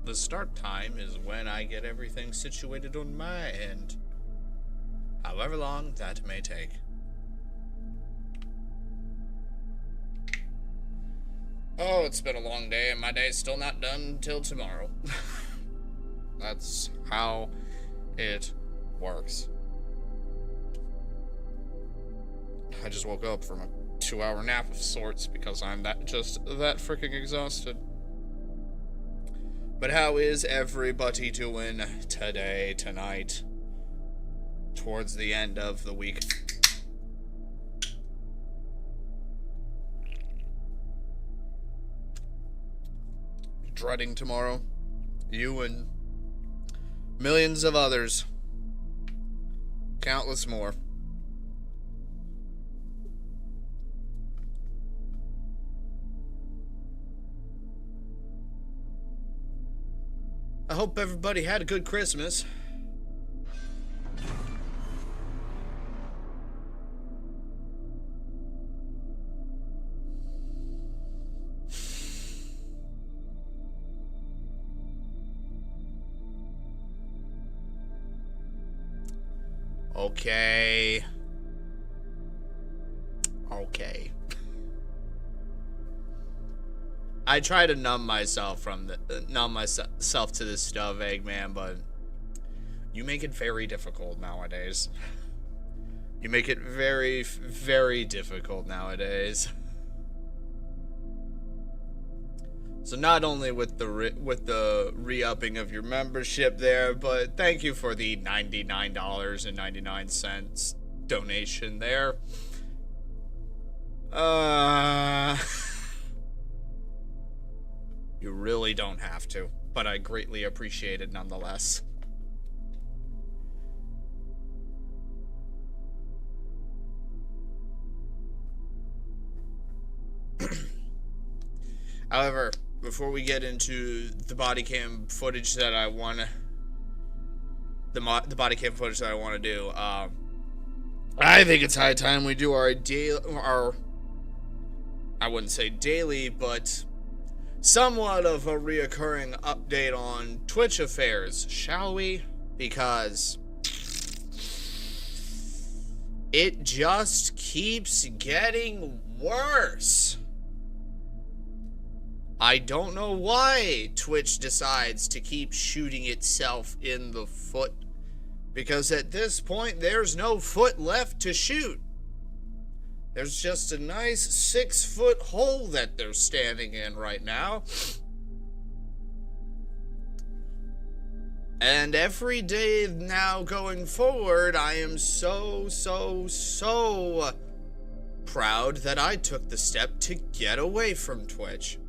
the start time is when I get everything situated on my end. However long that may take. Oh, it's been a long day, and my day's still not done until tomorrow. That's how it works. I just woke up from a 2-hour nap of sorts because I'm that freaking exhausted. But how is everybody doing today, tonight, towards the end of the week? Dreading tomorrow. You and millions of others. Countless more. I hope everybody had a good Christmas. Okay. I try to numb myself to this stuff, Eggman, but you make it very difficult nowadays. You make it very, very difficult nowadays. So not only with the re-upping of your membership there, but thank you for the $99.99 donation there. You really don't have to, but I greatly appreciate it nonetheless. However, before we get into the bodycam footage that I want to do, I think it's high time we do our I wouldn't say daily, but somewhat of a reoccurring update on Twitch affairs, shall we? Because it just keeps getting worse. I don't know why Twitch decides to keep shooting itself in the foot, because at this point there's no foot left to shoot. There's just a nice 6-foot hole that they're standing in right now. And every day now going forward, I am so proud that I took the step to get away from Twitch.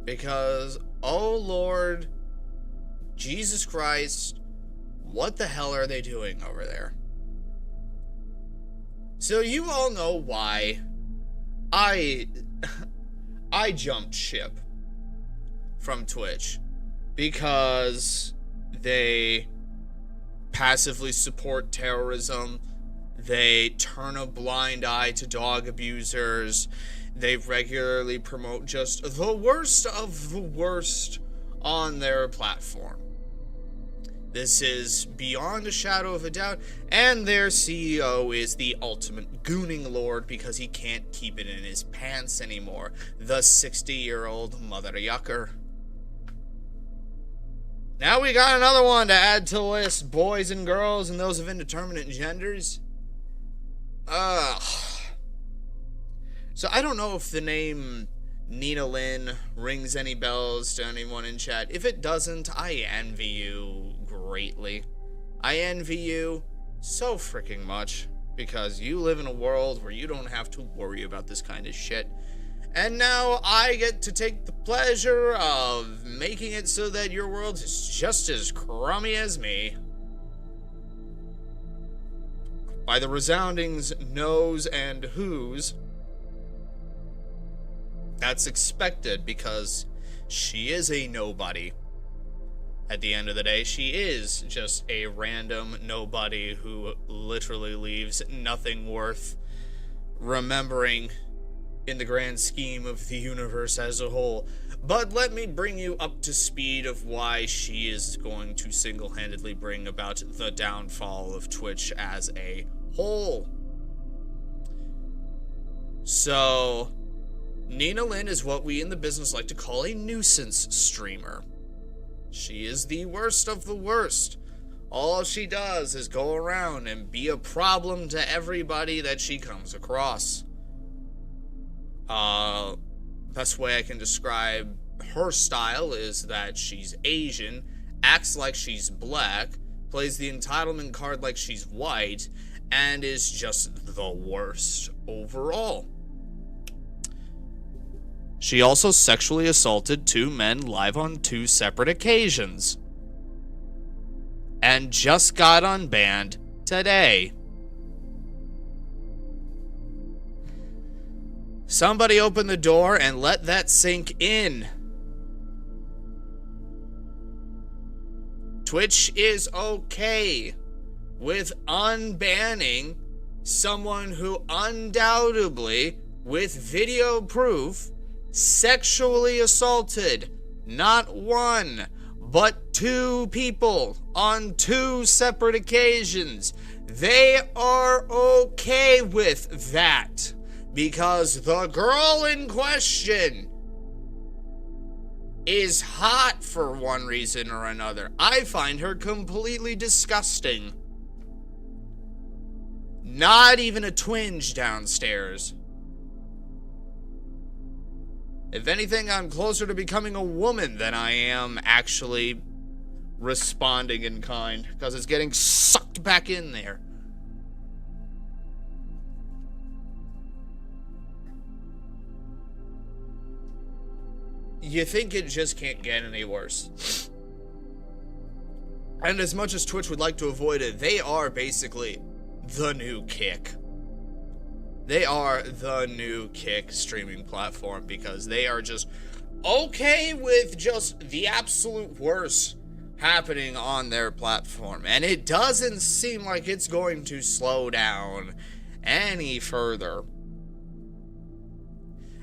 Because, oh Lord, Jesus Christ, what the hell are they doing over there? So you all know why I jumped ship from Twitch. Because they passively support terrorism, they turn a blind eye to dog abusers, they regularly promote just the worst of the worst on their platform. This is beyond a shadow of a doubt, and their CEO is the ultimate gooning lord because he can't keep it in his pants anymore. The 60-year-old mother yucker. Now we got another one to add to the list, boys and girls and those of indeterminate genders. So I don't know if the name Nina Lynn rings any bells to anyone in chat. If it doesn't, I envy you greatly. I envy you so freaking much because you live in a world where you don't have to worry about this kind of shit. And now I get to take the pleasure of making it so that your world is just as crummy as me. By the resoundings no's and who's. That's expected because she is a nobody. At the end of the day, she is just a random nobody who literally leaves nothing worth remembering in the grand scheme of the universe as a whole. But let me bring you up to speed of why she is going to single-handedly bring about the downfall of Twitch as a whole. So, Nina Lynn is what we in the business like to call a nuisance streamer. She is the worst of the worst. All she does is go around and be a problem to everybody that she comes across. Best way I can describe her style is that she's Asian, acts like she's black, plays the entitlement card like she's white, and is just the worst overall. She also sexually assaulted 2 men live on 2 separate occasions. And just got unbanned today. Somebody open the door and let that sink in. Twitch is okay with unbanning someone who undoubtedly, with video proof, sexually assaulted not 1, but 2 people on 2 separate occasions. They are okay with that because the girl in question is hot for one reason or another. I find her completely disgusting. Not even a twinge downstairs. If anything, I'm closer to becoming a woman than I am actually responding in kind, because it's getting sucked back in there. You think it just can't get any worse. And as much as Twitch would like to avoid it, they are basically the new Kick. They are the new Kick streaming platform because they are just okay with just the absolute worst happening on their platform. And it doesn't seem like it's going to slow down any further.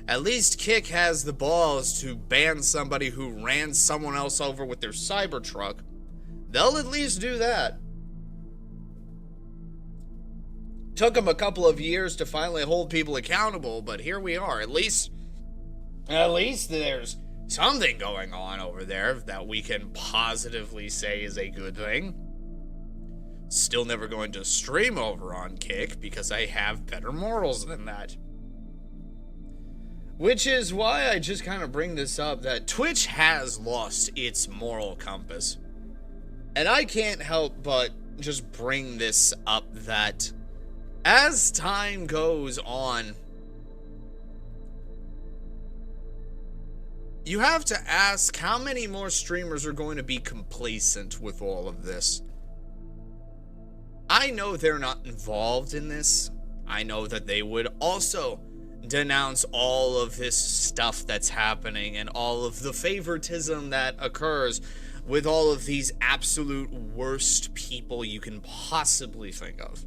At least Kick has the balls to ban somebody who ran someone else over with their Cybertruck. They'll at least do that. Took them a couple of years to finally hold people accountable, but here we are. At least there's something going on over there that we can positively say is a good thing. Still never going to stream over on Kick because I have better morals than that. Which is why I just kind of bring this up, that Twitch has lost its moral compass. And I can't help but just bring this up that as time goes on, you have to ask how many more streamers are going to be complacent with all of this. I know they're not involved in this. I know that they would also denounce all of this stuff that's happening and all of the favoritism that occurs with all of these absolute worst people you can possibly think of.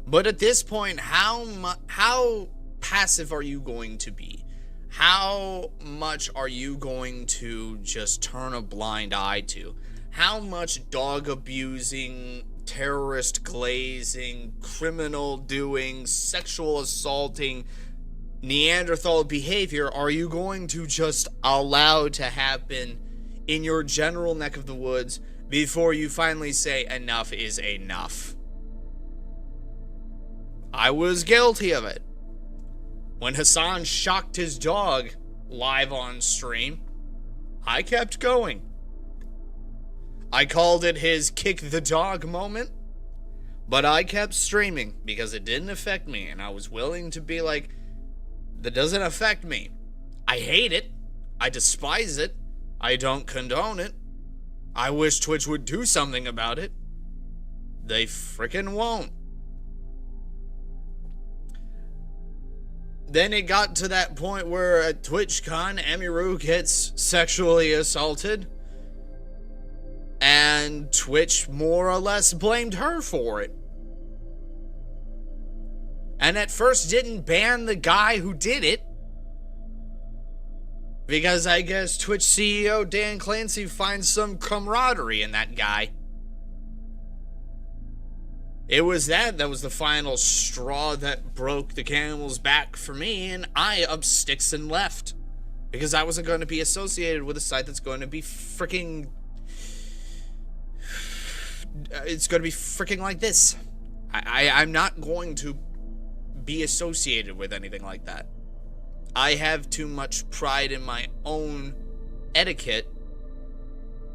But at this point, how passive are you going to be? How much are you going to just turn a blind eye to? How much dog abusing, terrorist glazing, criminal doing, sexual assaulting, Neanderthal behavior are you going to just allow to happen in your general neck of the woods before you finally say enough is enough? I was guilty of it. When Hassan shocked his dog live on stream, I kept going. I called it his kick the dog moment, but I kept streaming because it didn't affect me, and I was willing to be like, that doesn't affect me. I hate it. I despise it. I don't condone it. I wish Twitch would do something about it. They frickin' won't. Then it got to that point where at TwitchCon, Emiru gets sexually assaulted, and Twitch more or less blamed her for it. And at first didn't ban the guy who did it. Because I guess Twitch CEO Dan Clancy finds some camaraderie in that guy. It was that was the final straw that broke the camel's back for me, and I up sticks and left. Because I wasn't going to be associated with a site that's going to be freaking... It's going to be freaking like this. I'm not going to be associated with anything like that. I have too much pride in my own etiquette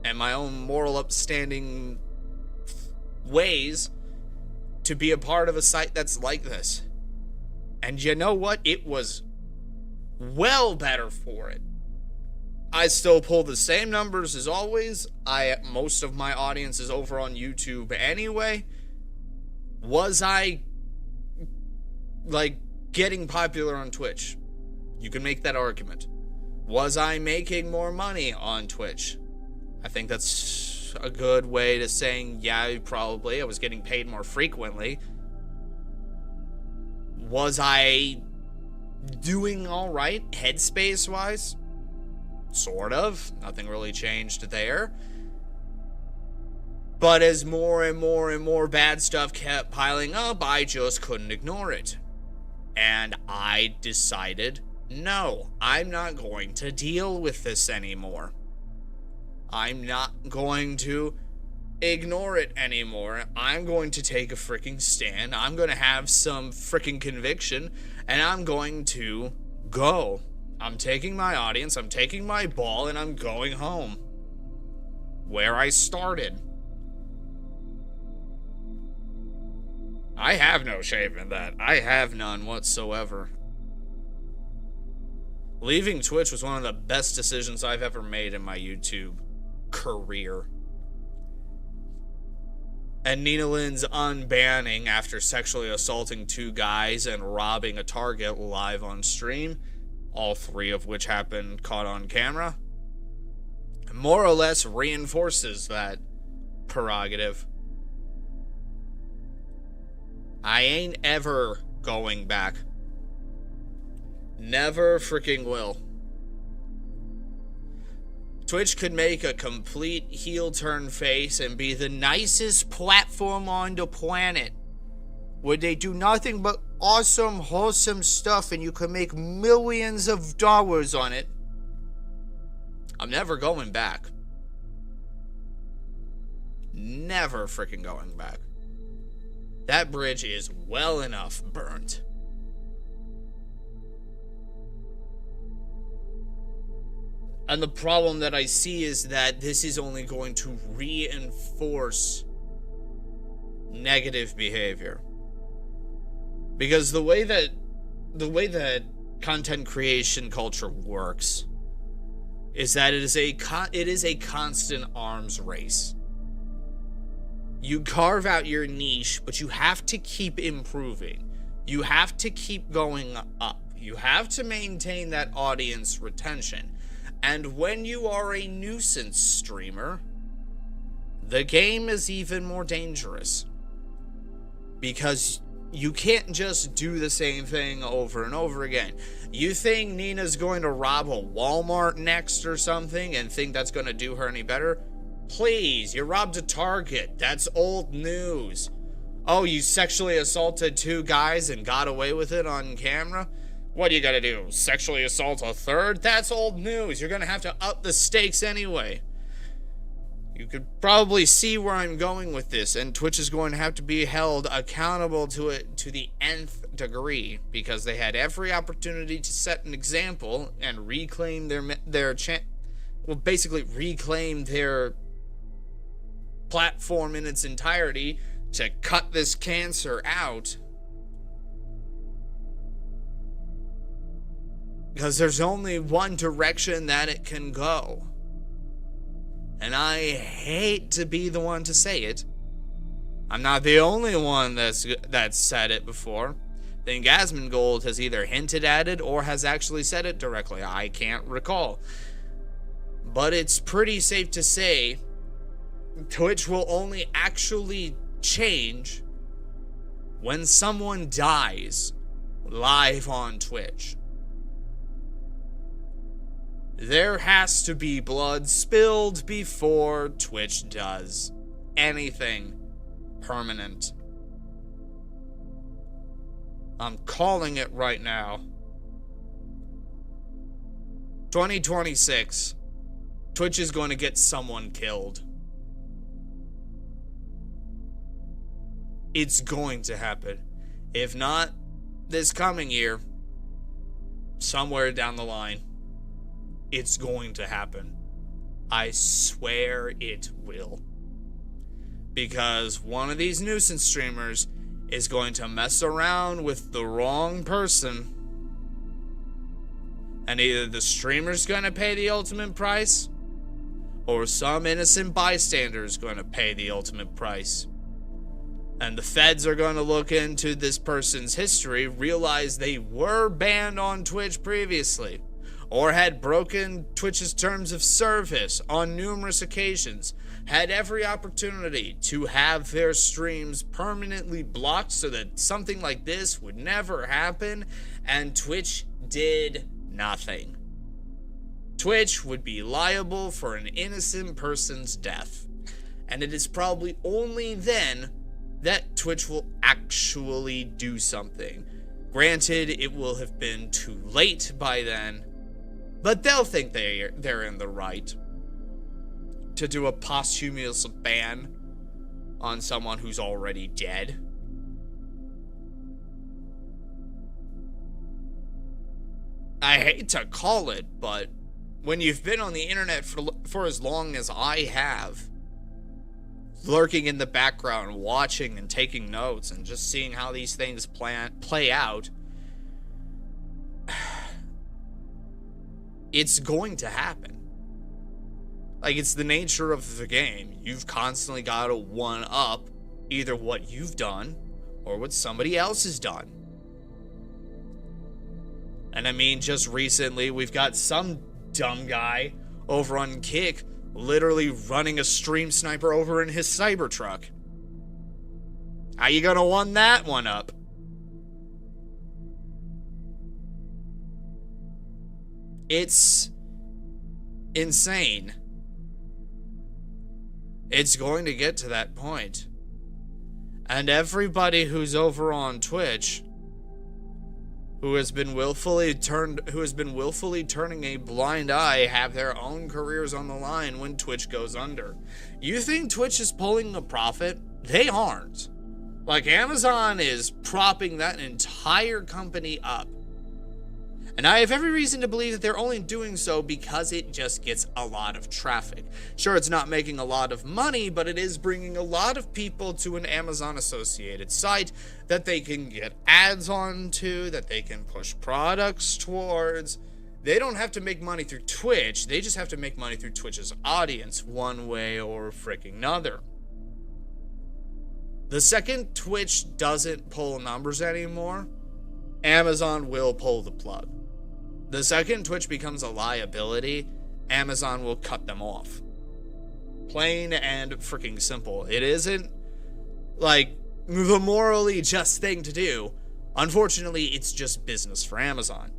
and my own moral upstanding ways to be a part of a site that's like this. And you know what? It was well better for it. I still pull the same numbers as always. Most of my audience is over on YouTube anyway. Was I like getting popular on Twitch? You can make that argument. Was I making more money on Twitch? I think that's a good way to saying, yeah, probably. I was getting paid more frequently. Was I doing all right headspace-wise? Sort of. Nothing really changed there. But as more and more and more bad stuff kept piling up, I just couldn't ignore it. And I decided, no, I'm not going to deal with this anymore. I'm not going to ignore it anymore. I'm going to take a freaking stand. I'm going to have some freaking conviction, and I'm going to go. I'm taking my audience, I'm taking my ball, and I'm going home. Where I started. I have no shame in that. I have none whatsoever. Leaving Twitch was one of the best decisions I've ever made in my YouTube career. And Nina Lynn's unbanning after sexually assaulting 2 guys and robbing a Target live on stream, all 3 of which happened caught on camera, more or less reinforces that prerogative. I ain't ever going back. Never freaking will. Twitch could make a complete heel turn face and be the nicest platform on the planet, where they do nothing but awesome, wholesome stuff and you can make millions of dollars on it. I'm never going back. Never freaking going back. That bridge is well enough burnt. And the problem that I see is that this is only going to reinforce negative behavior. Because the way that content creation culture works is that it is a constant arms race. You carve out your niche, but you have to keep improving. You have to keep going up. You have to maintain that audience retention. And when you are a nuisance streamer, the game is even more dangerous. Because you can't just do the same thing over and over again. You think Nina's going to rob a Walmart next or something and think that's going to do her any better? Please, you robbed a Target. That's old news. Oh, you sexually assaulted 2 guys and got away with it on camera? What do you gotta do? Sexually assault a 3rd? That's old news. You're gonna have to up the stakes anyway. You could probably see where I'm going with this, and Twitch is going to have to be held accountable to it to the nth degree, because they had every opportunity to set an example and reclaim basically reclaim their platform in its entirety to cut this cancer out. Because there's only one direction that it can go. And I hate to be the one to say it. I'm not the only one that's said it before. I think Asmongold has either hinted at it or has actually said it directly. I can't recall. But it's pretty safe to say Twitch will only actually change when someone dies live on Twitch. There has to be blood spilled before Twitch does anything permanent. I'm calling it right now. 2026. Twitch is going to get someone killed. It's going to happen. If not this coming year, somewhere down the line, it's going to happen. I swear it will. Because one of these nuisance streamers is going to mess around with the wrong person. And either the streamer's going to pay the ultimate price, or some innocent bystander is going to pay the ultimate price. And the feds are going to look into this person's history, realize they were banned on Twitch previously, or had broken Twitch's terms of service on numerous occasions, had every opportunity to have their streams permanently blocked so that something like this would never happen, and Twitch did nothing. Twitch would be liable for an innocent person's death. And it is probably only then that Twitch will actually do something. Granted, it will have been too late by then, but they'll think they're in the right to do a posthumous ban on someone who's already dead. I hate to call it, but when you've been on the internet for as long as I have, lurking in the background, watching and taking notes, and just seeing how these things play out, it's going to happen. Like, it's the nature of the game. You've constantly got to one-up either what you've done or what somebody else has done. And I mean, just recently, we've got some dumb guy over on Kick literally running a stream sniper over in his Cybertruck. How you gonna one that one up? It's insane. It's going to get to that point. And everybody who's over on Twitch who has been willfully turning a blind eye have their own careers on the line when Twitch goes under. You think Twitch is pulling a profit? They aren't. Like, Amazon is propping that entire company up. And I have every reason to believe that they're only doing so because it just gets a lot of traffic. Sure, it's not making a lot of money, but it is bringing a lot of people to an Amazon-associated site that they can get ads onto, that they can push products towards. They don't have to make money through Twitch. They just have to make money through Twitch's audience one way or freaking another. The second Twitch doesn't pull numbers anymore, Amazon will pull the plug. The second Twitch becomes a liability, Amazon will cut them off. Plain and freaking simple. It isn't, like, the morally just thing to do. Unfortunately, it's just business for Amazon.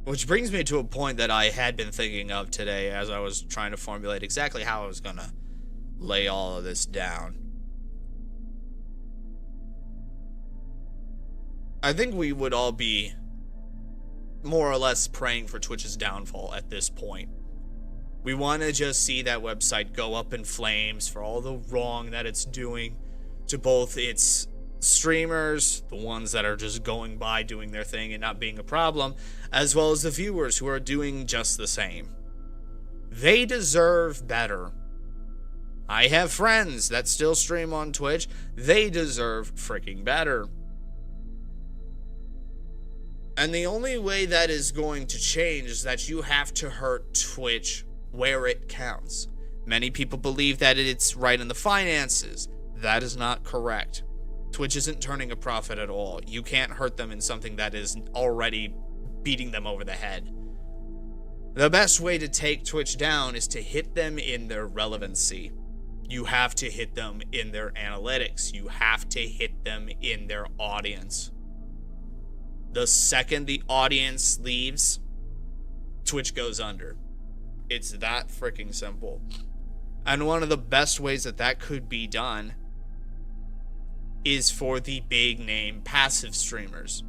Which brings me to a point that I had been thinking of today as I was trying to formulate exactly how I was going to lay all of this down. I think we would all be more or less praying for Twitch's downfall at this point. We want to just see that website go up in flames for all the wrong that it's doing to both its streamers, the ones that are just going by doing their thing and not being a problem, as well as the viewers who are doing just the same. They deserve better. I have friends that still stream on Twitch. They deserve freaking better. And the only way that is going to change is that you have to hurt Twitch where it counts. Many people believe that it's right in the finances. That is not correct. Twitch isn't turning a profit at all. You can't hurt them in something that is already beating them over the head. The best way to take Twitch down is to hit them in their relevancy. You have to hit them in their analytics. You have to hit them in their audience. The second the audience leaves, Twitch goes under. It's that freaking simple. And one of the best ways that that could be done is for the big name passive streamers.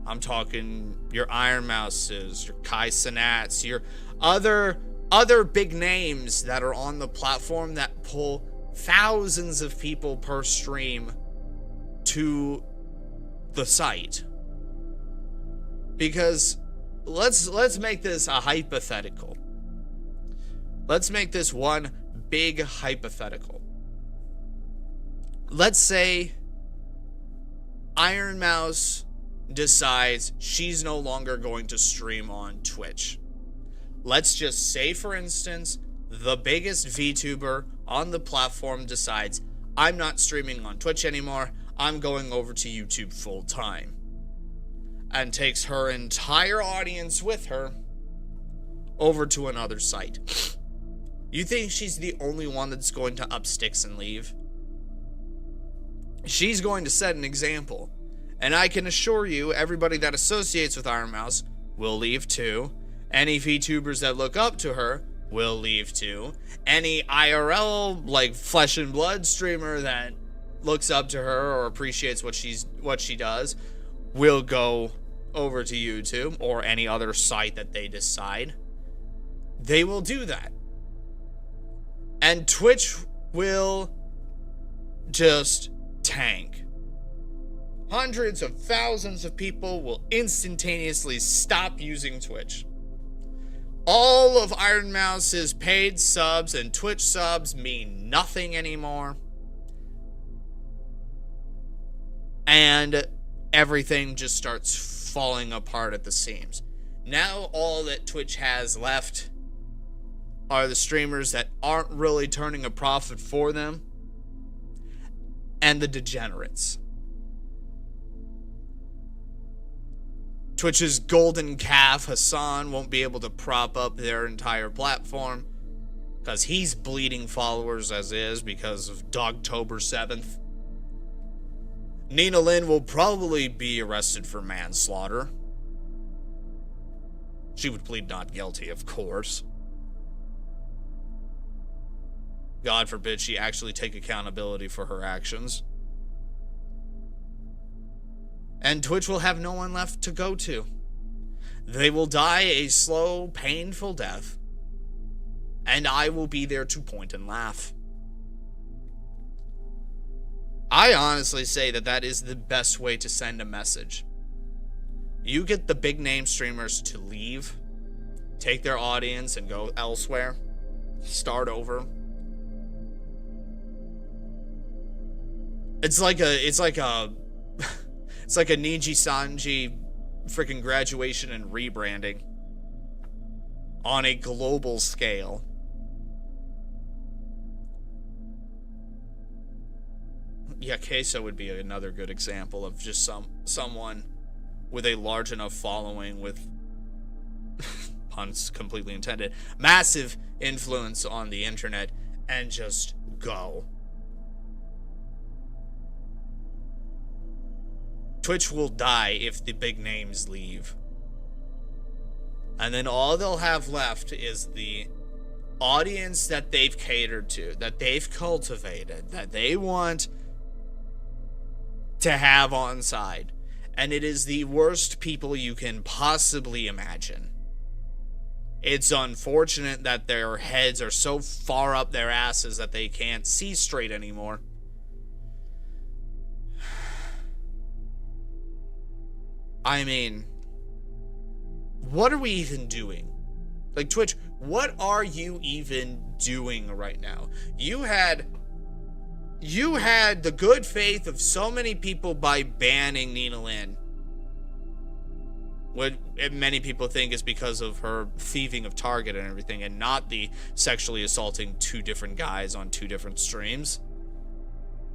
I'm talking your Iron Mouses, your Kai Cenats, your other big names that are on the platform that pull thousands of people per stream to the site. Because let's make this a hypothetical. Let's make this one big hypothetical. Let's say Iron Mouse decides she's no longer going to stream on Twitch. Let's just say, for instance, the biggest VTuber on the platform decides, I'm not streaming on Twitch anymore, I'm going over to YouTube full time. And takes her entire audience with her over to another site. You think she's the only one that's going to up sticks and leave? She's going to set an example. And I can assure you, everybody that associates with Iron Mouse will leave too. Any VTubers that look up to her will leave too. Any IRL, like flesh and blood streamer that looks up to her or appreciates what she does will go over to YouTube or any other site that they decide. They will do that. And Twitch will just tank. Hundreds of thousands of people will instantaneously stop using Twitch. All of Iron Mouse's paid subs and Twitch subs mean nothing anymore. And everything just starts falling apart at the seams. Now all that Twitch has left are the streamers that aren't really turning a profit for them and the degenerates. Twitch's golden calf, Hassan, won't be able to prop up their entire platform because he's bleeding followers as is because of Dogtober 7th. Nina Lynn will probably be arrested for manslaughter. She would plead not guilty, of course. God forbid she actually take accountability for her actions. And Twitch will have no one left to go to. They will die a slow, painful death. And I will be there to point and laugh. I honestly say that that is the best way to send a message. You get the big name streamers to leave, take their audience and go elsewhere, start over. It's like a Niji Sanji freaking graduation and rebranding on a global scale. Yeah, Queso would be another good example of just someone with a large enough following with, puns completely intended, massive influence on the internet and just go. Twitch will die if the big names leave. And then all they'll have left is the audience that they've catered to, that they've cultivated, that they want to have on side. And it is the worst people you can possibly imagine. It's unfortunate that their heads are so far up their asses that they can't see straight anymore. I mean, what are we even doing? Like, Twitch, what are you even doing right now? You had the good faith of so many people by banning Nina Lynn. What many people think is because of her thieving of Target and everything, and not the sexually assaulting two different guys on two different streams.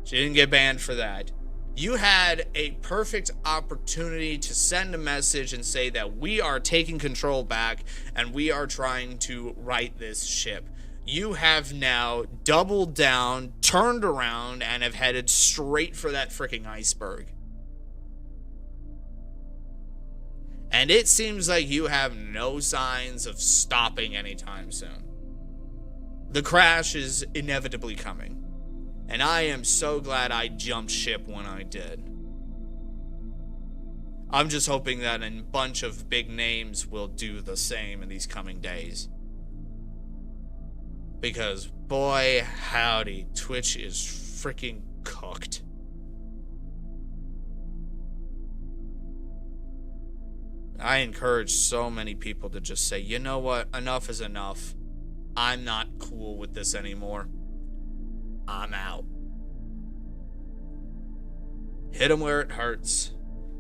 She didn't get banned for that. You had a perfect opportunity to send a message and say that we are taking control back and we are trying to right this ship. you have now doubled down, turned around, and have headed straight for that freaking iceberg. And it seems like you have no signs of stopping anytime soon. The crash is inevitably coming. And I am so glad I jumped ship when I did. I'm just hoping that a bunch of big names will do the same in these coming days. Because, boy, howdy, Twitch is freaking cooked. I encourage so many people to just say, you know what, enough is enough. I'm not cool with this anymore. I'm out. Hit them where it hurts.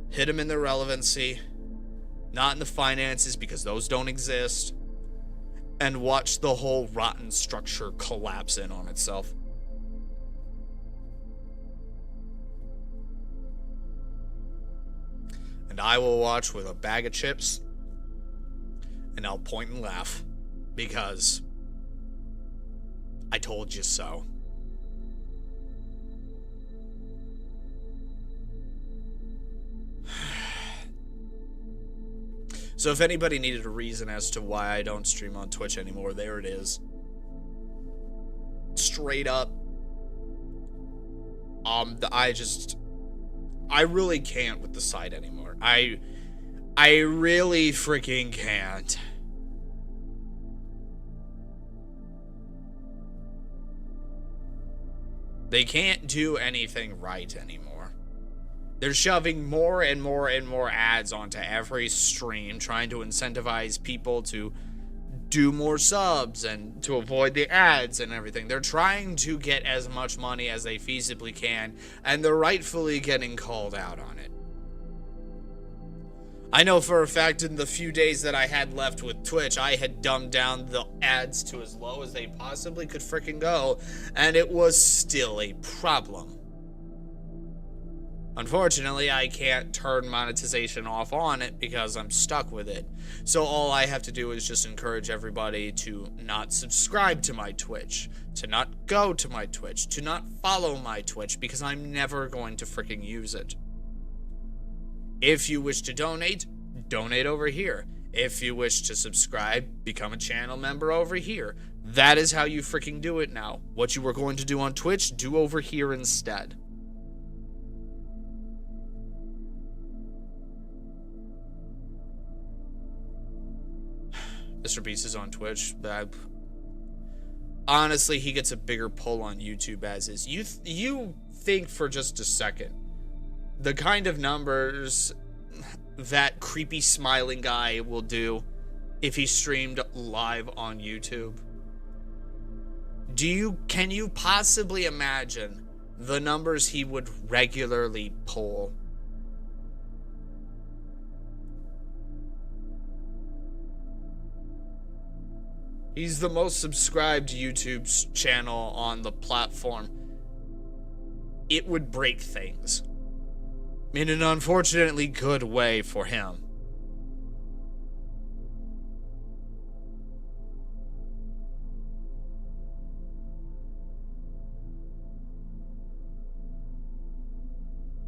Hit them in the relevancy, not in the finances, because those don't exist. And watch the whole rotten structure collapse in on itself. And I will watch with a bag of chips, and I'll point and laugh, because I told you so. So if anybody needed a reason as to why I don't stream on Twitch anymore, there it is. Straight up. I really can't with the site anymore. I really freaking can't. They can't do anything right anymore. They're shoving more and more and more ads onto every stream, trying to incentivize people to do more subs and to avoid the ads and everything. They're trying to get as much money as they feasibly can, and they're rightfully getting called out on it. I know for a fact in the few days that I had left with Twitch, I had dumbed down the ads to as low as they possibly could freaking go, and it was still a problem. Unfortunately, I can't turn monetization off on it because I'm stuck with it. So all I have to do is just encourage everybody to not subscribe to my Twitch, to not go to my Twitch, to not follow my Twitch, because I'm never going to freaking use it. If you wish to donate, donate over here. If you wish to subscribe, become a channel member over here. That is how you freaking do it now. What you were going to do on Twitch, do over here instead. Mr. Beast is on Twitch. Honestly, he gets a bigger pull on YouTube as is. You think for just a second, the kind of numbers that creepy smiling guy will do if he streamed live on YouTube. Can you possibly imagine the numbers he would regularly pull? He's the most subscribed YouTube channel on the platform. It would break things. In an unfortunately good way for him.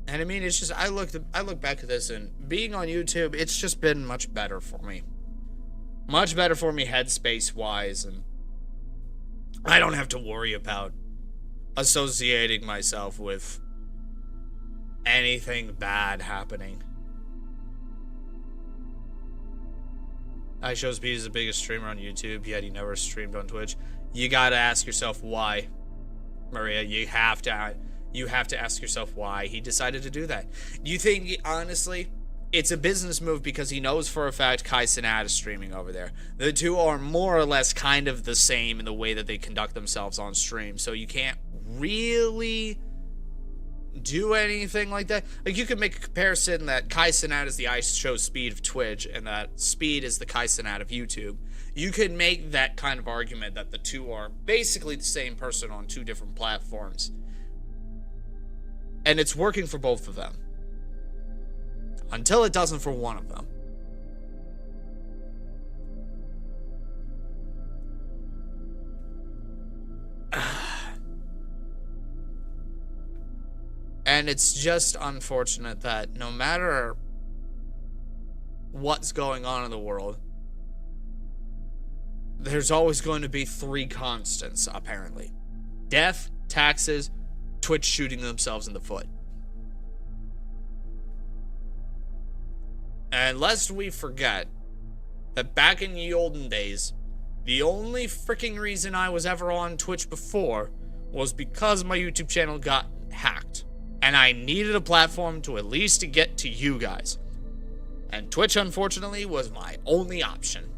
And I mean, it's just, I look back at this, and being on YouTube, it's just been much better for me. Much better for me headspace-wise, and I don't have to worry about associating myself with anything bad happening. iShowSpeed is the biggest streamer on YouTube, yet he never streamed on Twitch. You gotta ask yourself why, Maria. You have to ask yourself why he decided to do that. Do you think, honestly, it's a business move because he knows for a fact Kai Cenat is streaming over there? The two are more or less kind of the same in the way that they conduct themselves on stream, so you can't really do anything like that. Like, you could make a comparison that Kai Cenat is the iShowSpeed of Twitch, and that Speed is the Kai Cenat of YouTube. You could make that kind of argument that the two are basically the same person on two different platforms. And it's working for both of them. Until it doesn't for one of them. And it's just unfortunate that no matter what's going on in the world, there's always going to be three constants, apparently. Death, taxes, Twitch shooting themselves in the foot. And lest we forget that back in the olden days, the only freaking reason I was ever on Twitch before was because my YouTube channel got hacked. And I needed a platform to at least get to you guys. And Twitch, unfortunately, was my only option.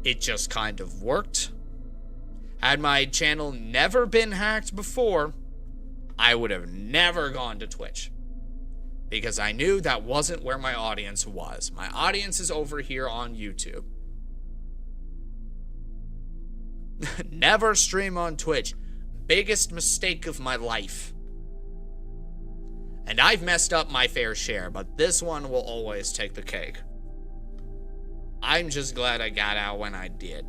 It just kind of worked. Had my channel never been hacked before, I would have never gone to Twitch. Because I knew that wasn't where my audience was. My audience is over here on YouTube. Never stream on Twitch. Biggest mistake of my life. And I've messed up my fair share, but this one will always take the cake. I'm just glad I got out when I did.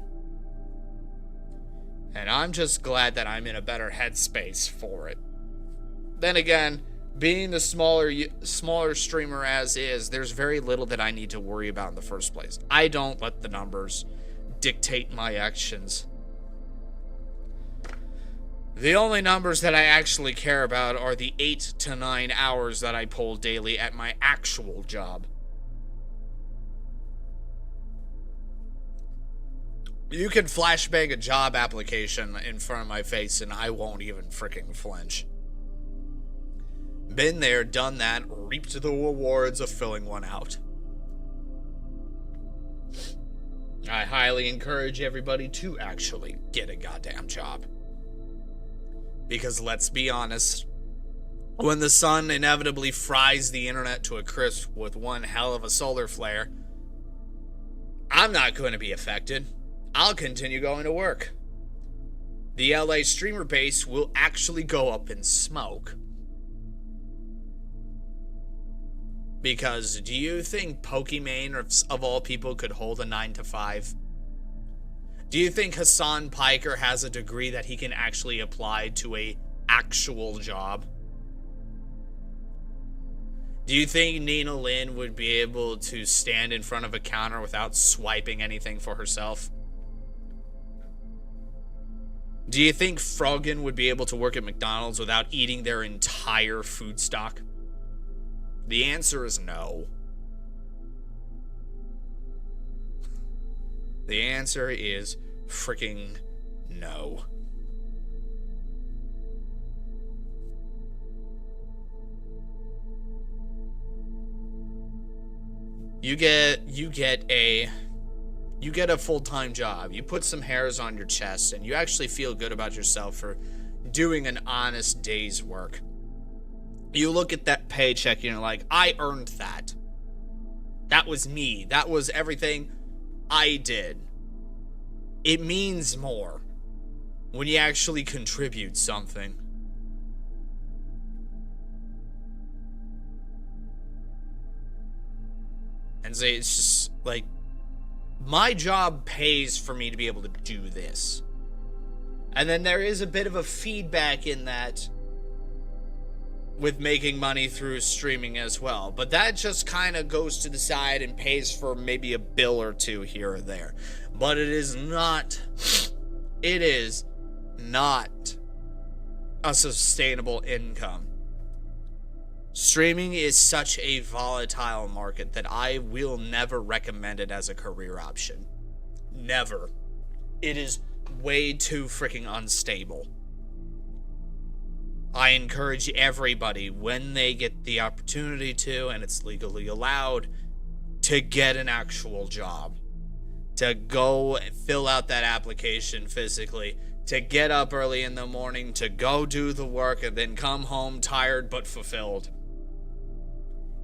And I'm just glad that I'm in a better headspace for it. Then again, being the smaller streamer as is, there's very little that I need to worry about in the first place. I don't let the numbers dictate my actions. The only numbers that I actually care about are the 8 to 9 hours that I pull daily at my actual job. You can flashbang a job application in front of my face and I won't even freaking flinch. Been there, done that, reaped the rewards of filling one out. I highly encourage everybody to actually get a goddamn job. Because let's be honest, when the sun inevitably fries the internet to a crisp with one hell of a solar flare, I'm not going to be affected. I'll continue going to work. The LA streamer base will actually go up in smoke. Because do you think Pokimane of all people could hold a 9 to 5? Do you think Hassan Piker has a degree that he can actually apply to a actual job? Do you think Nina Lynn would be able to stand in front of a counter without swiping anything for herself? Do you think Frogan would be able to work at McDonald's without eating their entire food stock? The answer is no. The answer is freaking no. You get a full-time job. You put some hairs on your chest and you actually feel good about yourself for doing an honest day's work. You look at that paycheck and you're like, I earned that. That was me. That was everything I did. It means more when you actually contribute something. And say it's just like, my job pays for me to be able to do this. And then there is a bit of a feedback in that with making money through streaming as well. But that just kind of goes to the side and pays for maybe a bill or two here or there. But it is not a sustainable income. Streaming is such a volatile market that I will never recommend it as a career option. Never. It is way too freaking unstable. I encourage everybody, when they get the opportunity to, and it's legally allowed, to get an actual job. To go fill out that application physically. To get up early in the morning, to go do the work, and then come home tired but fulfilled.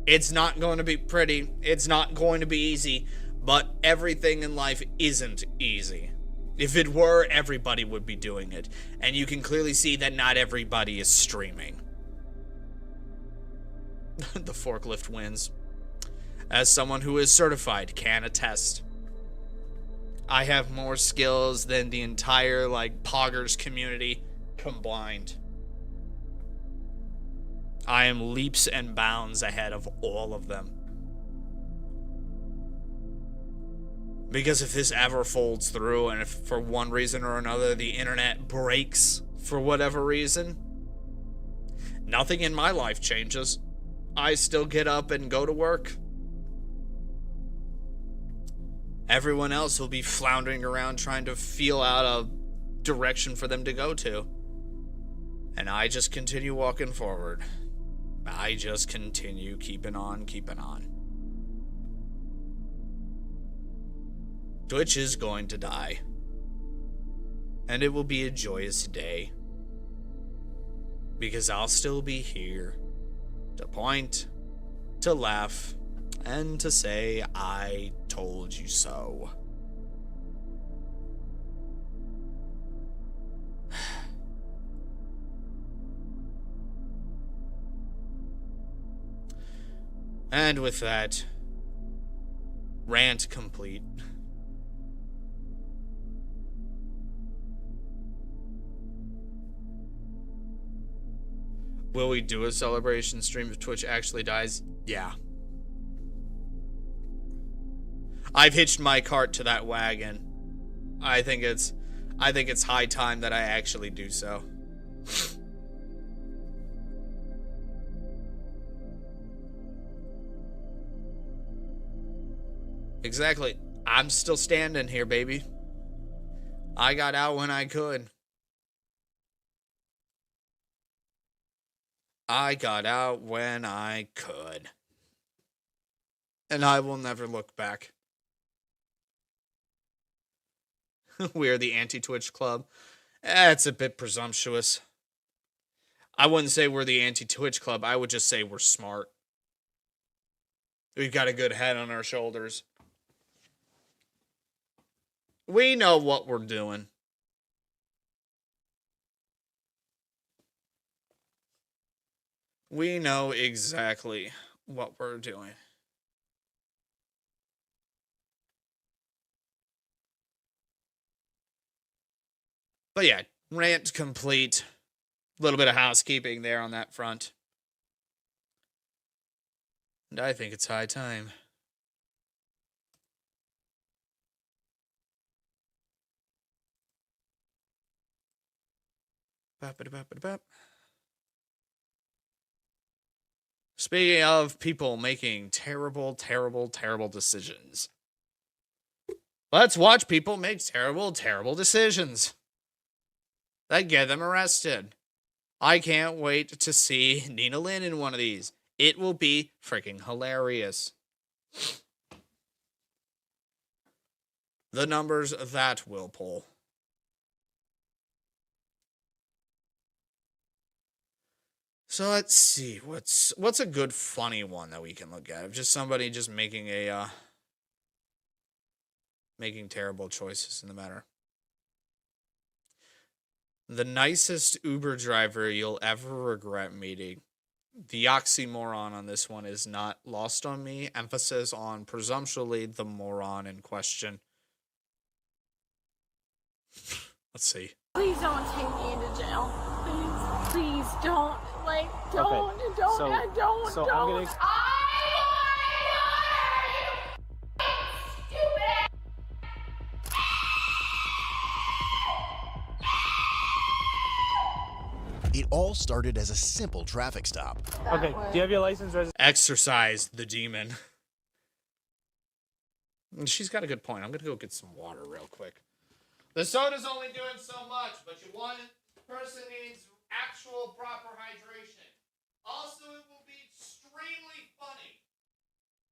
It's not going to be pretty. It's not going to be easy. But everything in life isn't easy. If it were, everybody would be doing it. And you can clearly see that not everybody is streaming. The forklift wins. As someone who is certified, can attest. I have more skills than the entire, Poggers community combined. I am leaps and bounds ahead of all of them. Because if this ever folds through, and if for one reason or another the internet breaks for whatever reason, nothing in my life changes. I still get up and go to work. Everyone else will be floundering around trying to feel out a direction for them to go to. And I just continue walking forward. I just continue keeping on, keeping on. Twitch is going to die. And it will be a joyous day. Because I'll still be here to point, to laugh, and to say, I told you so. And with that, rant complete. Will we do a celebration stream if Twitch actually dies? Yeah. I've hitched my cart to that wagon. I think it's high time that I actually do so. Exactly. I'm still standing here, baby. I got out when I could. I got out when I could. And I will never look back. We are the anti-Twitch club. It's a bit presumptuous. I wouldn't say we're the anti-Twitch club. I would just say we're smart. We've got a good head on our shoulders. We know what we're doing. We know exactly what we're doing. But yeah, rant complete. A little bit of housekeeping there on that front. And I think it's high time. Speaking of people making terrible, terrible, terrible decisions. Let's watch people make terrible, terrible decisions that get them arrested. I can't wait to see Nina Lynn in one of these. It will be freaking hilarious. The numbers that will pull. So let's see, what's a good funny one that we can look at? Just somebody just making making terrible choices in the matter. The nicest Uber driver you'll ever regret meeting. The oxymoron on this one is not lost on me. Emphasis on presumptuously the moron in question. Let's see. Please don't take me into jail. Please don't. Like, don't. Okay. Don't. So don't. I'm don't. gonna. It all started as a simple traffic stop. Okay, do you have your license? Exercise the demon. She's got a good point. I'm gonna go get some water real quick. The soda's only doing so much, but person needs actual proper hydration. Also, it will be extremely funny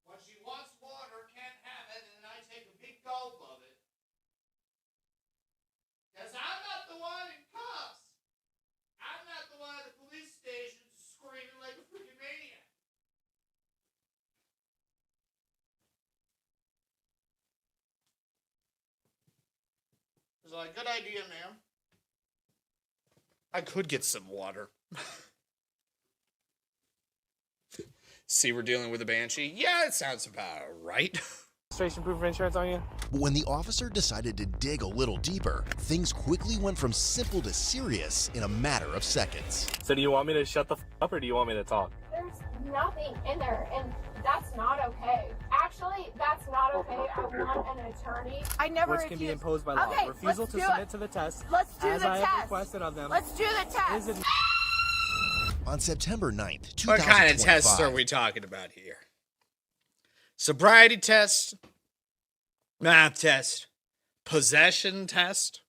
when she wants water, can't have it, and then I take a big gulp of it. Because I'm not the one in cuffs. I'm not the one at the police station screaming like a freaking maniac. It's like, good idea, ma'am. I could get some water. See, we're dealing with a banshee. Yeah, it sounds about right. Registration proof of insurance on you? But when the officer decided to dig a little deeper, things quickly went from simple to serious in a matter of seconds. So do you want me to shut the up or do you want me to talk? There's nothing in there, and that's not okay. Actually, that's not okay. I want an attorney. I never Which can be imposed by law. Okay, Refusal let's to do submit it. to the test, Let's do as the I test. have requested of them. Let's do the test. Is it On September 9th, 2025, What kind of tests are we talking about here? Sobriety test? Math test? Possession test?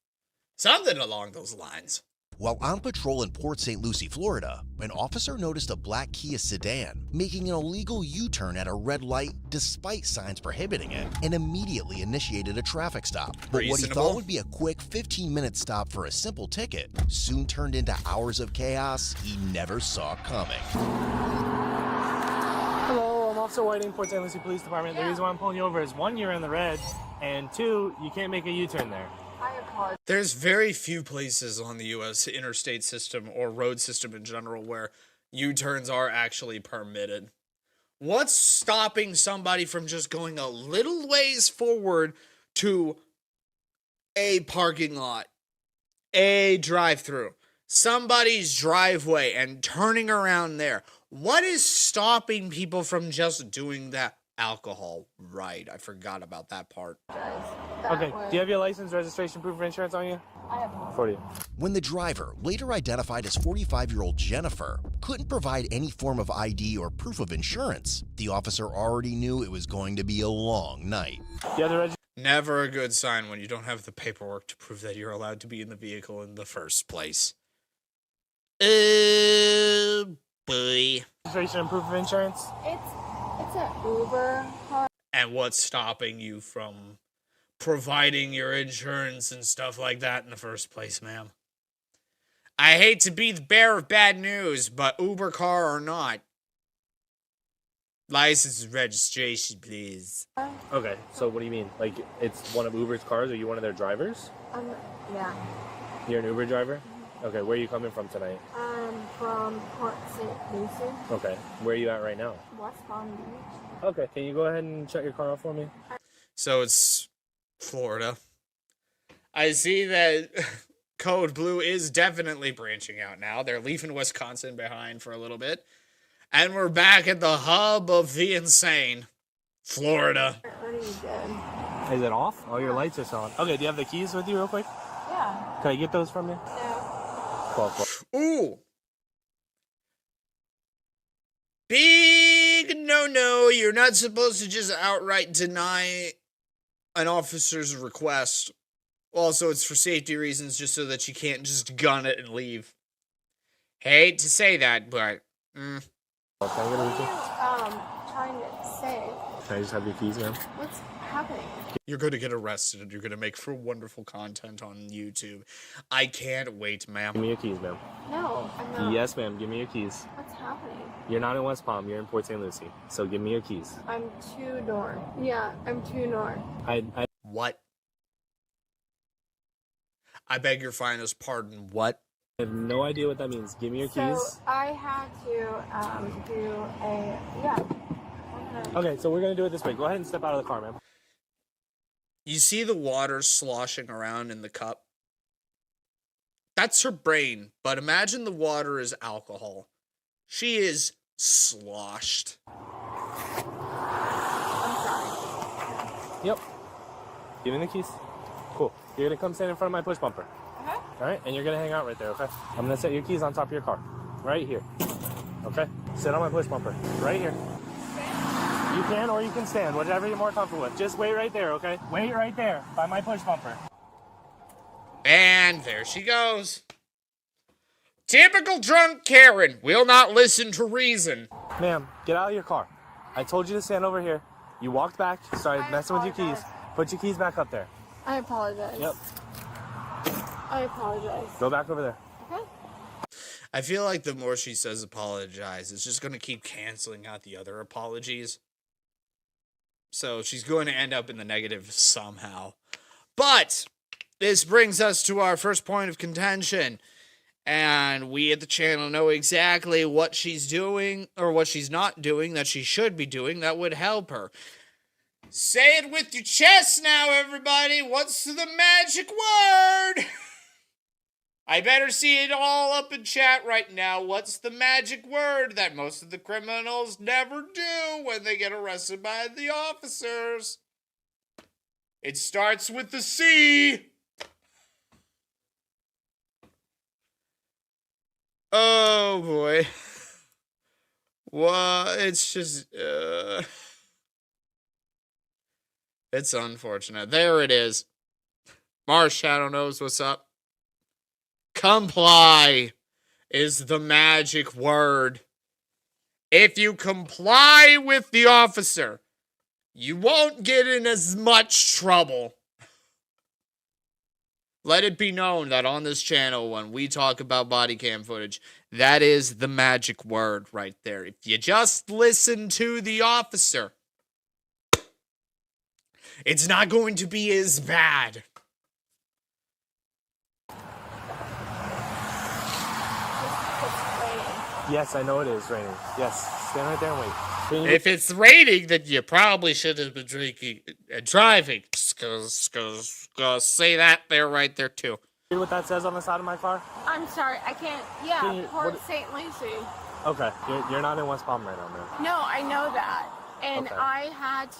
Something along those lines. while on patrol in Port St. Lucie, Florida, an officer noticed a black Kia sedan making an illegal U-turn at a red light despite signs prohibiting it, and immediately initiated a traffic stop. But what he thought would be a quick 15-minute stop for a simple ticket soon turned into hours of chaos he never saw coming. Hello, I'm Officer Whiting, Port St. Lucie Police Department. The reason why I'm pulling you over is 1, you're in the red, and 2, you can't make a U-turn there. There's very few places on the U.S. interstate system or road system in general where U-turns are actually permitted. What's stopping somebody from just going a little ways forward to a parking lot, a drive-through, somebody's driveway, and turning around there? What is stopping people from just doing that? Alcohol, right? I forgot about that part. Okay, do you have your license, registration, proof of insurance on you? I have one. 40. When the driver, later identified as 45-year-old Jennifer, couldn't provide any form of ID or proof of insurance, the officer already knew it was going to be a long night. You have the registration? Never a good sign when you don't have the paperwork to prove that you're allowed to be in the vehicle in the first place. Oh, boy. Registration and proof of insurance? It's an Uber car. And what's stopping you from providing your insurance and stuff like that in the first place, ma'am? I hate to be the bearer of bad news, but Uber car or not, license and registration, please. Okay, so what do you mean? Like, it's one of Uber's cars? Are you one of their drivers? Yeah. You're an Uber driver? Okay, where are you coming from tonight? From Port St. Lucie, Okay, where are you at right now? West Palm Beach. Okay, can you go ahead and shut your car off for me? So it's Florida. I see that Code Blue is definitely branching out now. They're leaving Wisconsin behind for a little bit. And we're back at the hub of the insane, Florida. What are you doing? Is it off? All your lights are on. Okay, do you have the keys with you real quick? Yeah. Can I get those from you? No. Cool. Ooh. Big no-no. You're not supposed to just outright deny an officer's request. Also, it's for safety reasons, just so that you can't just gun it and leave. Hate to say that, but... Can I get a receipt? Trying to say. Can I just have your keys, ma'am? What's happening? You're going to get arrested, and you're going to make for wonderful content on YouTube. I can't wait, ma'am. Give me your keys, ma'am. No, I'm not. Yes, ma'am. Give me your keys. What's happening? You're not in West Palm. You're in Port St. Lucie. So give me your keys. I'm too north. Yeah, I'm too north. I What? I beg your finest pardon, what? have no idea what that means. Give me your keys. So I had to do a Okay, so we're going to do it this way. Go ahead and step out of the car, ma'am. You see the water sloshing around in the cup? That's her brain, but imagine the water is alcohol. She is sloshed. I'm sorry. Yep. Give me the keys. Cool. You're going to come stand in front of my push bumper. Okay. All right? And you're going to hang out right there, okay? I'm going to set your keys on top of your car. Right here. Okay? Sit on my push bumper. Right here. You can or you can stand, whatever you're more comfortable with. Just wait right there, okay? Wait right there by my push bumper. And there she goes. Typical drunk Karen will not listen to reason. Ma'am, get out of your car. I told you to stand over here. You walked back, started messing with your keys. Put your keys back up there. I apologize. Yep. I apologize. Go back over there. Okay. I feel like the more she says apologize, it's just going to keep canceling out the other apologies. So she's going to end up in the negative somehow. But this brings us to our first point of contention. And we at the channel know exactly what she's doing or what she's not doing that she should be doing that would help her. Say it with your chest now, everybody. What's the magic word? I better see it all up in chat right now. What's the magic word that most of the criminals never do when they get arrested by the officers? It starts with the C. Oh, boy. Well, it's just... it's unfortunate. There it is. Mars Shadow knows what's up. Comply is the magic word. If you comply with the officer, you won't get in as much trouble. Let it be known that on this channel, when we talk about body cam footage, that is the magic word right there. If you just listen to the officer, it's not going to be as bad. Yes, I know it is raining. Yes, stand right there and wait. If it's raining, then you probably should have been drinking and driving. Go say that there, right there, too. Hear what that says on the side of my car? I'm sorry, I can't. Yeah, Port St. Lucie. Okay, you're not in West Palm right now, man. No, I know that. And Okay. I had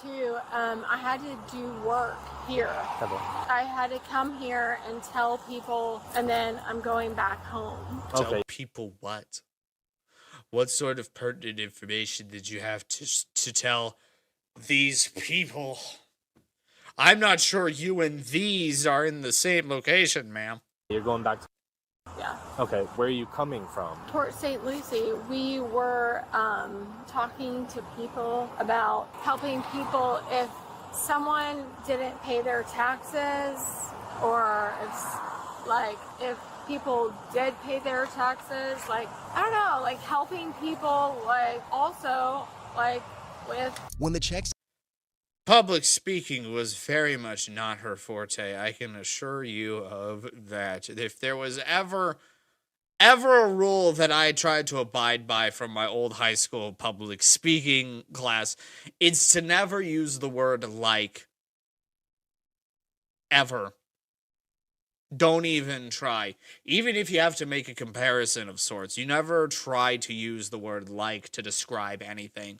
to do work here. Okay. I had to come here and tell people, and then I'm going back home. Tell people what? What sort of pertinent information did you have to tell these people? I'm not sure you and these are in the same location, ma'am. You're going back to... Yeah. Okay, where are you coming from? Port St. Lucie, we were talking to people about helping people if someone didn't pay their taxes, or if people did pay their taxes, like, I don't know, like helping people, like also like with... When the checks Public speaking was very much not her forte. I can assure you of that. If there was ever a rule that I tried to abide by from my old high school public speaking class, it's to never use the word like. Ever. Don't even try. Even if you have to make a comparison of sorts, you never try to use the word like to describe anything.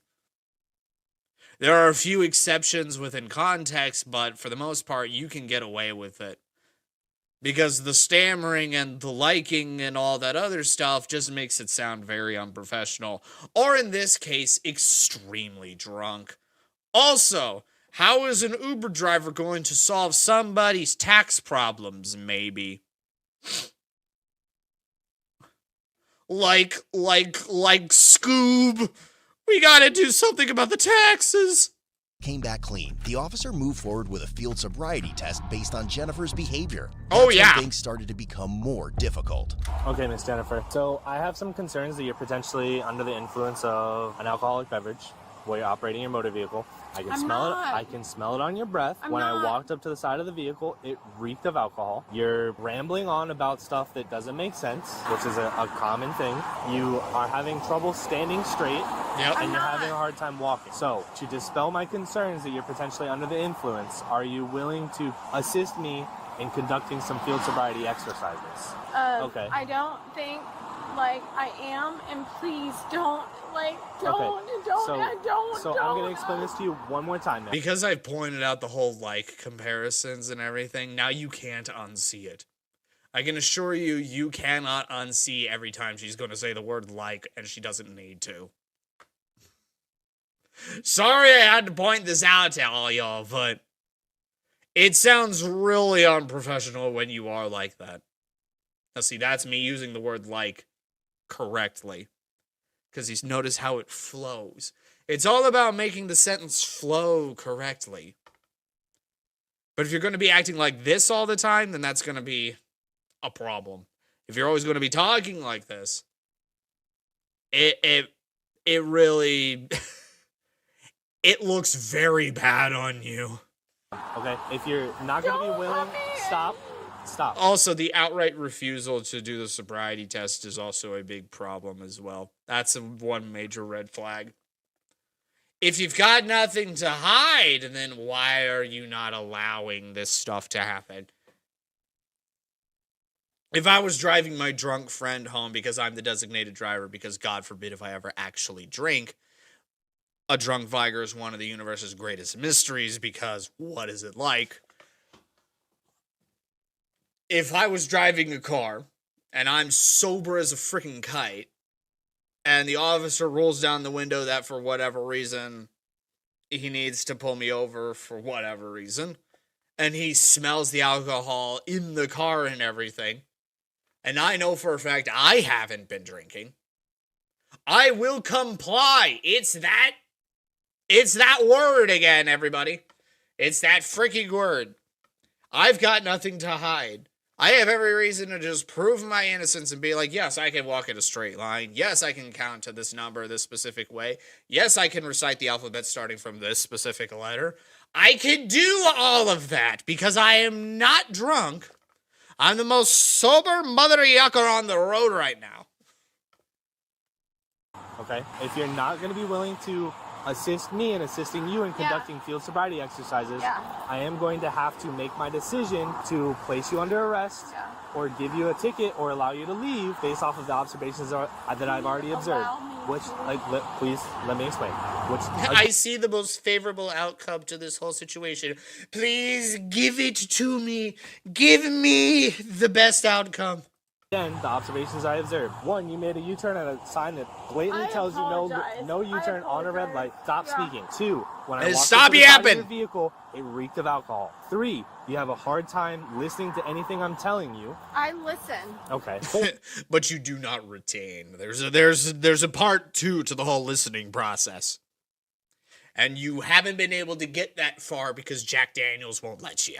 There are a few exceptions within context, but for the most part, you can get away with it. Because the stammering and the liking and all that other stuff just makes it sound very unprofessional. Or in this case, extremely drunk. Also, how is an Uber driver going to solve somebody's tax problems, maybe? Like Scoob. We gotta do something about the taxes. came back clean, the officer moved forward with a field sobriety test based on Jennifer's behavior. Oh, That's yeah. when things started to become more difficult. Okay, Miss Jennifer. So I have some concerns that you're potentially under the influence of an alcoholic beverage while you're operating your motor vehicle. I can I'm smell not. it. I can smell it on your breath. I'm When not. I walked up to the side of the vehicle, it reeked of alcohol. You're rambling on about stuff that doesn't make sense, which is a common thing. You are having trouble standing straight. Yep. And I'm you're not. having a hard time walking. So, to dispel my concerns that you're potentially under the influence, are you willing to assist me in conducting some field sobriety exercises? Okay. I don't think I am, and please don't don't. So I'm going to explain this to you one more time. Now. Because I've pointed out the whole comparisons and everything, now you can't unsee it. I can assure you, you cannot unsee every time she's going to say the word like, and she doesn't need to. Sorry I had to point this out to all y'all, but it sounds really unprofessional when you are like that. Now see, that's me using the word like correctly. Because he's noticed how it flows. It's all about making the sentence flow correctly. But if you're going to be acting like this all the time, then that's going to be a problem. If you're always going to be talking like this, it really it looks very bad on you. Okay, if you're not going to be willing, stop. Also, the outright refusal to do the sobriety test is also a big problem as well. That's one major red flag. If you've got nothing to hide, then why are you not allowing this stuff to happen? If I was driving my drunk friend home because I'm the designated driver, because God forbid if I ever actually drink, a drunk Viger is one of the universe's greatest mysteries, because what is it like? If I was driving a car and I'm sober as a freaking kite, and the officer rolls down the window that for whatever reason he needs to pull me over for whatever reason, and he smells the alcohol in the car and everything, and I know for a fact I haven't been drinking, I will comply. It's that word again, everybody. It's that freaking word. I've got nothing to hide. I have every reason to just prove my innocence and be like, yes, I can walk in a straight line. Yes, I can count to this number this specific way. Yes, I can recite the alphabet starting from this specific letter. I can do all of that because I am not drunk. I'm the most sober mother yucker on the road right now. Okay? If you're not going to be willing to assist me in assisting you in conducting field sobriety exercises, I am going to have to make my decision to place you under arrest or give you a ticket or allow you to leave based off of the observations that I've already observed. Which, please, let me explain. I see the most favorable outcome to this whole situation. Please give it to me. Give me the best outcome. Again, the observations I observed. One, you made a U-turn at a sign that blatantly tells you no U-turn on a red light. Stop speaking. Two, when I walked up to the side of your vehicle, it reeked of alcohol. Three, you have a hard time listening to anything I'm telling you. I listen. Okay. But you do not retain. There's a part two to the whole listening process. And you haven't been able to get that far because Jack Daniels won't let you.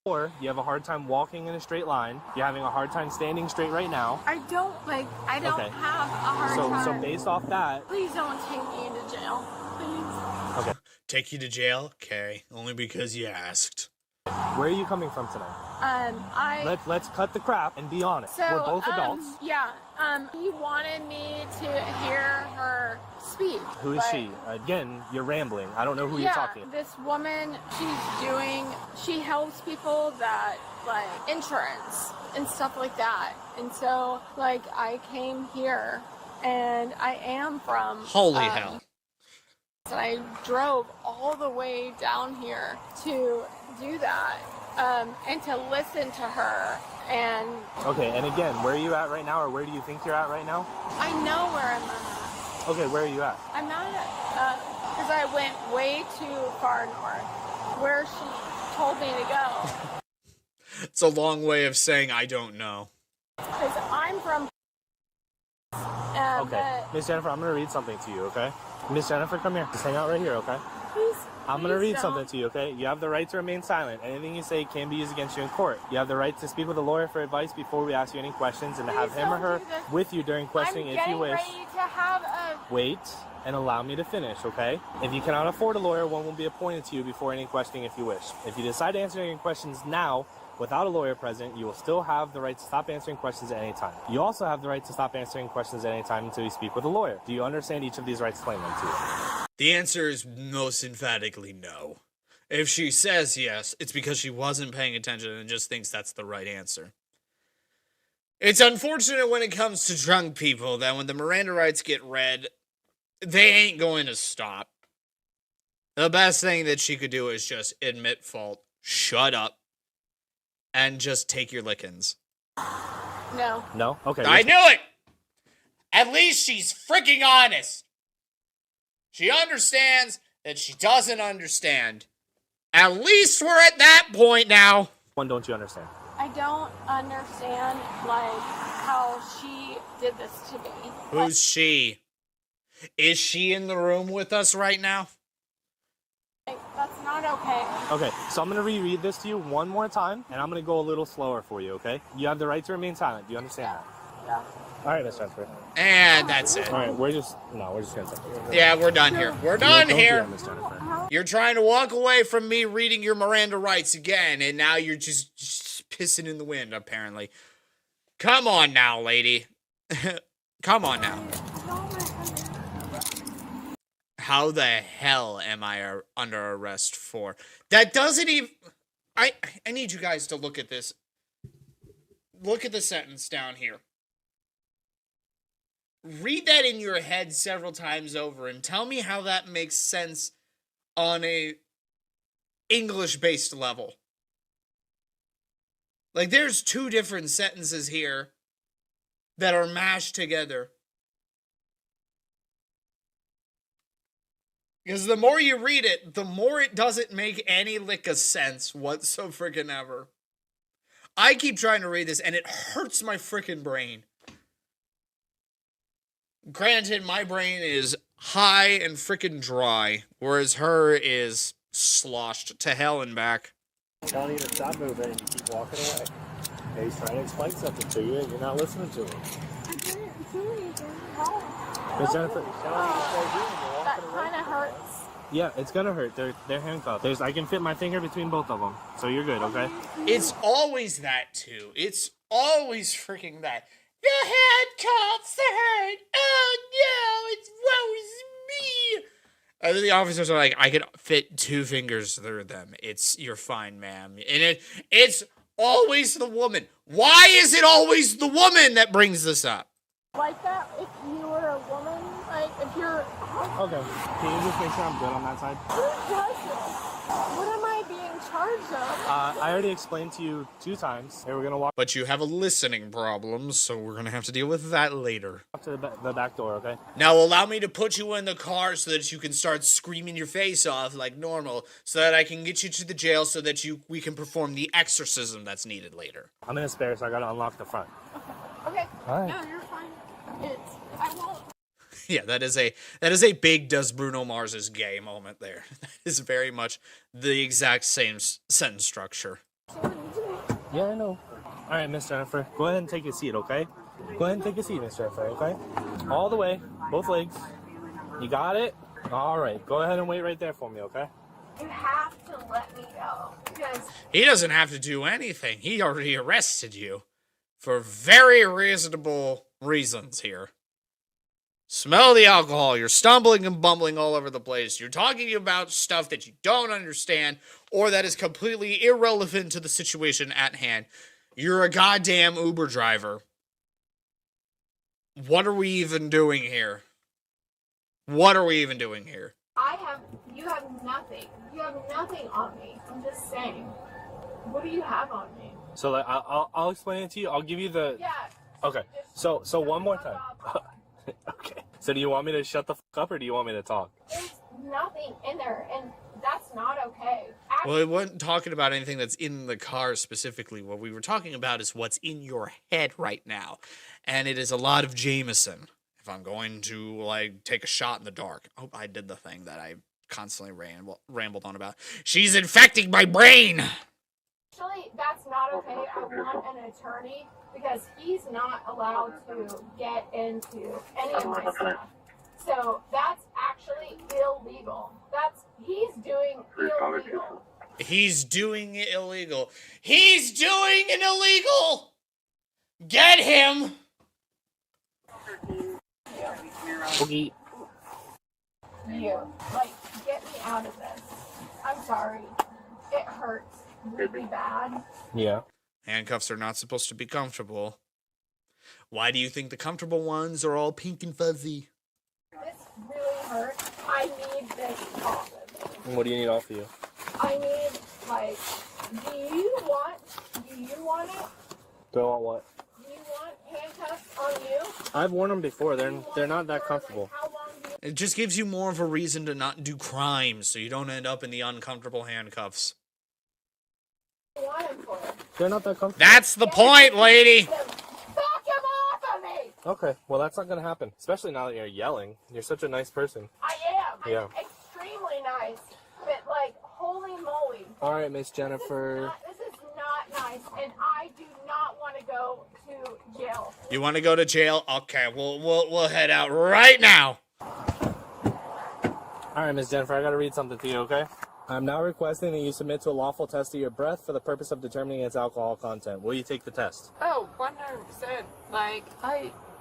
Or you have a hard time walking in a straight line. You're having a hard time standing straight right now. I don't have a hard time. So based off that... Please don't take me into jail. Please. Okay. Take you to jail? Okay. Only because you asked. Where are you coming from tonight? Let's cut the crap and be honest. So, we're both adults. He wanted me to hear her speak. Who is she? Again, you're rambling. I don't know who you're talking. This woman, she helps people that, insurance and stuff like that. And so, I came here, and I am from... Holy hell. And I drove all the way down here to do that, and to listen to her. And okay, and again, where are you at right now, or where do you think you're at right now? I know where I'm at. Okay, where are you at? I'm not at, because I went way too far north, where she told me to go. It's a long way of saying I don't know. Because I'm from... okay, Miss Jennifer, I'm going to read something to you, okay? Miss Jennifer, come here. Just hang out right here, okay? Please. I'm going to read something to you, okay? You have the right to remain silent. Anything you say can be used against you in court. You have the right to speak with a lawyer for advice before we ask you any questions, and to have him or her with you during questioning if you wish. I'm getting ready to have a... Wait and allow me to finish, okay? If you cannot afford a lawyer, one will be appointed to you before any questioning if you wish. If you decide to answer any questions now without a lawyer present, you will still have the right to stop answering questions at any time. You also have the right to stop answering questions at any time until you speak with a lawyer. Do you understand each of these rights claimed to you? The answer is most emphatically no. If she says yes, it's because she wasn't paying attention and just thinks that's the right answer. It's unfortunate when it comes to drunk people that when the Miranda rights get read, they ain't going to stop. The best thing that she could do is just admit fault, shut up, and just take your lickings. No. No? Okay. I knew it! At least she's freaking honest. She understands that she doesn't understand. At least we're at that point now. One, don't you understand? I don't understand, how she did this to me. Who's she? Is she in the room with us right now? That's not okay. Okay, so I'm going to reread this to you one more time, and I'm going to go a little slower for you, okay? You have the right to remain silent. Do you understand that? Yeah. All right, Miss Jennifer. And that's it. All right, we're just going to stop. Yeah, we're done here. We're done Don't here. do that, Miss Jennifer. You're trying to walk away from me reading your Miranda rights again, and now you're just pissing in the wind, apparently. Come on now, lady. Come on now. how the hell am I under arrest for? That doesn't even... I need you guys to look at this. Look at the sentence down here. Read that in your head several times over and tell me how that makes sense on a English-based level. Like, there's two different sentences here that are mashed together. Because the more you read it, the more it doesn't make any lick of sense whatsoever. I keep trying to read this, and it hurts my freaking brain. Granted, my brain is high and freaking dry, whereas her is sloshed to hell and back. Telling you to stop moving and you keep walking away. Yeah, he's trying to explain something to you and you're not listening to him. I didn't do anything wrong. Miss Jennifer, he's telling you to stay doing it. You're That walking away. kind of hurts. Yeah, it's gonna hurt. They're handcuffed. I can fit my finger between both of them, so you're good, okay? It's always that, too. It's always freaking that. The handcuffs hurt. Oh, no, it's woe is me. And then the officers are like, I could fit 2 fingers through them. You're fine, ma'am. And it's always the woman. Why is it always the woman that brings this up? Like that, if you were a woman, like if you're... Okay. Can you just make sure I'm good on that side? Who does this? What am I being charged of? I already explained to you 2 times. Hey, we're gonna walk But you have a listening problem, so we're going to have to deal with that later. up to the back door, okay? Now allow me to put you in the car so that you can start screaming your face off like normal, so that I can get you to the jail so that we can perform the exorcism that's needed later. I'm in a spare, so I gotta unlock the front. Okay. All right. No, you're fine. I won't. Yeah, that is a big does Bruno Mars's gay moment there. That is very much the exact same sentence structure. Yeah, I know. All right, Miss Jennifer, go ahead and take a seat, okay? Go ahead and take a seat, Miss Jennifer, okay? All the way, both legs. You got it? All right, go ahead and wait right there for me, okay? You have to let me go. Because He doesn't have to do anything. He already arrested you for very reasonable reasons here. Smell the alcohol. You're stumbling and bumbling all over the place. You're talking about stuff that you don't understand or that is completely irrelevant to the situation at hand. You're a goddamn Uber driver. What are we even doing here? What are we even doing here? you have nothing. You have nothing on me. I'm just saying. What do you have on me? So like, I'll explain it to you. I'll give you the... Yeah. Okay. So one more time. Okay. So do you want me to shut the fuck up or do you want me to talk? There's nothing in there, and that's not okay. Well, we weren't talking about anything that's in the car specifically. What we were talking about is what's in your head right now. And it is a lot of Jameson. If I'm going to, like, take a shot in the dark. I hope I did the thing that I constantly rambled on about. She's infecting my brain! Actually, that's not okay. I want an attorney because he's not allowed to get into any of my stuff. So that's actually illegal. He's doing illegal. He's doing it illegal. He's doing an illegal! Get him! Okay. You, get me out of this. I'm sorry. It hurts really bad. Yeah. Handcuffs are not supposed to be comfortable. Why do you think the comfortable ones are all pink and fuzzy? This really hurts. I need this off of me. What do you need off of you? I need, do you want it? Do I want what? Do you want handcuffs on you? I've worn them before. They're not that comfortable. How long do you It just gives you more of a reason to not do crimes, so you don't end up in the uncomfortable handcuffs. want him for? They're not that comfortable. That's the point, lady! Knock him off of me! Okay. Well, that's not gonna happen. Especially now that you're yelling. You're such a nice person. I am. Yeah. I'm extremely nice. But, holy moly. All right, Miss Jennifer. This is not nice, and I do not want to go to jail. You want to go to jail? Okay, we'll head out right now. All right, Miss Jennifer. I gotta read something to you. Okay. I'm now requesting that you submit to a lawful test of your breath for the purpose of determining its alcohol content. Will you take the test? Oh, 100%.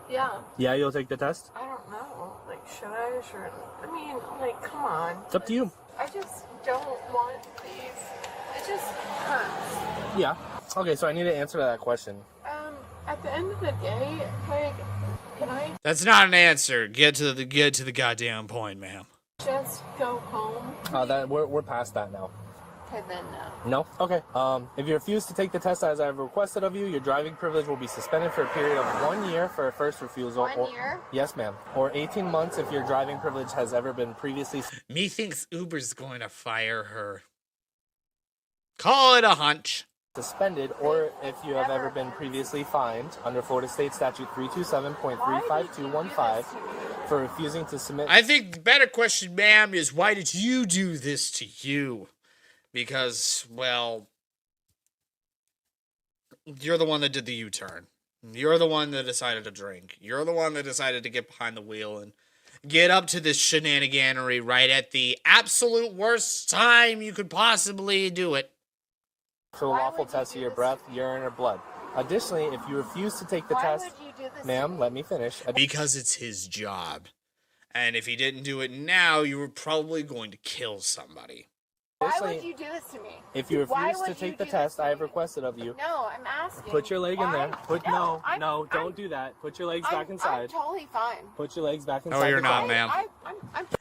Yeah. Yeah, you'll take the test? I don't know. Should I? Sure. I mean, like, come on. It's up to you. I just don't want these. It just hurts. Yeah. Okay, so I need to answer that question. At the end of the day, like, can I That's not an answer. Get to the goddamn point, ma'am. just go home? We're past that now. Okay, then no. No? Okay. If you refuse to take the test as I have requested of you, your driving privilege will be suspended for a period of 1 year for a first refusal. 1 year? Yes, ma'am. Or 18 months if your driving privilege has ever been previously... Methinks Uber's going to fire her. Call it a hunch. suspended, or if you have ever been previously fined under Florida State Statute 327.35215 for refusing to submit... I think the better question, ma'am, is why did you do this to you? Because, well, you're the one that did the U-turn. You're the one that decided to drink. You're the one that decided to get behind the wheel and get up to this shenaniganery right at the absolute worst time you could possibly do it. For a lawful test of your breath, urine, or blood. Additionally, if you refuse to take the test... Ma'am, let me finish. Because it's his job. And if he didn't do it now, you were probably going to kill somebody. Why would you do this to me? If you refuse to take the test I have requested of you... No, I'm asking. Put your leg in there. Don't do that. Put your legs back inside. I'm totally fine. Put your legs back inside. No, you're not, car. ma'am.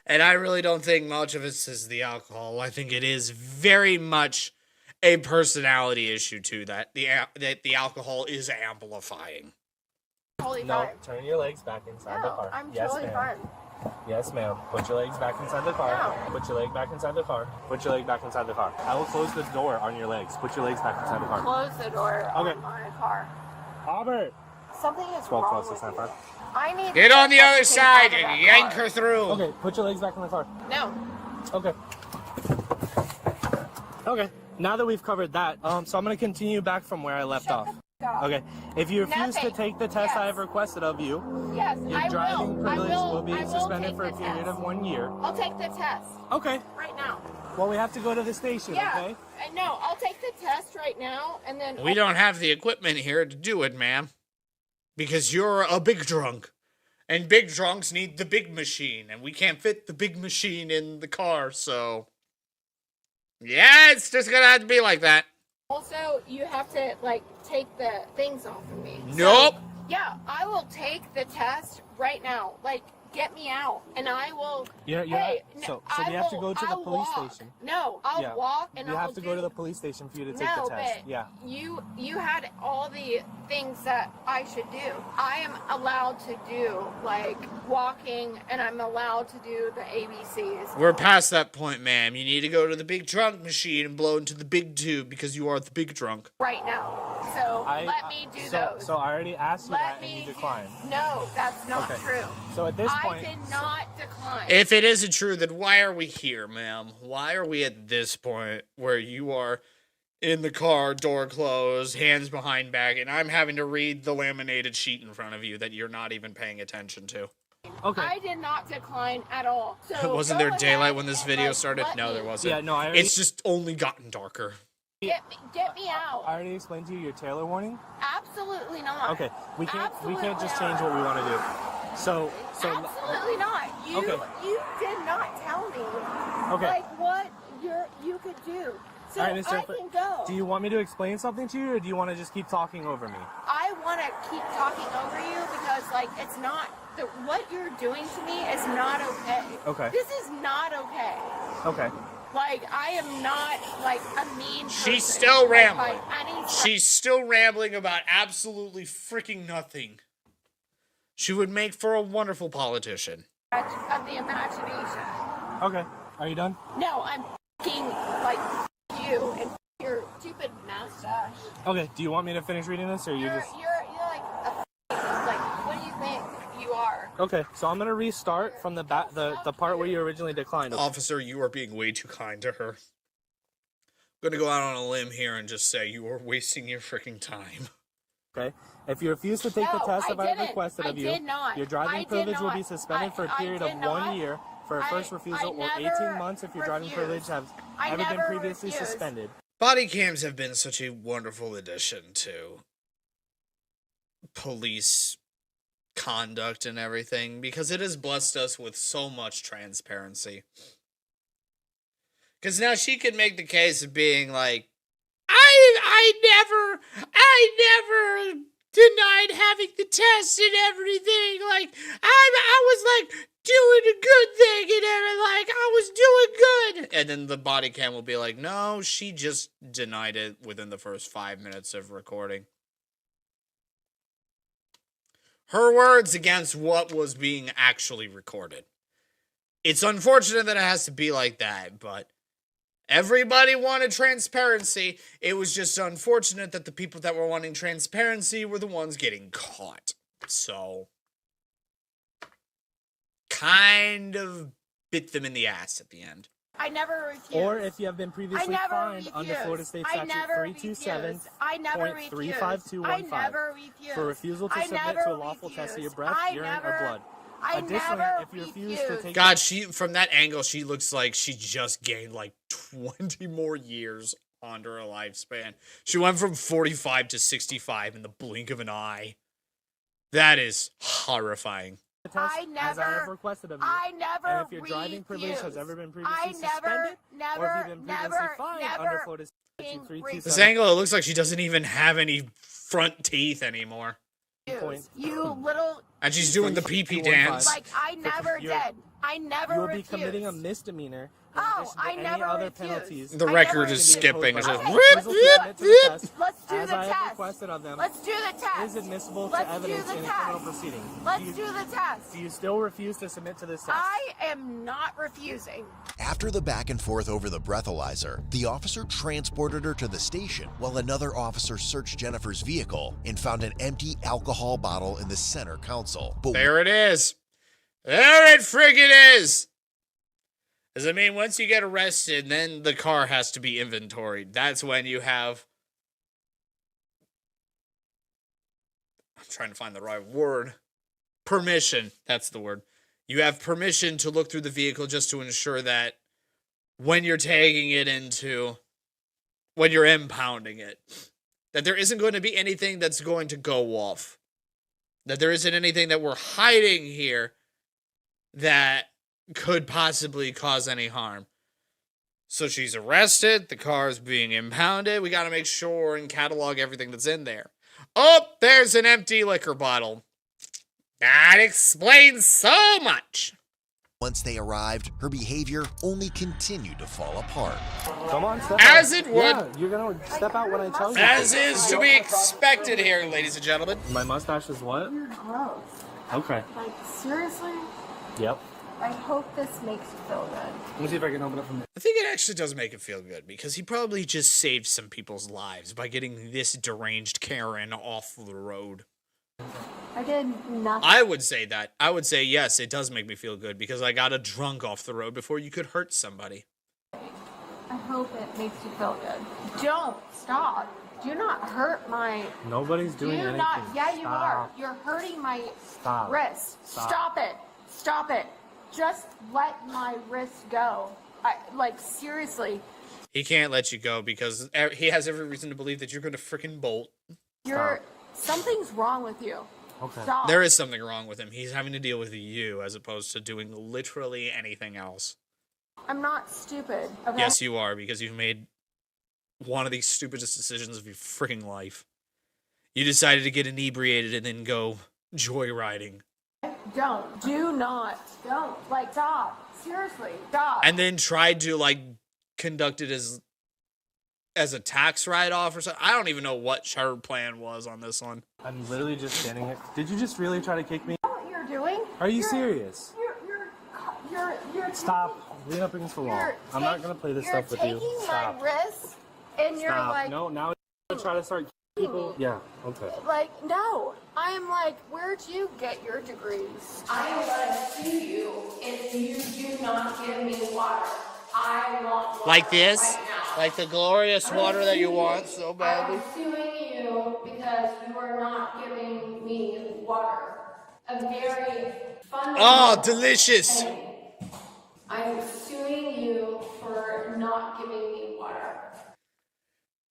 And I really don't think much of it is the alcohol. I think it is very much a personality issue too, that the alcohol is amplifying. Totally No, fine. turn your legs back inside the car. I'm Yes, totally ma'am. fine. Yes, ma'am. Put your legs back inside the car. No. Put your leg back inside the car. Put your leg back inside the car. I will close the door on your legs. Put your legs back inside the car. Close the door Okay. on my car. Albert! Something is Well, wrong close with this time, you. Fred. I need Get to on the get other something side out of that and yank car. her through. Okay, put your legs back in the car. No. Okay. Okay, now that we've covered that, so I'm going to continue back from where I left off. Okay, if you refuse to Nothing. take the test I Yes. have requested of you, Yes, your I driving will. privilege will be I will suspended take for a the period test. of 1 year. I'll take the test Okay, right now. well, we have to go to the station, Yeah. okay? No, I'll take the test right now, and then We don't have the equipment here to do it, ma'am. Because you're a big drunk. And big drunks need the big machine. And we can't fit the big machine in the car, so... yeah, it's just gonna have to be like that. Also, you have to, like, take the things off of me. Nope. So, yeah, I will take the test right now. Like, get me out, and I will. Hey, so I we have to will- go to the I'll police walk. station. No, I'll Yeah. walk, and You I'll have to go to the police station for you to take No, the test. but Yeah. you had all the things that I should do. I am allowed to do, like, walking, and I'm allowed to do the ABCs. We're past that point, ma'am. You need to go to the big drunk machine and blow into the big tube because you are the big drunk. Right now. So let me do those. So I already asked you Let that me. and you declined. No, that's not Okay. true. So at this I point, did not decline. If it isn't true, then why are we here, ma'am? Why are we at this point where you are in the car, door closed, hands behind back, and I'm having to read the laminated sheet in front of you that you're not even paying attention to? okay. I did not decline at all. So Wasn't go there daylight ahead when this and, video like, started? let No, me- there wasn't. Yeah, no, I already, It's just only gotten darker. Get me out. I already explained to you your Taylor warning. Absolutely not. Okay, we can't just Absolutely change what we want to do. So Absolutely not. You Okay. you did not tell me okay. like what you could do. So All right, Mr. I can go. Do you want me to explain something to you, or do you want to just keep talking over me? I want to keep talking over you because like it's not what you're doing to me is not okay. Okay. This is not okay. Okay. Like, I am not, like, a mean person. She's still like, rambling. by any She's still rambling about absolutely freaking nothing. She would make for a wonderful politician. stretch of the imagination. Okay. Are you done? No, I'm f***ing, like, you and your stupid mustache. Okay. Do you want me to finish reading this, or you You're just? like a like, what do you think you are? Okay. So I'm gonna restart from the part where you originally declined. Officer, you are being way too kind to her. I'm gonna go out on a limb here and just say you are wasting your freaking time. Okay. If you refuse to take the No, test I that I didn't. requested I of you, did not. your I driving did privilege will not. be suspended for a I period of did 1 not. year for a first refusal, or 18 never months if your driving refused. privilege has I ever been never previously refused. suspended. Body cams have been such a wonderful addition to police conduct and everything, because it has blessed us with so much transparency. Because now she could make the case of being like, I never denied having the test and everything. Like, I was like doing a good thing and everything. Like, I was doing good. And then the body cam will be like, no, she just denied it within the first 5 minutes of recording. Her words against what was being actually recorded. It's unfortunate that it has to be like that, but everybody wanted transparency. It was just unfortunate that the people that were wanting transparency were the ones getting caught. So, kind of bit them in the ass at the end. I never refused. Or if you have been previously fined under Florida State Statute 327.35215 for refusal to submit to a lawful test of your breath, urine, or blood. Additionally, if you refuse to take... God, from that angle, she looks like she just gained like 20 more years onto her lifespan. She went from 45 to 65 in the blink of an eye. That is horrifying. As I have requested of you. And if your driving privilege has ever been previously suspended, or if you've been previously fined under Florida Statute 327... This angle, it looks like she doesn't even have any front teeth anymore. You little... And she's doing the pee-pee dance. Like, I never did. I never You will refused. be committing a misdemeanor. I never other refused. penalties. The record is skipping. It's just... Let's do the As I have test. requested of them, Let's do the test. is admissible Let's to evidence do the in a test. criminal proceeding. Let's do the test. Do you still refuse to submit to this test? I am not refusing. After the back and forth over the breathalyzer, the officer transported her to the station while another officer searched Jennifer's vehicle and found an empty alcohol bottle in the center console. But there it is. There it friggin' is. Does it mean once you get arrested, then the car has to be inventoried? That's when you have... I'm trying to find the right word. Permission. That's the word. You have permission to look through the vehicle just to ensure that when you're taking it into... when you're impounding it, that there isn't going to be anything that's going to go off. That there isn't anything that we're hiding here that could possibly cause any harm. So she's arrested. The car is being impounded. We got to make sure and catalog everything that's in there. Oh, there's an empty liquor bottle. That explains so much. once they arrived, her behavior only continued to fall apart. Come on, step As out. it would. Yeah, you're gonna step out when I tell you. As is to be expected here, ladies and gentlemen. My mustache is what? You're gross. Okay. Like, seriously? Yep. I hope this makes you feel good. Let me see if I can open it from there. I think it actually does make it feel good, because he probably just saved some people's lives by getting this deranged Karen off the road. I did nothing. I would say that. I would say, yes, it does make me feel good, because I got a drunk off the road before you could hurt somebody. I hope it makes you feel good. Don't. Stop. Do not hurt my... Nobody's doing anything. Yeah, you Stop. are. You're hurting my Stop. wrist. Stop. Stop it. Stop it. Just let my wrist go. Like, seriously. He can't let you go because he has every reason to believe that you're going to freaking bolt. Something's wrong with you. Okay. Stop. There is something wrong with him. He's having to deal with you as opposed to doing literally anything else. I'm not stupid. Okay? Yes, you are, because you've made one of the stupidest decisions of your freaking life. You decided to get inebriated and then go joyriding. Don't. Do not. Don't. Like, stop. Seriously. Stop. And then tried to, like, conduct it as a tax write-off or something. I don't even know what her plan was on this one. I'm literally just standing here. Did you just really try to kick me? You know what you're doing? Are you serious? You're Stop. Lean up against the wall. I'm not going to play this stuff with you. You're taking Stop. my wrist, and you're Stop. like... No, now you're trying to start people. Yeah, okay. Like, no. I'm like, where'd you get your degrees? I am going to sue you if you do not give me water. I want water. Like this? Right now. Like the glorious water that you want so badly? I'm suing you because you are not giving me water. A very fundamental Oh, delicious. thing. I'm suing you for not giving me water.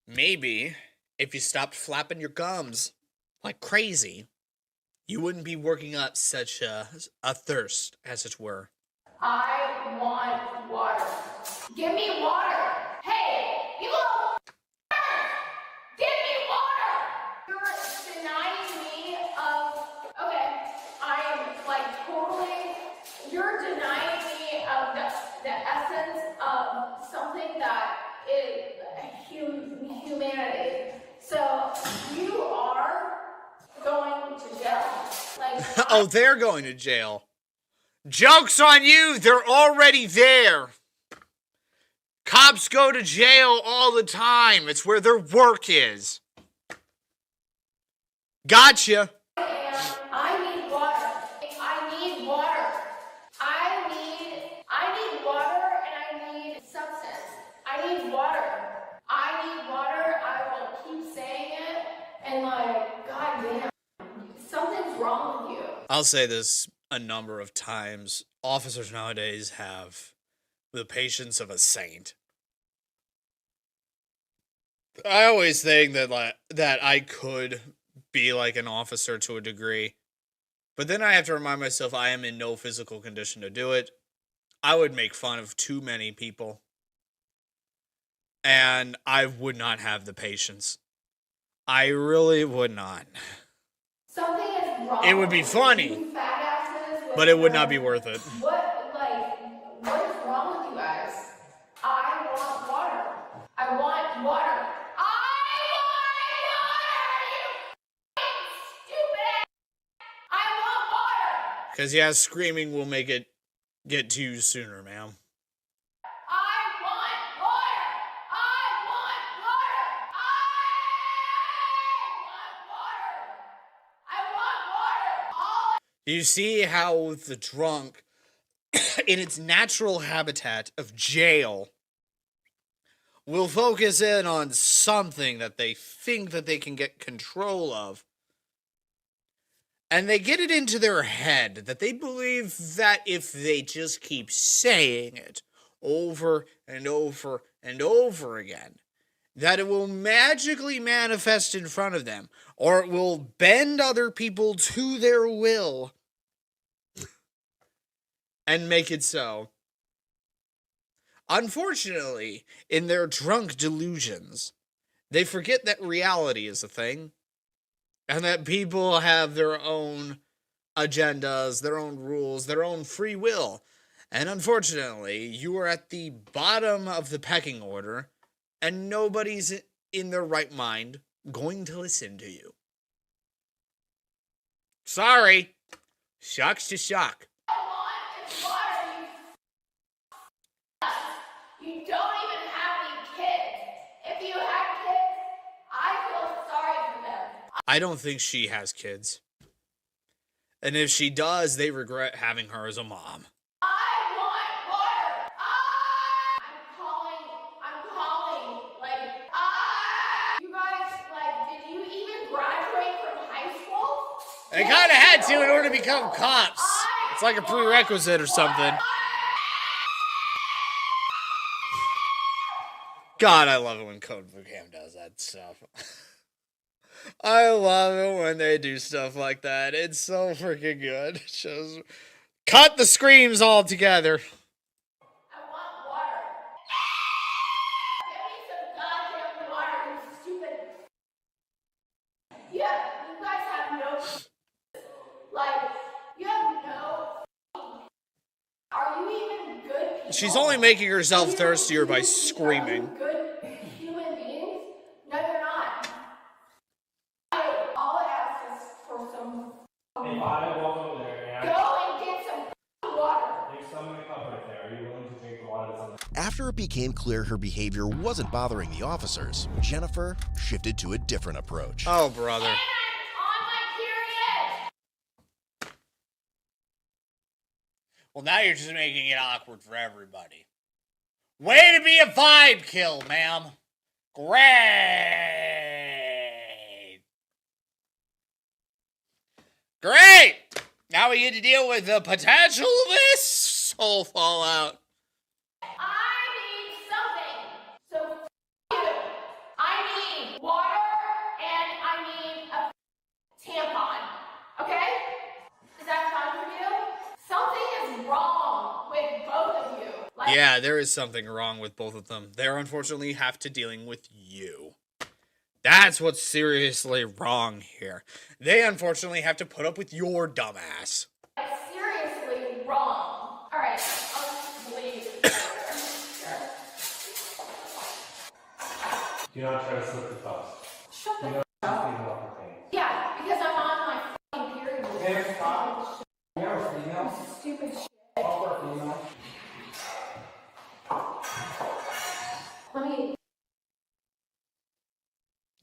Maybe if you stopped flapping your gums like crazy, you wouldn't be working up such a thirst, as it were. I want water. Give me water. Hey, you little give me water. You're denying me of, okay, I am like totally, you're denying me of the essence of something that is humanity. So you are going to jail. Like, Oh, they're going to jail. Joke's on you, they're already there. Cops go to jail all the time. It's where their work is. Gotcha. I need water. I need water. I need water and I need substance. I need water. I need water. I will keep saying it and like, goddamn, something's wrong with you. I'll say this a number of times. Officers nowadays have the patience of a saint. I always think that I could be like an officer to a degree. But then I have to remind myself I am in no physical condition to do it. I would make fun of too many people. And I would not have the patience. I really would not. Something is wrong. It would be funny, you fat asses with but it would not be worth it. What is wrong with you guys? I want water. I want water. I want water, you stupid. I want water. Because, yeah, screaming will make it get to you sooner, ma'am. I want water. I want water. I want water. You see how the drunk, in its natural habitat of jail, will focus in on something that they think that they can get control of. And they get it into their head that they believe that if they just keep saying it over and over and over again, that it will magically manifest in front of them, or it will bend other people to their will and make it so. Unfortunately, in their drunk delusions, they forget that reality is a thing, and that people have their own agendas, their own rules, their own free will. And unfortunately, you are at the bottom of the pecking order, and nobody's in their right mind going to listen to you. Sorry. Shucks to shock. You don't even have any kids. If you had kids, I feel sorry for them. I don't think she has kids. And if she does, they regret having her as a mom. I want water. I'm calling. You guys, did you even graduate from high school? They kind of had to in order to become cops. It's like a prerequisite or something. God, I love it when Bodycam does that stuff. I love it when they do stuff like that. It's so freaking good. It shows. Cut the screams altogether. I want water. Give me some goddamn water, you stupid. Yeah, you guys have no. You have no. Are you even good people? She's only making herself thirstier by screaming. Good human beings? No, you're not. All I ask is for some. If I walk over there and Go and get some water. there's some in the cup right there, are you willing to drink the water that's on the After it became clear her behavior wasn't bothering the officers, Jennifer shifted to a different approach. Oh, brother. And I'm on my period. Well, now you're just making it awkward for everybody. Way to be a vibe kill, ma'am. Great! Now we get to deal with the potential of this whole fallout. I need something. So you. I need water and I need a tampon. Okay? Yeah, there is something wrong with both of them. They're unfortunately have to dealing with you. That's what's seriously wrong here. They unfortunately have to put up with your dumbass. Seriously wrong. All right, I'll leave. Do not try to slip the cuffs. Shut the Do not leave it off your pants. Yeah, because I'm on my fucking period. Hey, stop. You're a female. Stupid shit. All for female. Let me.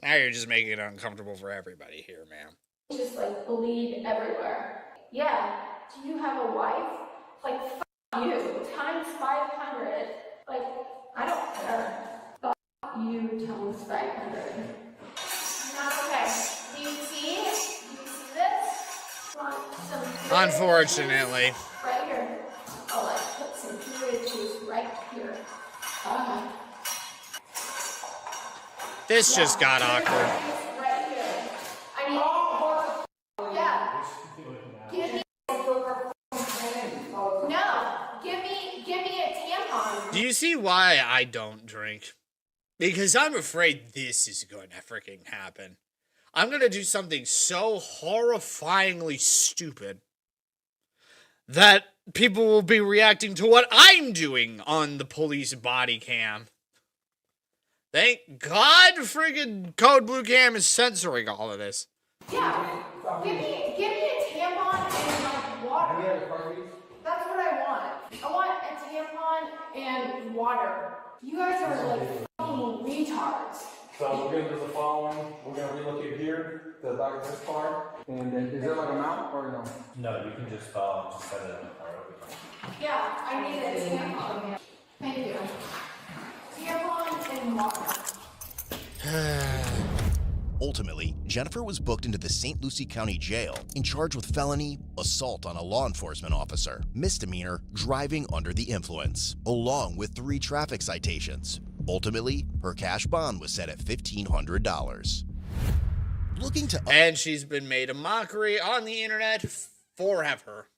Now you're just making it uncomfortable for everybody here, ma'am. Just like bleed everywhere. Yeah. Do you have a wife? Like, you times 500. Like, I don't care. You times 500. Not okay. Do you see? Do you see this? Want some Unfortunately. right here. I'll like put some period juice right here. This just got awkward. Right here. I need. Yeah. Give me. No. Give me a tampon. Do you see why I don't drink? Because I'm afraid this is going to freaking happen. I'm going to do something so horrifyingly stupid that people will be reacting to what I'm doing on the police body cam. Thank God friggin' Code Blue Cam is censoring all of this. Yeah. Give me a tampon and like water. That's what I want. I want a tampon and water. You guys are like fucking retards. So we're gonna do the following. We're gonna relocate here to the back of this car. And then is there like a mount or no? No, you can just set it in the car. Yeah, I need a tampon. Thank you. Tampon and water. Ultimately, Jennifer was booked into the St. Lucie County Jail and charged with felony assault on a law enforcement officer, misdemeanor driving under the influence, along with 3 traffic citations. Ultimately, her cash bond was set at $1,500. Looking to... And she's been made a mockery on the internet forever.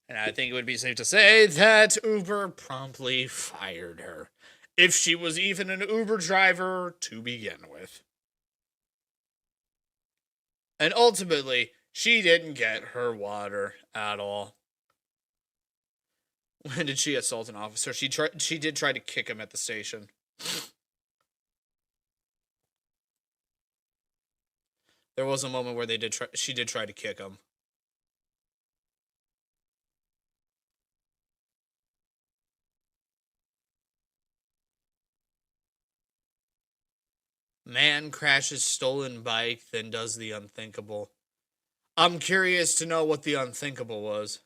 And I think it would be safe to say that Uber promptly fired her, if she was even an Uber driver to begin with. And ultimately, she didn't get her water at all. When did she assault an officer? She did try to kick him at the station. There was a moment where she did try to kick him. Man crashes stolen bike, then does the unthinkable. I'm curious to know what the unthinkable was.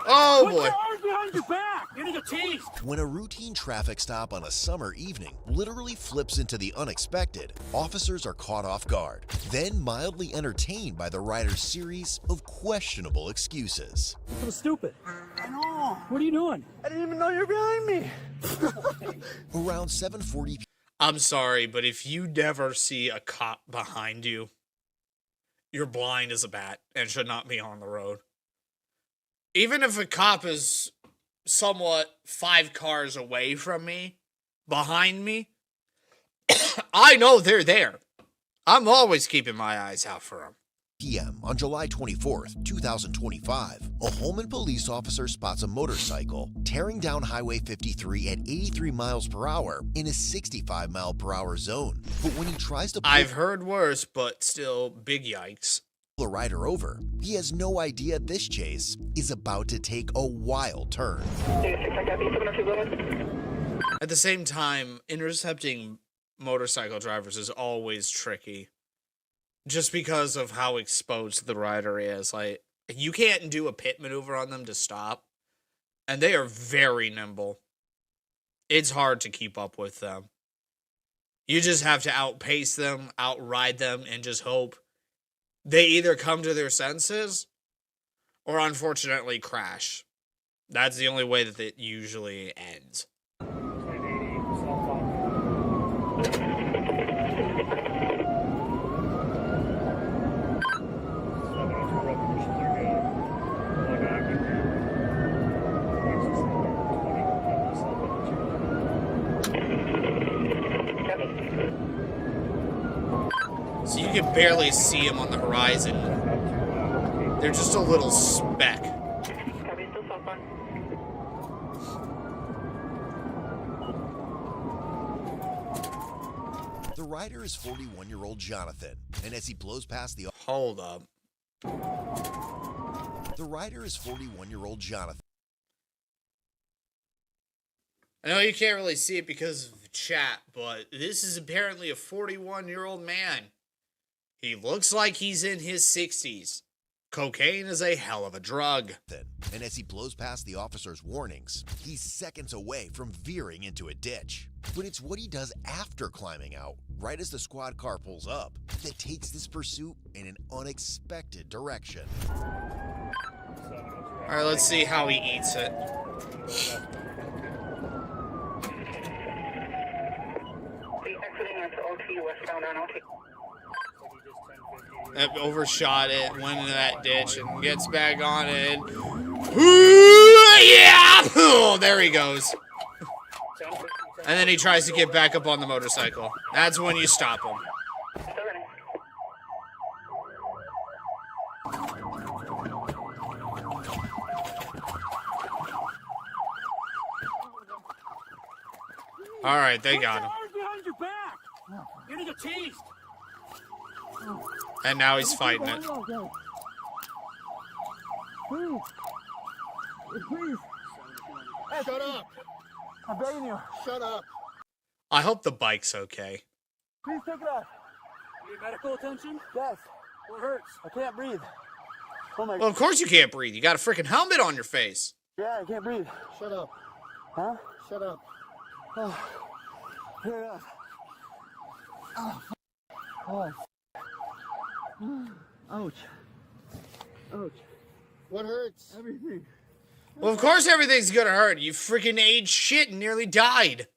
Oh boy. When a routine traffic stop on a summer evening literally flips into the unexpected, officers are caught off guard, then mildly entertained by the rider's series of questionable excuses. That was stupid. I know. What are you doing? I didn't even know you were behind me. Around 7:40 p.m. I'm sorry, but if you never see a cop behind you, you're blind as a bat and should not be on the road. Even if a cop is somewhat 5 cars away from me, behind me, I know they're there. I'm always keeping my eyes out for them. p.m. on July 24th, 2025, a Holman police officer spots a motorcycle tearing down Highway 53 at 83 miles per hour in a 65 mile per hour zone. But when he tries to I've heard worse, but still, big yikes. pull the rider over, he has no idea this chase is about to take a wild turn. At the same time, intercepting motorcycle drivers is always tricky. Just because of how exposed the rider is. Like, you can't do a pit maneuver on them to stop. And they are very nimble. It's hard to keep up with them. You just have to outpace them, outride them, and just hope they either come to their senses or unfortunately crash. That's the only way that it usually ends. So you can barely see them on the horizon. They're just a little speck. The rider is 41-year-old Jonathan, and as he blows past the... Hold up. The rider is 41-year-old Jonathan. I know you can't really see it because of the chat, but this is apparently a 41-year-old man. He looks like he's in his 60s. Cocaine is a hell of a drug. And as he blows past the officer's warnings, he's seconds away from veering into a ditch. But it's what he does after climbing out, right as the squad car pulls up, that takes this pursuit in an unexpected direction. Alright, let's see how he eats it. Overshot it, went into that ditch, and gets back on it. Yeah! Oh, there he goes. And then he tries to get back up on the motorcycle. That's when you stop him. Alright, they got him. You're gonna get chased. And now he's fighting it. Please. Please. Hey, shut up. I'm begging you. Shut up. I hope the bike's okay. Please take it off. You need medical attention? Yes. It hurts. I can't breathe. Oh my. Well, of course you can't breathe. You got a freaking helmet on your face. Yeah, I can't breathe. Shut up. Huh? Shut up. Oh. Here it is. Oh. Oh. Ouch. Ouch. What hurts? Everything. Well, of course everything's gonna hurt. You freaking ate shit and nearly died.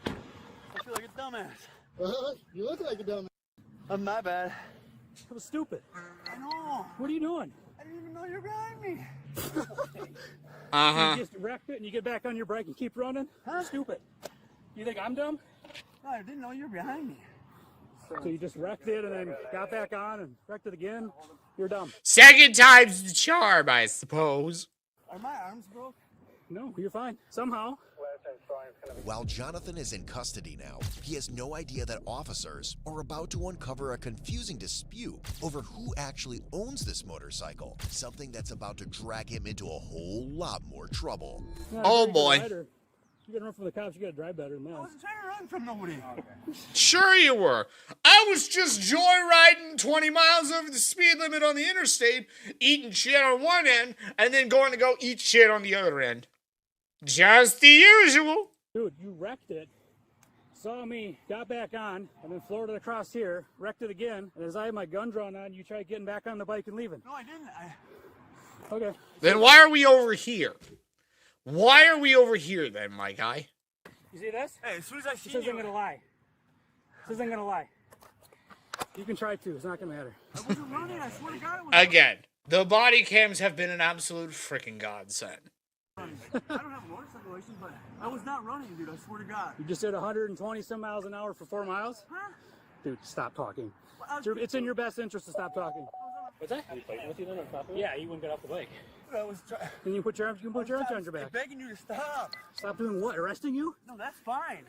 I feel like a dumbass. You look like a dumbass. I'm not bad. That was stupid. I know. What are you doing? I didn't even know you were behind me. You just wrecked it and you get back on your bike and keep running? Huh? Stupid. You think I'm dumb? No, I didn't know you were behind me. So you just wrecked it and then got back on and wrecked it again? You're dumb. Second time's the charm, I suppose. Are my arms broke? No, you're fine. Somehow. While Jonathan is in custody now, he has no idea that officers are about to uncover a confusing dispute over who actually owns this motorcycle, something that's about to drag him into a whole lot more trouble. Oh boy. You gotta run from the cops, you gotta drive better than that. I wasn't trying to run from nobody. Sure you were. I was just joyriding 20 miles over the speed limit on the interstate, eating shit on one end, and then going to go eat shit on the other end. Just the usual. Dude, you wrecked it, saw me, got back on, and then floated it across here, wrecked it again, and as I had my gun drawn on, you tried getting back on the bike and leaving. No, I didn't. Okay. Then why are we over here? Why are we over here then, my guy? You see this? Hey, as soon as I see you... This isn't gonna lie. This isn't gonna lie. You can try too, it's not gonna matter. I wasn't running, I swear to God it was... Again, the body cams have been an absolute freaking godsend. I don't have a motorcycle license, but I was not running, dude, I swear to God. You just did 120 some miles an hour for 4 miles? Huh? Dude, stop talking. It's in your best interest to stop talking. What's that? Are you fighting with you then on top of it? Yeah, he wouldn't get off the bike. I was trying. Then you put your arms on your back. I'm begging you to stop. Stop doing what? Arresting you? No, that's fine.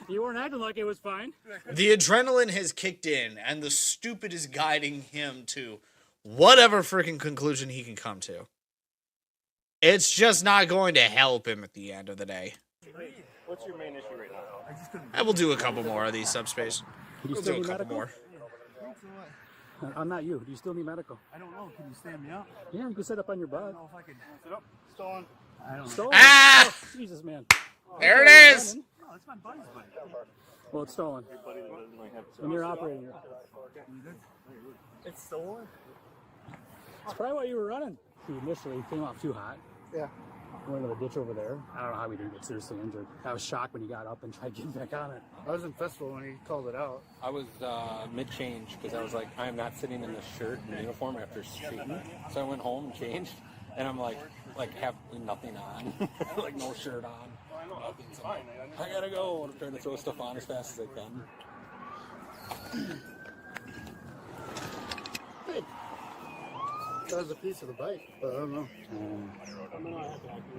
You weren't acting like it was fine. The adrenaline has kicked in, and the stupid is guiding him to whatever freaking conclusion he can come to. It's just not going to help him at the end of the day. What's your main issue right now? I will do a couple more of these subspace. We'll do a couple more. I'm not you. Do you still need medical? I don't know. Can you stand me up? Yeah, you can sit up on your butt. I don't know if I can sit up. Stolen. I don't know. Stolen? Ah! Oh, Jesus, man. There it is. No, it's my buddy's bike. Well, it's stolen. When you're operating it. It's stolen? It's probably why you were running. He initially came off too hot. Yeah. Went into the ditch over there. I don't know how we didn't get seriously injured. I was shocked when he got up and tried getting back on it. I was in festival when he called it out. I was mid-change because I was like, I am not sitting in this shirt and uniform after shooting. So I went home and changed, and I'm like have nothing on, like no shirt on. It's fine. I gotta go. I'm trying to throw stuff on as fast as I can. Hey, that was a piece of the bike, but I don't know.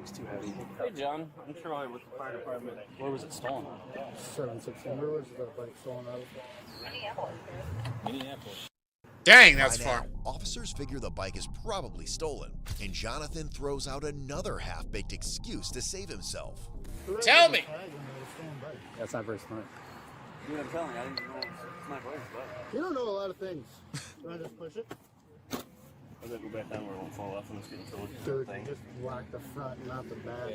It's too heavy. Hey, John. I'm Troy with the fire department. Where was it stolen? 716. Where was that bike stolen out of? Minneapolis. Dang, that's By far. now, officers figure the bike is probably stolen, and Jonathan throws out another half-baked excuse to save himself. Tell me. That's not very smart. Dude, I'm telling you, I didn't know it's my voice, but You don't know a lot of things. You want to just push it? I gotta go back down where it won't fall off when it's getting filled with Dude, thing. just lock the front, not the back.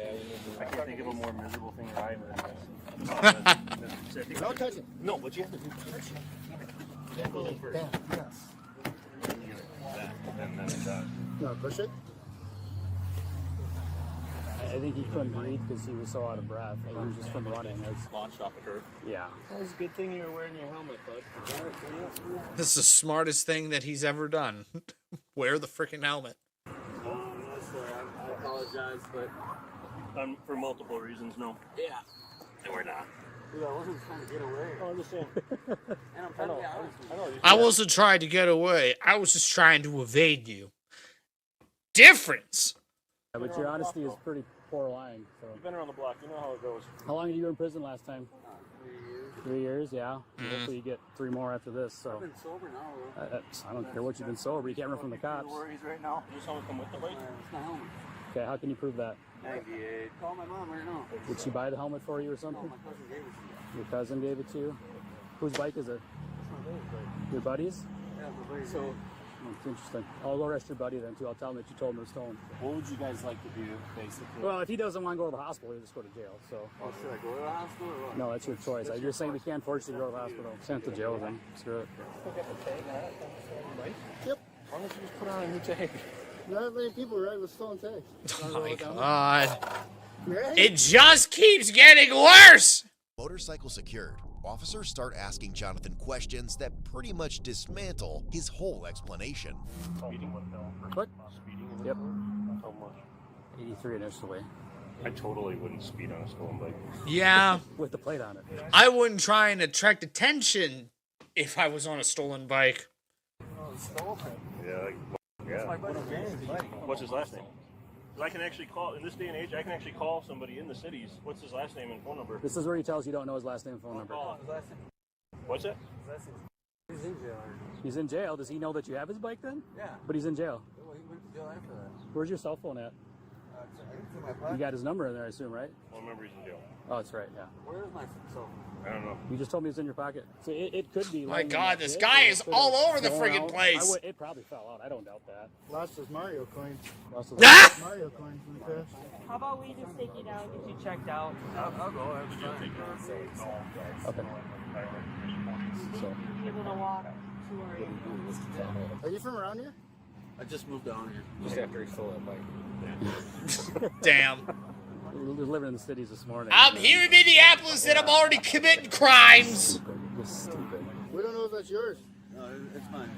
I can't think of a more miserable thing driving than this. Don't touch it. No, but you have to do touch it. That goes in first. Damn, yes. And then it's No, push it. I think he couldn't breathe because he was so out of breath. He was just from running. It's Launched off a curb. yeah. That was a good thing you were wearing your helmet, bud. This is the smartest thing that he's ever done. Wear the freaking helmet. honestly, I apologize, but For multiple reasons, no. yeah. And we're not. Dude, I wasn't trying to get away. I understand. And I'm trying to be honest with you. I wasn't trying to get away. I was just trying to evade you. Difference. Yeah, but your honesty is pretty poor lying. So. You've been around the block. You know how it goes. How long did you go in prison last time? 3 years, yeah. Hopefully you get 3 more after this. So I've been sober now, I don't care what you've been sober. You can't run from the cops. No worries right now. You just want to come with the bike? It's my helmet. Okay, how can you prove that? 98. Call my mom right now. Did she buy the helmet for you or No, something? my cousin gave it to me. Your cousin gave it to you? Whose bike is it? It's my buddy's bike. Your buddy's? Yeah, my buddy's So, bike. it's interesting. I'll go arrest your buddy then too. I'll tell him that you told him it was stolen. What would you guys like to do, basically? Well, if he doesn't want to go to the hospital, he'll just go to jail. So, Oh, should I go to the hospital or what? no, that's your choice. You're saying we can't force you to go to the hospital. Send it to jail then. Screw it. Yep. Why don't you just put on a new tag? Not many people ride with stolen tags. Oh my god. Right? It just keeps getting worse. Motorcycle secured, officers start asking Jonathan questions that pretty much dismantle his whole explanation. Speeding what now? What? Speeding? Yep. How much? 83 initially. I totally wouldn't speed on a stolen bike. Yeah. With the plate on it. I wouldn't try and attract attention if I was on a stolen bike. Yeah, like, yeah. What's his last name? 'Cause I can actually call, in this day and age, I can actually call somebody in the cities. What's his last name and phone number? This is where he tells you don't know his last name and phone number. What's that? He's in jail. He's in jail. Does he know that you have his bike then? Yeah. But he's in jail. Well, he went to jail after that. Where's your cell phone at? It's in my You pocket. got his number in there, I assume, right? I remember he's in jail. Oh, that's right, yeah. Where is my cell phone? I don't know. You just told me it's in your pocket. So it could be. My laying in God, that this shit, guy or it is could all have over the flown friggin' out. place. It probably fell out. I don't doubt that. Lost his Mario coins. Also, Ah! Mario coins in the crash. How about we just take you down and get you checked out? I'll go. That's fine. okay. So, Be able to walk to where Are you from around here? I just moved down here. Just after he stole that bike. Damn. we were living in the cities this morning. I'm here in Minneapolis and I'm already committing crimes. It's stupid. We don't know if that's yours. No, it's mine.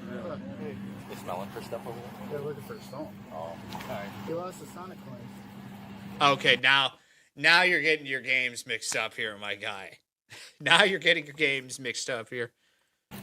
They smelling for stuff over there? They're looking for a stone. Oh, okay. He lost his Sonic coins. Okay, now you're getting your games mixed up here, my guy. Now you're getting your games mixed up here.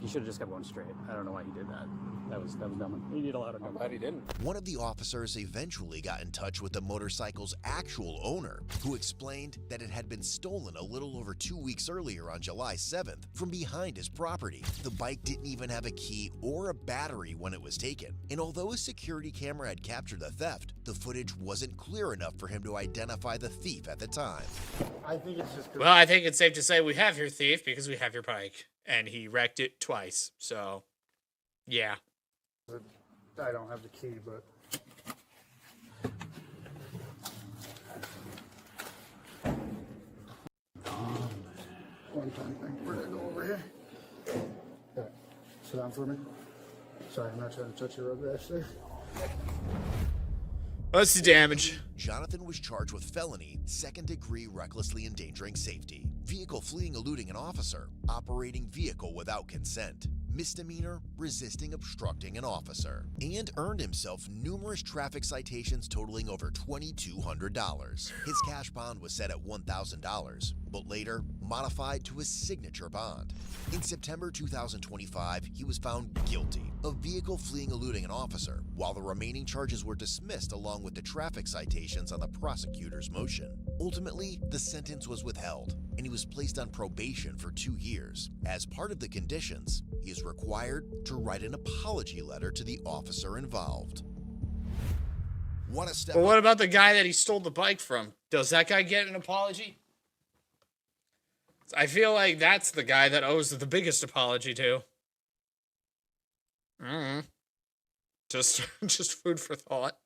You should have just kept going straight. I don't know why he did that. That was dumb. He did a lot of dumb. I'm glad he didn't. One of the officers eventually got in touch with the motorcycle's actual owner, who explained that it had been stolen a little over 2 weeks earlier on July 7th from behind his property. The bike didn't even have a key or a battery when it was taken. And although a security camera had captured the theft, the footage wasn't clear enough for him to identify the thief at the time. I think it's just. Well, I think it's safe to say we have your thief because we have your bike. And he wrecked it twice. So, yeah. I don't have the key, but. One time thing. We're gonna go over here. Yeah. Sit down for me. Sorry, I'm not trying to touch your rug rash there. What's the damage? Jonathan was charged with felony, second-degree recklessly endangering safety, vehicle fleeing eluding an officer, operating vehicle without consent. misdemeanor resisting obstructing an officer, and earned himself numerous traffic citations totaling over $2,200. His cash bond was set at $1,000, but later modified to a signature bond. In September 2025, he was found guilty of vehicle fleeing eluding an officer, while the remaining charges were dismissed along with the traffic citations on the prosecutor's motion. Ultimately, the sentence was withheld, and he was placed on probation for 2 years. As part of the conditions, he is required to write an apology letter to the officer involved. Want to step But what about the guy that he stole the bike from? Does that guy get an apology? I feel like that's the guy that owes the biggest apology to. Just food for thought.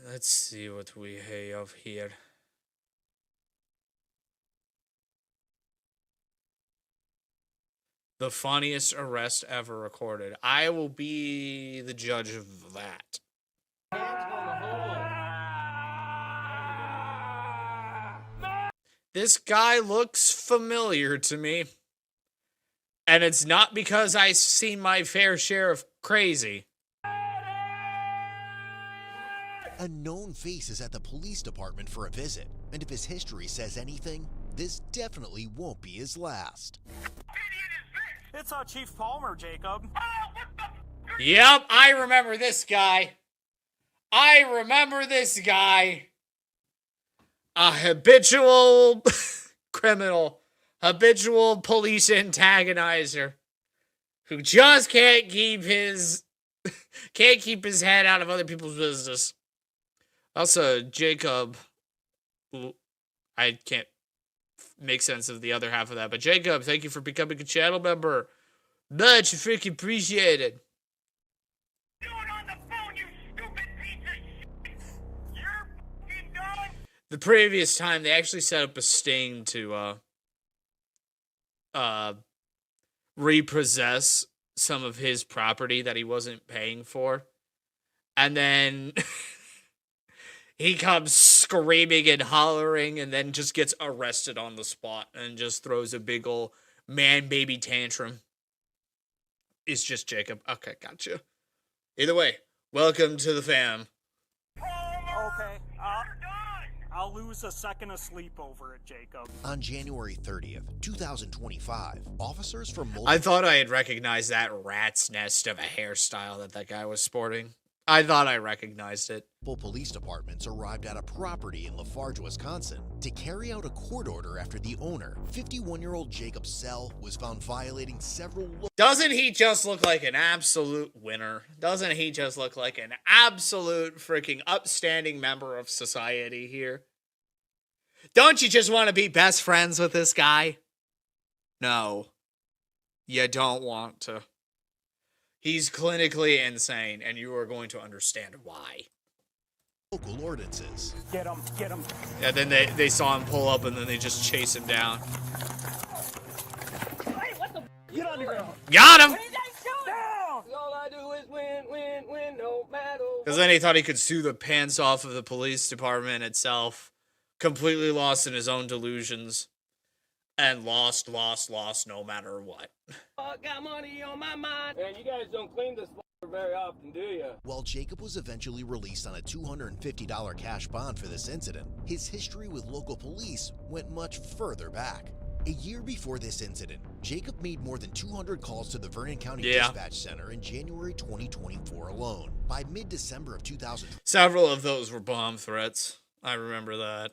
Let's see what we have here. The funniest arrest ever recorded. I will be the judge of that. This guy looks familiar to me. And it's not because I've seen my fair share of crazy. A known face is at the police department for a visit, and if his history says anything, this definitely won't be his last. It's Chief Palmer, Jacob. Yep, I remember this guy. A habitual criminal. Habitual police antagonizer. Who just can't keep his head out of other people's business. Also, Jacob, I can't make sense of the other half of that, but Jacob, thank you for becoming a channel member. Much freaking appreciated. Do it on the phone, you stupid piece of shit. You're fucking done. The previous time, they actually set up a sting to repossess some of his property that he wasn't paying for. And then he comes screaming and hollering and then just gets arrested on the spot and just throws a big ol' man-baby tantrum. It's just Jacob. Okay, gotcha. Either way, welcome to the fam. Okay, I'll lose a second of sleep over it, Jacob. On January 30th, 2025, officers from I thought I had recognized that rat's nest of a hairstyle that guy was sporting. I thought I recognized it. Police departments arrived at a property in Lafarge, Wisconsin to carry out a court order after the owner, 51-year-old Jacob Sell, was found violating several Doesn't he just look like an absolute winner? Doesn't he just look like an absolute freaking upstanding member of society here? Don't you just want to be best friends with this guy? No. You don't want to. He's clinically insane, and you are going to understand why. local ordinances. Get him, get him. Yeah, then they saw him pull up, and then they just chase him down. Hey, what the Get on the ground. Got him! What are you guys doing? Down! All I do is win, no matter what. Because then he thought he could sue the pants off of the police department itself. Completely lost in his own delusions. And lost no matter what. Got money on my mind. Man, you guys don't clean this very often, do you? While Jacob was eventually released on a $250 cash bond for this incident, his history with local police went much further back. A year before this incident, Jacob made more than 200 calls to the Vernon County Dispatch Center in January 2024 alone. By mid-December of 2024, several of those were bomb threats. I remember that.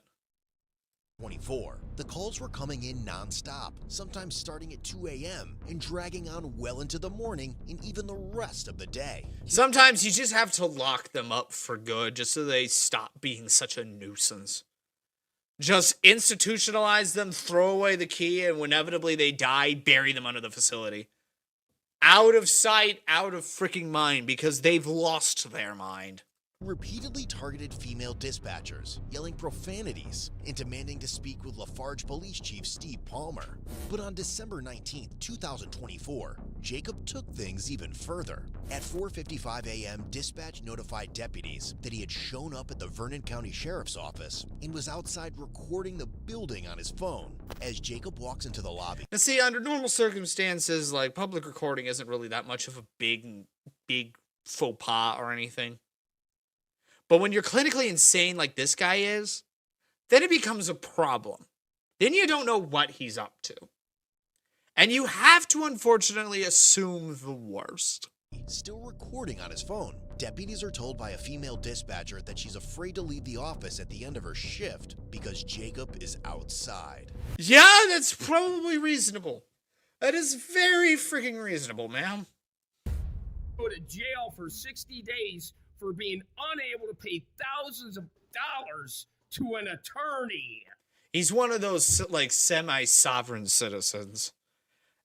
The calls were coming in non-stop, sometimes starting at 2 a.m. and dragging on well into the morning and even the rest of the day. Sometimes you just have to lock them up for good just so they stop being such a nuisance. Just institutionalize them, throw away the key, and when inevitably they die, bury them under the facility. Out of sight, out of freaking mind, because they've lost their mind. repeatedly targeted female dispatchers, yelling profanities and demanding to speak with Lafarge Police Chief Steve Palmer. But on December 19, 2024, Jacob took things even further. At 4:55 a.m., dispatch notified deputies that he had shown up at the Vernon County Sheriff's Office and was outside recording the building on his phone as Jacob walks into the lobby. Now see, under normal circumstances, like, public recording isn't really that much of a big faux pas or anything. But when you're clinically insane like this guy is, then it becomes a problem. Then you don't know what he's up to. And you have to, unfortunately, assume the worst. Still recording on his phone. Deputies are told by a female dispatcher that she's afraid to leave the office at the end of her shift because Jacob is outside. Yeah, that's probably reasonable. That is very freaking reasonable, ma'am. Go to jail for 60 days for being unable to pay thousands of dollars to an attorney. He's one of those, like, semi-sovereign citizens.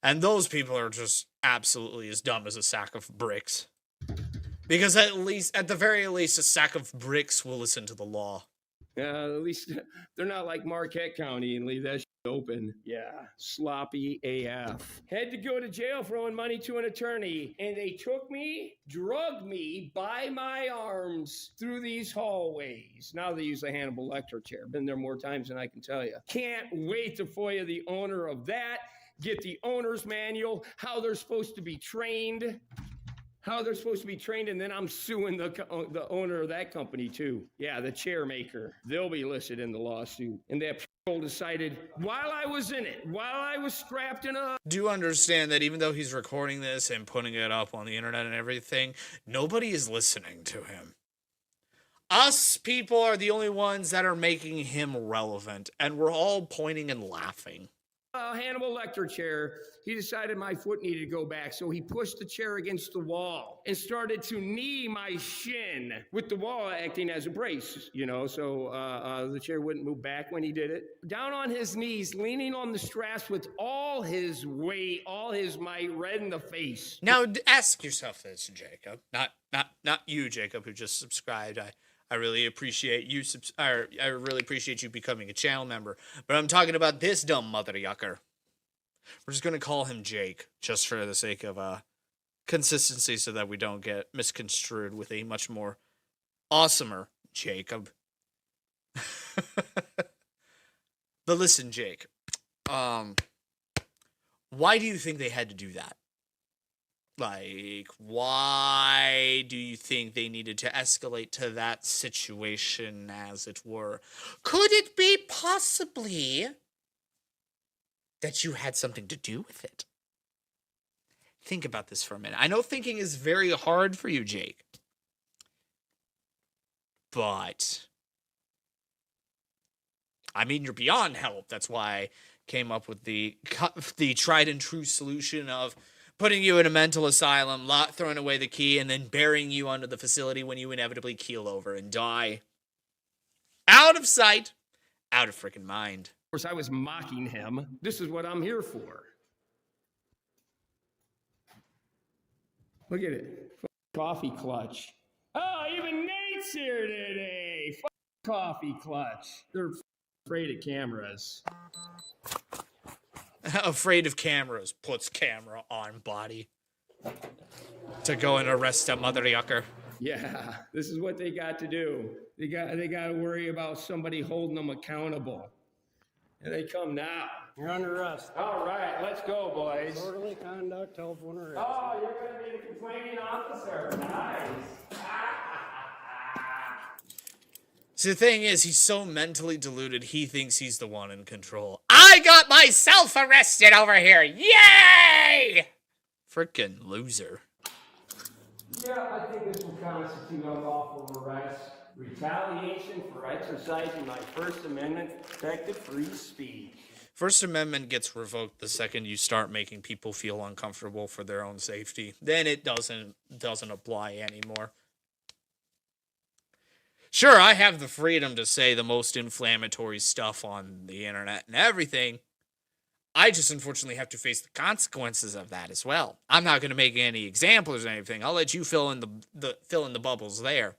And those people are just absolutely as dumb as a sack of bricks. Because at the very least, a sack of bricks will listen to the law. Yeah, at least they're not like Marquette County and leave that shit open. Yeah, sloppy AF. Had to go to jail for owing money to an attorney, and they took me, drugged me by my arms through these hallways. Now they use a Hannibal Lecter chair. Been there more times than I can tell you. Can't wait to FOIA the owner of that, get the owner's manual, how they're supposed to be trained. And then I'm suing the owner of that company too. Yeah, the chair maker. They'll be listed in the lawsuit. And that p***hole decided while I was in it, while I was strapped in a... Do understand that even though he's recording this and putting it up on the internet and everything, nobody is listening to him. Us people are the only ones that are making him relevant, and we're all pointing and laughing. Hannibal Lecter chair, he decided my foot needed to go back, so he pushed the chair against the wall and started to knee my shin with the wall acting as a brace, so the chair wouldn't move back when he did it. Down on his knees, leaning on the straps with all his weight, all his might, red in the face. Now, ask yourself this, Jacob. Not you, Jacob, who just subscribed. I really appreciate you. I really appreciate you becoming a channel member. But I'm talking about this dumb mother yucker. We're just gonna call him Jake, just for the sake of consistency, so that we don't get misconstrued with a much more awesomer Jacob. But listen, Jake. Why do you think they had to do that? Like, why do you think they needed to escalate to that situation, as it were? Could it be possibly that you had something to do with it? Think about this for a minute. I know thinking is very hard for you, Jake. But, I mean, you're beyond help. That's why I came up with the tried and true solution of putting you in a mental asylum, throwing away the key, and then burying you under the facility when you inevitably keel over and die. Out of sight, out of freaking mind. Of course, I was mocking him. This is what I'm here for. Look at it. Coffee clutch. Oh, even Nate's here today. Coffee clutch. They're afraid of cameras. Afraid of cameras, puts camera on body to go and arrest a mother yucker. Yeah, this is what they got to do. They got to worry about somebody holding them accountable. And they come now. You're under arrest. All right, let's go, boys. Disorderly conduct, telephone arrest. Oh, you're going to be the complaining officer. Nice. So the thing is, he's so mentally deluded, he thinks he's the one in control. I got myself arrested over here! Yay! Frickin' loser. Yeah, I think this will constitute unlawful arrest, retaliation for exercising my First Amendment protected free speech. First Amendment gets revoked the second you start making people feel uncomfortable for their own safety. Then it doesn't apply anymore. Sure, I have the freedom to say the most inflammatory stuff on the internet and everything. I just unfortunately have to face the consequences of that as well. I'm not going to make any examples or anything. I'll let you fill in the bubbles there.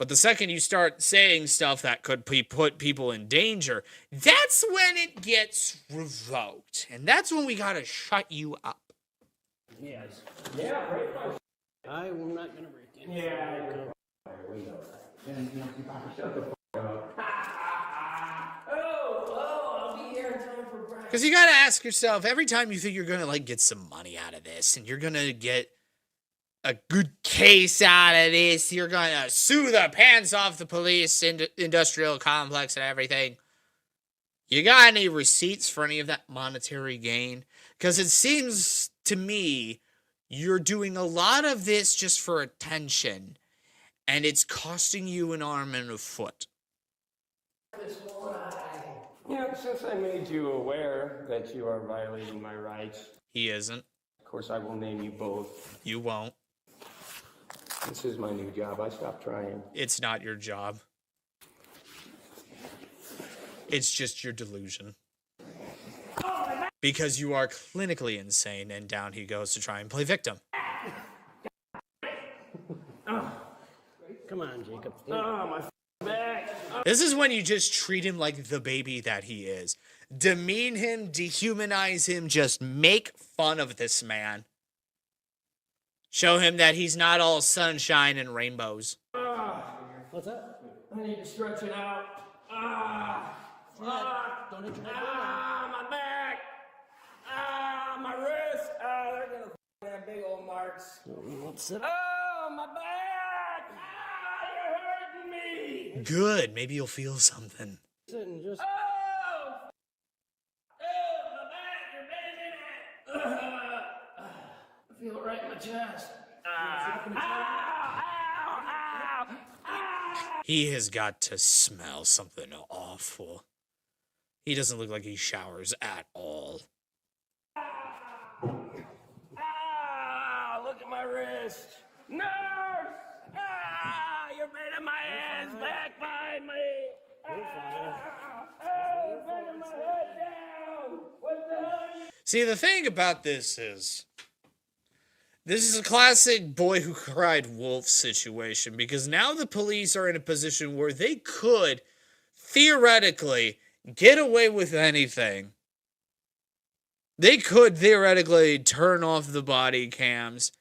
But the second you start saying stuff that could put people in danger, that's when it gets revoked. And that's when we gotta shut you up. Yes. Yeah, break my I'm not gonna break it. Yeah. Shut the up. I'll be here in time for breakfast. Because you gotta ask yourself, every time you think you're gonna like get some money out of this, and you're gonna get a good case out of this, you're gonna sue the pants off the police industrial complex and everything. You got any receipts for any of that monetary gain? Because it seems to me you're doing a lot of this just for attention, and it's costing you an arm and a foot. You know, since I made you aware that you are violating my rights, He isn't. of course I will name you both. You won't. This is my new job. I stopped trying. It's not your job. It's just your delusion. Because you are clinically insane, and down he goes to try and play victim. Come on, Jacob. Oh, my back. This is when you just treat him like the baby that he is. Demean him, dehumanize him, just make fun of this man. Show him that he's not all sunshine and rainbows. What's that? I need to stretch it out. Don't hit your neck. My back. My wrist. They're gonna have big old marks. What's it? My back. You're hurting me. Good, maybe you'll feel something. Sitting just. My back. You're bending it. I feel it right in my chest. He has got to smell something awful. He doesn't look like he showers at all. Look at my wrist. Nurse! You're bending my hands back behind me. You're bending my head down. What the hell are you? See, the thing about this is a classic boy who cried wolf situation, because now the police are in a position where they could theoretically get away with anything. They could theoretically turn off the body cams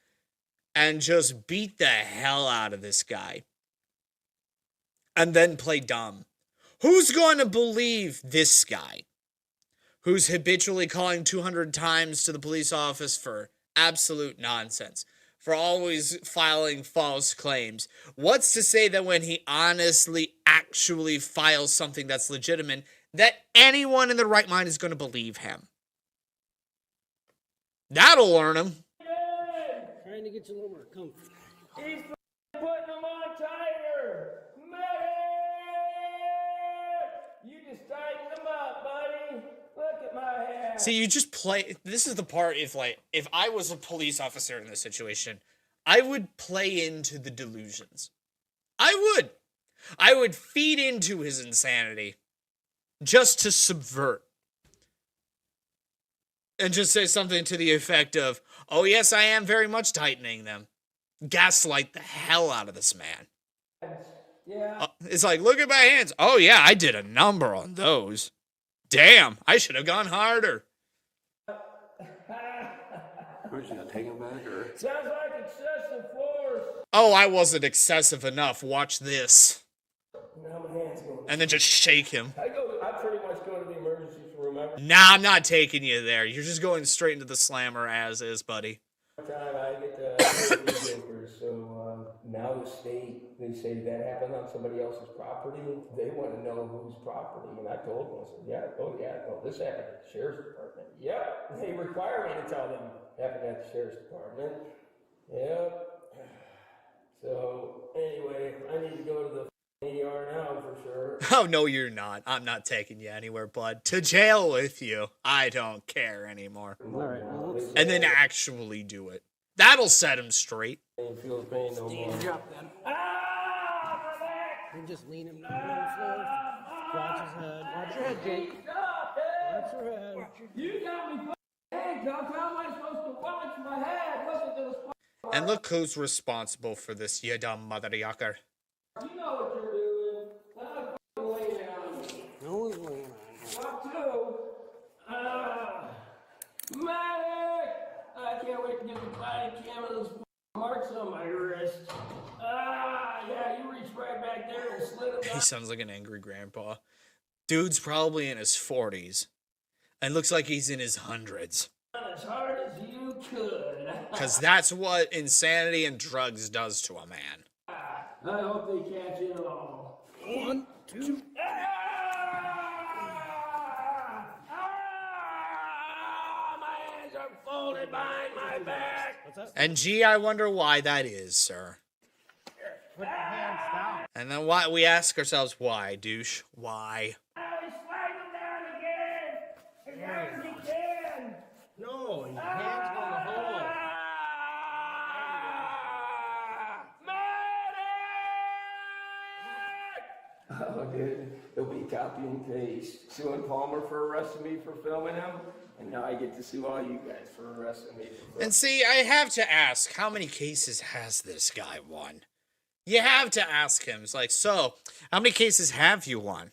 and just beat the hell out of this guy. And then play dumb. Who's going to believe this guy? Who's habitually calling 200 times to the police office for absolute nonsense, for always filing false claims. What's to say that when he honestly actually files something that's legitimate, that anyone in their right mind is going to believe him? That'll learn him. Trying to get you a little more comfy. He's putting them on tighter. Medic! You just tighten them up, buddy. Look at my hand. See, you just play. This is the part if I was a police officer in this situation, I would play into the delusions. I would feed into his insanity just to subvert. And just say something to the effect of, oh yes, I am very much tightening them. Gaslight the hell out of this man. Yeah. It's like, look at my hands. Oh yeah, I did a number on those. Damn, I should have gone harder. Where's you gonna take him back or? Sounds like excessive force. Oh, I wasn't excessive enough. Watch this. Now my hand's going. And then just shake him. I pretty much go to the emergency room every Nah, I'm not taking you there. You're just going straight into the slammer as is, buddy. time I get the papers. So now the state, they say that happened on somebody else's property. They want to know whose property. And I told them, I said, this happened at the sheriff's department. Yep, they require me to tell them happened at the sheriff's department. Yep. So anyway, I need to go to the ER now for sure. Oh, no, you're not. I'm not taking you anywhere, bud. To jail with you. I don't care anymore. All right. Well, And then actually do it. That'll set him straight. Feel the pain no more. drop them. And just lean him down on the floor. Watch his head. Watch your head, Jake. Watch your head. You got me handcuffed. How am I supposed to watch my head? Listen to this. And look who's responsible for this, you dumb mother yucker. You know what you're doing. Stop laying on me. No one's laying on you. Walk two. Medic! I can't wait to get the body cam of those marks on my wrist. Yeah, you reach right back there and slit them He down. sounds like an angry grandpa. Dude's probably in his 40s. And looks like he's in his hundreds. As hard as you could. Because that's what insanity and drugs does to a man. I hope they catch it all. 1, 2. My hands are folded behind my back. What's that? And gee, I wonder why that is, sir. Put your hands down. And then why we ask ourselves, why, douche? Why? Slide them down again. As hard as you can. No, your hands go in the hole. Oh, dude, it'll be copy and paste. Suing Palmer for arresting me for filming him, and now I get to sue all you guys for arresting me for filming. And see, I have to ask, how many cases has this guy won? You have to ask him. It's like, so, how many cases have you won?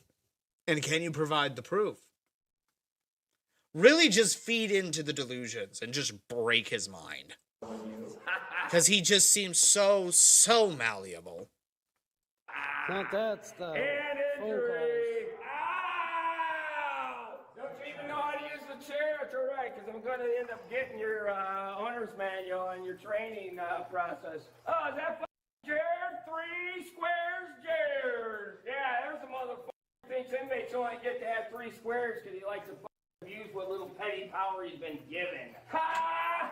And can you provide the proof? Really just feed into the delusions and just break his mind. Because he just seems so malleable. Not that stuff. And Phone injury. Ow! Don't you even know how to use the chair? It's all right, because I'm going to end up getting your owner's manual and your training process. Oh, is that Jared? 3 squares, Jared. Yeah, there's a motherfucker thinks inmates only get to have 3 squares because he likes to abuse what little petty power he's been given. Ha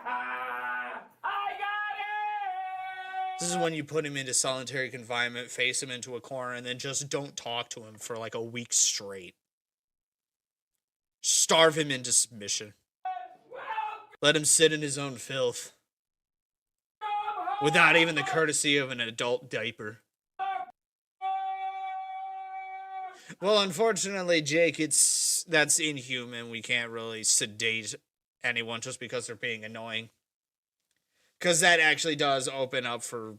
ha! I got it! This is when you put him into solitary confinement, face him into a corner, and then just don't talk to him for like a week straight. Starve him into submission. Let him sit in his own filth. Without even the courtesy of an adult diaper. Well, unfortunately, Jake, that's inhuman. We can't really sedate anyone just because they're being annoying. Because that actually does open up for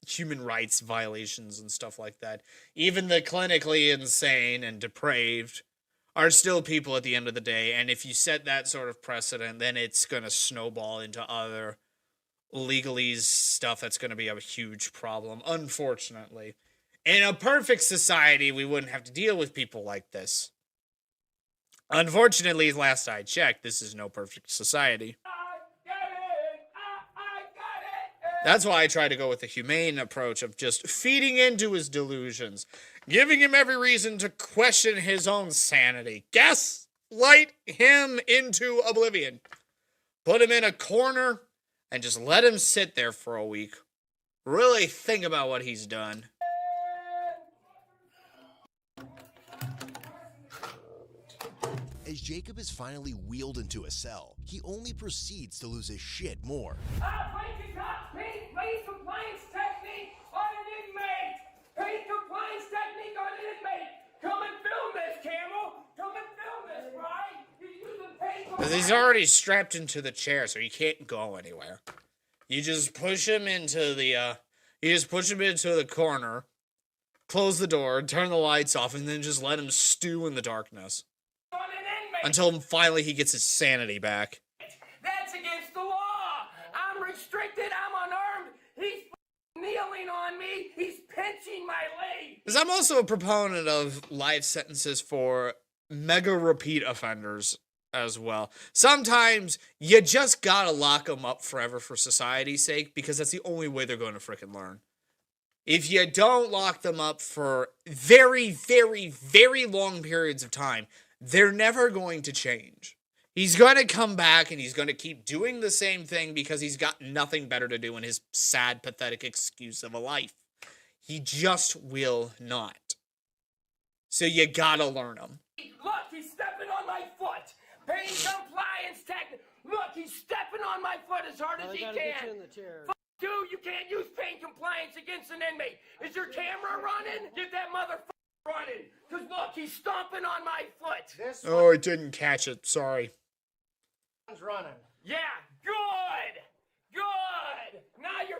human rights violations and stuff like that. Even the clinically insane and depraved are still people at the end of the day. And if you set that sort of precedent, then it's going to snowball into other legalese stuff that's going to be a huge problem, unfortunately. In a perfect society, we wouldn't have to deal with people like this. Unfortunately, last I checked, this is no perfect society. That's why I try to go with the humane approach of just feeding into his delusions, giving him every reason to question his own sanity, gaslight him into oblivion, put him in a corner, and just let him sit there for a week. Really think about what he's done. As Jacob is finally wheeled into a cell, he only proceeds to lose his shit more. Paint compliance technique on an inmate! Paint compliance technique on an inmate! Come and film this, Camel! Come and film this, right? You're using paint compliance. He's already strapped into the chair, so he can't go anywhere. You just push him into the corner, close the door, turn the lights off, and then just let him stew in the darkness. On an inmate! Until finally he gets his sanity back. That's against the law! I'm restricted, I'm unarmed, he's kneeling on me, he's pinching my leg! Because I'm also a proponent of life sentences for mega repeat offenders as well. Sometimes you just gotta lock them up forever for society's sake, because that's the only way they're going to frickin' learn. If you don't lock them up for very, very, very long periods of time, they're never going to change. He's going to come back and he's going to keep doing the same thing because he's got nothing better to do in his sad, pathetic excuse of a life. He just will not. So you gotta learn him. Look, he's stepping on my foot! Pain compliance technique! Look, he's stepping on my foot as hard as he Get you can! in the chair. You, you can't use pain compliance against an inmate! Is your camera running? Get that motherfucker running! Cause look, he's stomping on my foot! Oh, I didn't catch it. Sorry. One's running. Yeah, good! Good! Now you're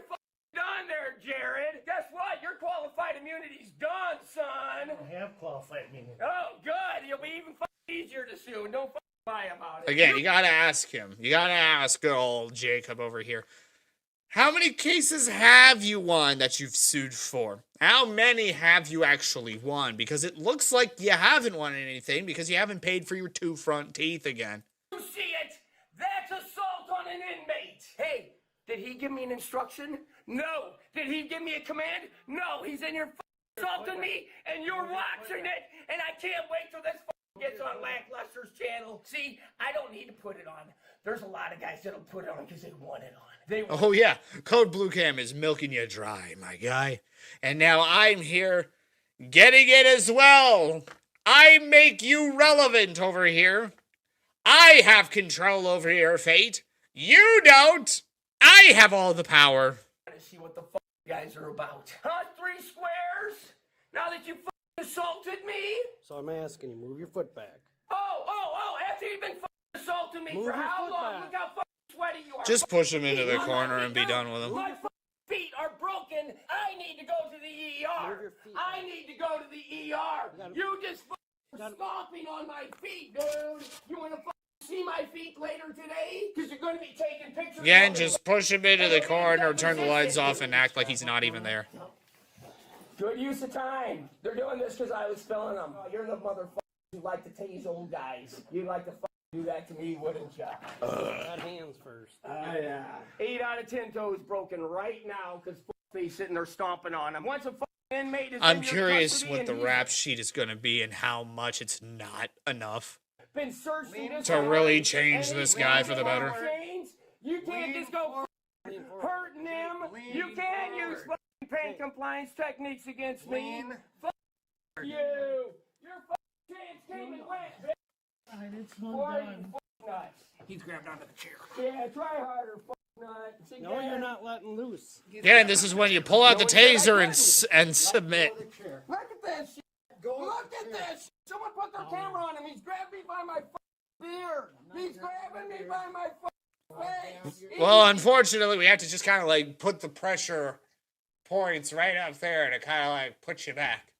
done there, there, Jared. Guess what? Your qualified immunity's done, son. I have qualified immunity. Oh, good. You'll be even easier to sue. Don't lie about it. Again, you gotta ask him. You gotta ask good old Jacob over here. How many cases have you won that you've sued for? How many have you actually won? Because it looks like you haven't won anything because you haven't paid for your 2 front teeth again. You see it? That's assault on an inmate. Hey, did he give me an instruction? No. Did he give me a command? No. He's in here assaulting me, and you're watching it, and I can't wait till this gets on Lackluster's channel. See, I don't need to put it on. There's a lot of guys that'll put it on because they want it on. Oh yeah, Code Blue Cam is milking you dry, my guy. And now I'm here getting it as well. I make you relevant over here. I have control over your fate. You don't. I have all the power. To see what the guys are about. Huh? 3 squares? Now that you assaulted me? So I'm asking you, move your foot back. Oh, after you've been assaulting me Move for your how foot long? back. Look how sweaty you are. Just push him into the corner and be done with him. My feet are broken. I need to go to the ER. Move your feet I need to go to the ER. You just stomping on my feet, dude. You want to see my feet later today? Because you're going to be taking pictures. Again, just push him into the corner, turn the lights off, and act like he's not even there. Good use of time. They're doing this because I was filling them. Oh, you're the motherfucker who like to tase old guys. You'd like to do that to me, wouldn't ya? Got hands first. Yeah. 8 out of 10 toes broken right now because he's sitting there stomping on him. Once a inmate is I'm in your curious custody what and the he's rap sheet is going to be and how much it's not enough been searching to really change this guy for the better. You can't just go hurting him. You can use pain compliance techniques against me. Fuck you. Your chance came and went, bitch. It's not done. Nuts. He's grabbed onto the chair. Yeah, try harder, nut. No, you're not letting loose. Yeah, and this is when you pull out the taser and submit. Look at that shit. Look at that shit. Someone put their camera on him. He's grabbed me by my beard. He's grabbing me by my face. Well, unfortunately, we have to just kind of like put the pressure points right up there to kind of like put you back.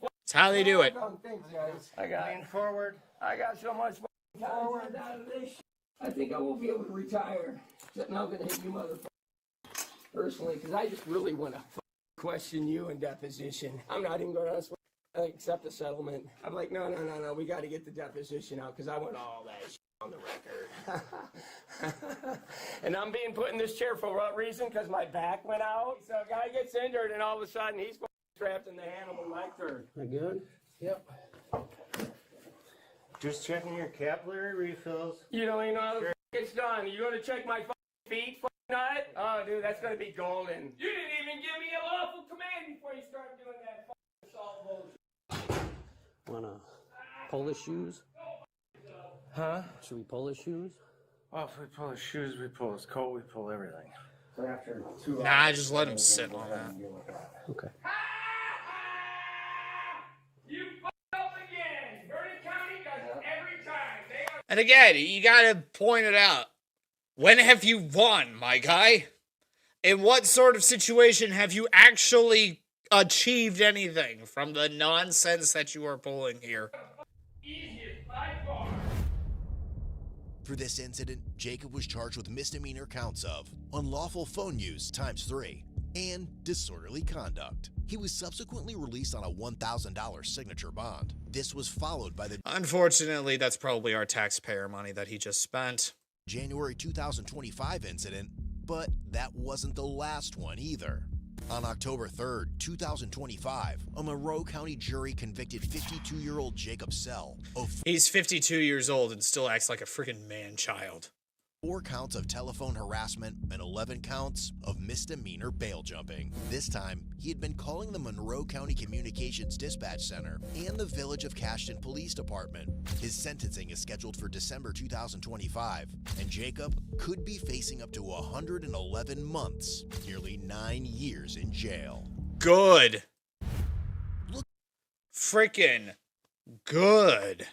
That's how they do it. Thanks, guys. I got lean forward. I got so much forward out of this shit. I think I will be able to retire. Except now I'm going to hit you motherfuckers personally because I just really want to question you in deposition. I'm not even going to accept the settlement. I'm like, no. We got to get the deposition out because I want all that shit on the record. And I'm being put in this chair for what reason? Because my back went out. So a guy gets injured and all of a sudden he's trapped in the Hannibal Lecter. Are good? Yep. Just checking your capillary refills. You don't even know how the it's done. You going to check my feet, nut? Oh, dude, that's going to be golden. You didn't even give me a lawful command before you started doing that assault bullshit. Wanna pull his shoes? Huh? Should we pull his shoes? Oh, if we pull his shoes, we pull his coat, we pull everything. So after 2 hours. Nah, just let him sit on that. Okay. You f***ed up again. Vernon County does it every time. They are. And again, you gotta point it out. When have you won, my guy? In what sort of situation have you actually achieved anything from the nonsense that you are pulling here? Easiest by far. For this incident, Jacob was charged with misdemeanor counts of unlawful phone use ×3 and disorderly conduct. He was subsequently released on a $1,000 signature bond. This was followed by the Unfortunately, that's probably our taxpayer money that he just spent. January 2025 incident, but that wasn't the last one either. On October 3rd, 2025, a Monroe County jury convicted 52-year-old Jacob Sell of He's 52 years old and still acts like a freaking man-child. 4 counts of telephone harassment and 11 counts of misdemeanor bail jumping. This time, he had been calling the Monroe County Communications Dispatch Center and the Village of Cashton Police Department. His sentencing is scheduled for December 2025, and Jacob could be facing up to 111 months, nearly 9 years in jail. Good. Freaking good.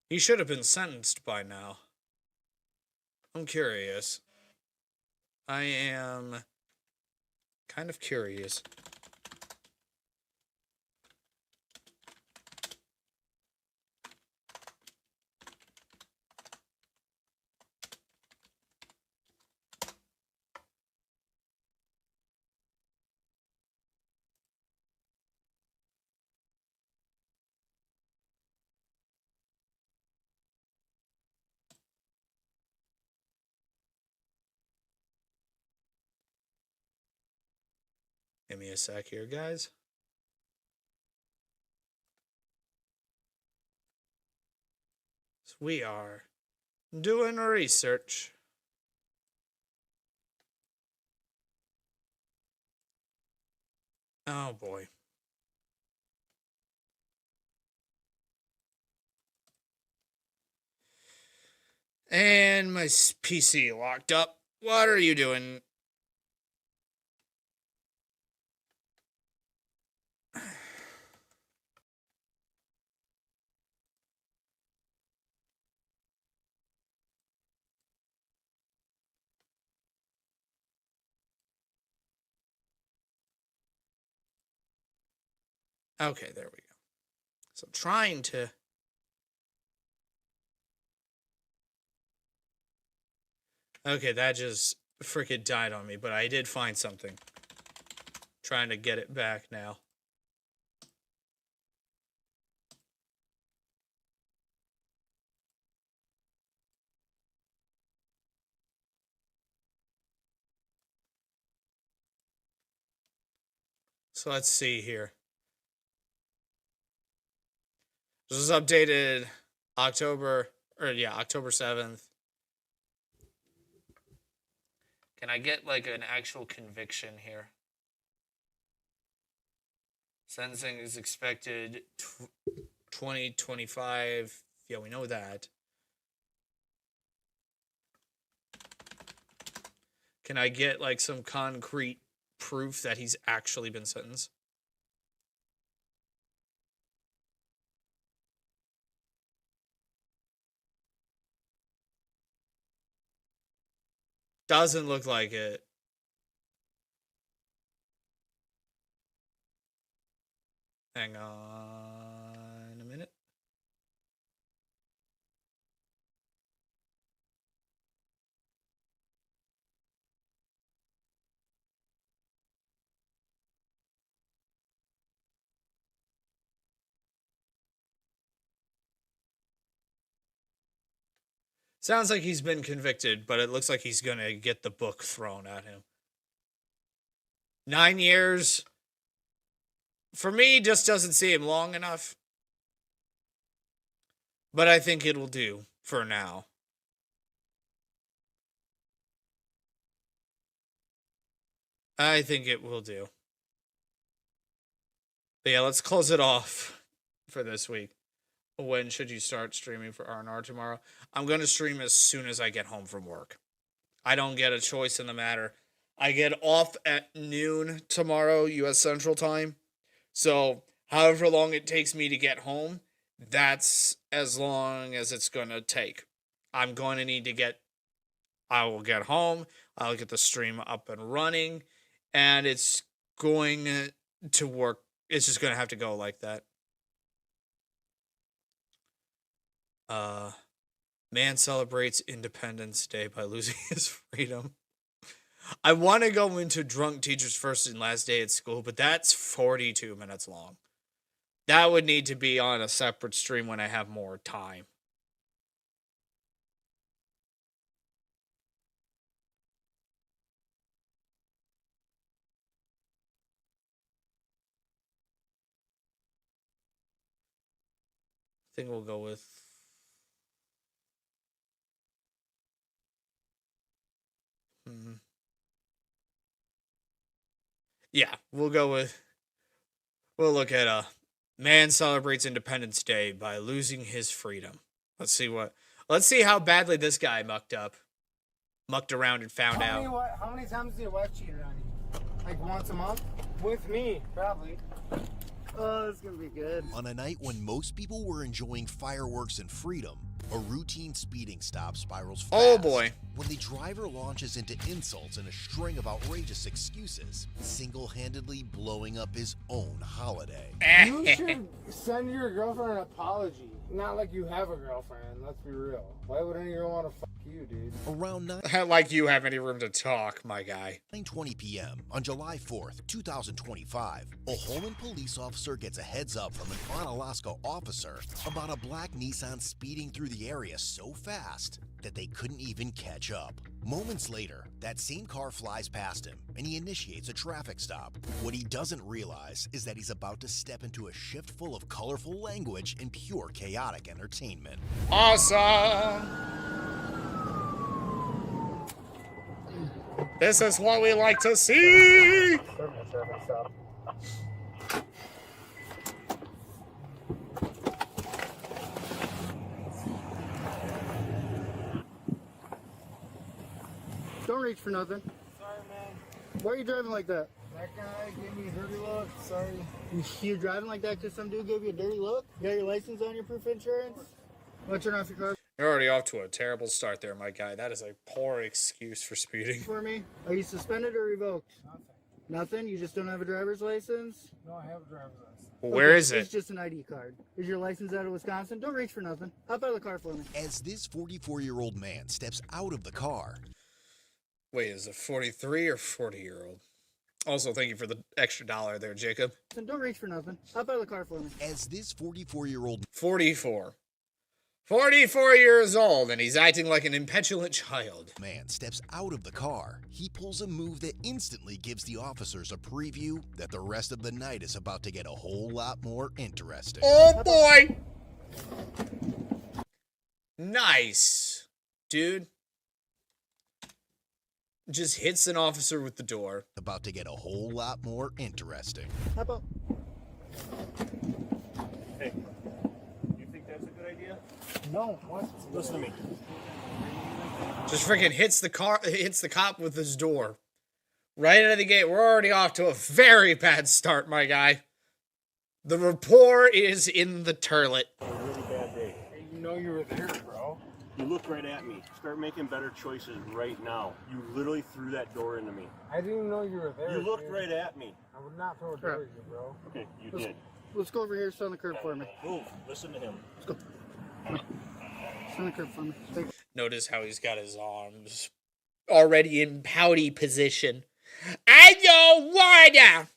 He should have been sentenced by now. I'm curious. I am kind of curious. Give me a sec here, guys. So we are doing research. Oh boy. And my PC locked up. What are you doing? Okay, there we go. So trying to... Okay, that just freaking died on me, but I did find something. Trying to get it back now. So let's see here. This was updated October 7th. Can I get like an actual conviction here? Sentencing is expected 2025. Yeah, we know that. Can I get like some concrete proof that he's actually been sentenced? Doesn't look like it. Hang on a minute. Sounds like he's been convicted, but it looks like he's going to get the book thrown at him. 9 years, for me, just doesn't seem long enough. But I think it will do for now. I think it will do. But yeah, let's close it off for this week. When should you start streaming for R&R tomorrow? I'm going to stream as soon as I get home from work. I don't get a choice in the matter. I get off at noon tomorrow, U.S. Central Time. So, however long it takes me to get home, that's as long as it's going to take. I'm going to need to get... I will get home. I'll get the stream up and running. And it's going to work. It's just going to have to go like that. Man celebrates Independence Day by losing his freedom. I want to go into drunk teacher's first and last day at school, but that's 42 minutes long. That would need to be on a separate stream when I have more time. I think we'll go with... Yeah, we'll go with... We'll look at man celebrates Independence Day by losing his freedom. Let's see how badly this guy mucked around and found out. How many times did your wife cheat on you? Like once a month? With me, probably. Oh, it's gonna be good. On a night when most people were enjoying fireworks and freedom, A routine speeding stop spirals fast. Oh boy. When the driver launches into insults and a string of outrageous excuses, single-handedly blowing up his own holiday. You should send your girlfriend an apology. Not like you have a girlfriend, let's be real. Why would anyone want to fuck you, dude? Around Like you have any room to talk, my guy. 9:20 p.m. on July 4th, 2025, a Holman police officer gets a heads up from an Onalaska officer about a black Nissan speeding through the area so fast that they couldn't even catch up. Moments later, that same car flies past him and he initiates a traffic stop. What he doesn't realize is that he's about to step into a shift full of colorful language and pure chaotic entertainment. Awesome! This is what we like to see! Don't reach for nothing. Sorry, man. Why are you driving like that? That guy gave me a dirty look. Sorry. You're driving like that because some dude gave you a dirty look? You got your license on your proof insurance? Want to turn off your car? You're already off to a terrible start there, my guy. That is a poor excuse for speeding. For me? Are you suspended or revoked? Nothing. Nothing? You just don't have a driver's license? No, I have a driver's license. Where is it? It's just an ID card. Is your license out of Wisconsin? Don't reach for nothing. Hop out of the car for me. As this 44-year-old man steps out of the car. Wait, is it 43 or 40-year-old? Also, thank you for the extra $1 there, Jacob. Don't reach for nothing. Hop out of the car for me. As this 44-year-old... 44. 44 years old, and he's acting like an impetulant child. Man steps out of the car. He pulls a move that instantly gives the officers a preview that the rest of the night is about to get a whole lot more interesting. Oh boy! Nice. Dude. Just hits an officer with the door. About to get a whole lot more interesting. How about? Hey, you think that's a good idea? No, what? Listen to me. Just freaking hits the cop with his door. Right out of the gate. We're already off to a very bad start, my guy. The rapport is in the turlet. A really bad day. Hey, you know you were there, bro. You looked right at me. Start making better choices right now. You literally threw that door into me. I didn't even know you were there. You looked right at me. I would not throw a door at you, bro. Okay, you did. Let's go over here, sit on the curb for me. Move. Listen to him. Let's go. Sit on the curb for me. Notice how he's got his arms already in pouty position. I don't wanna!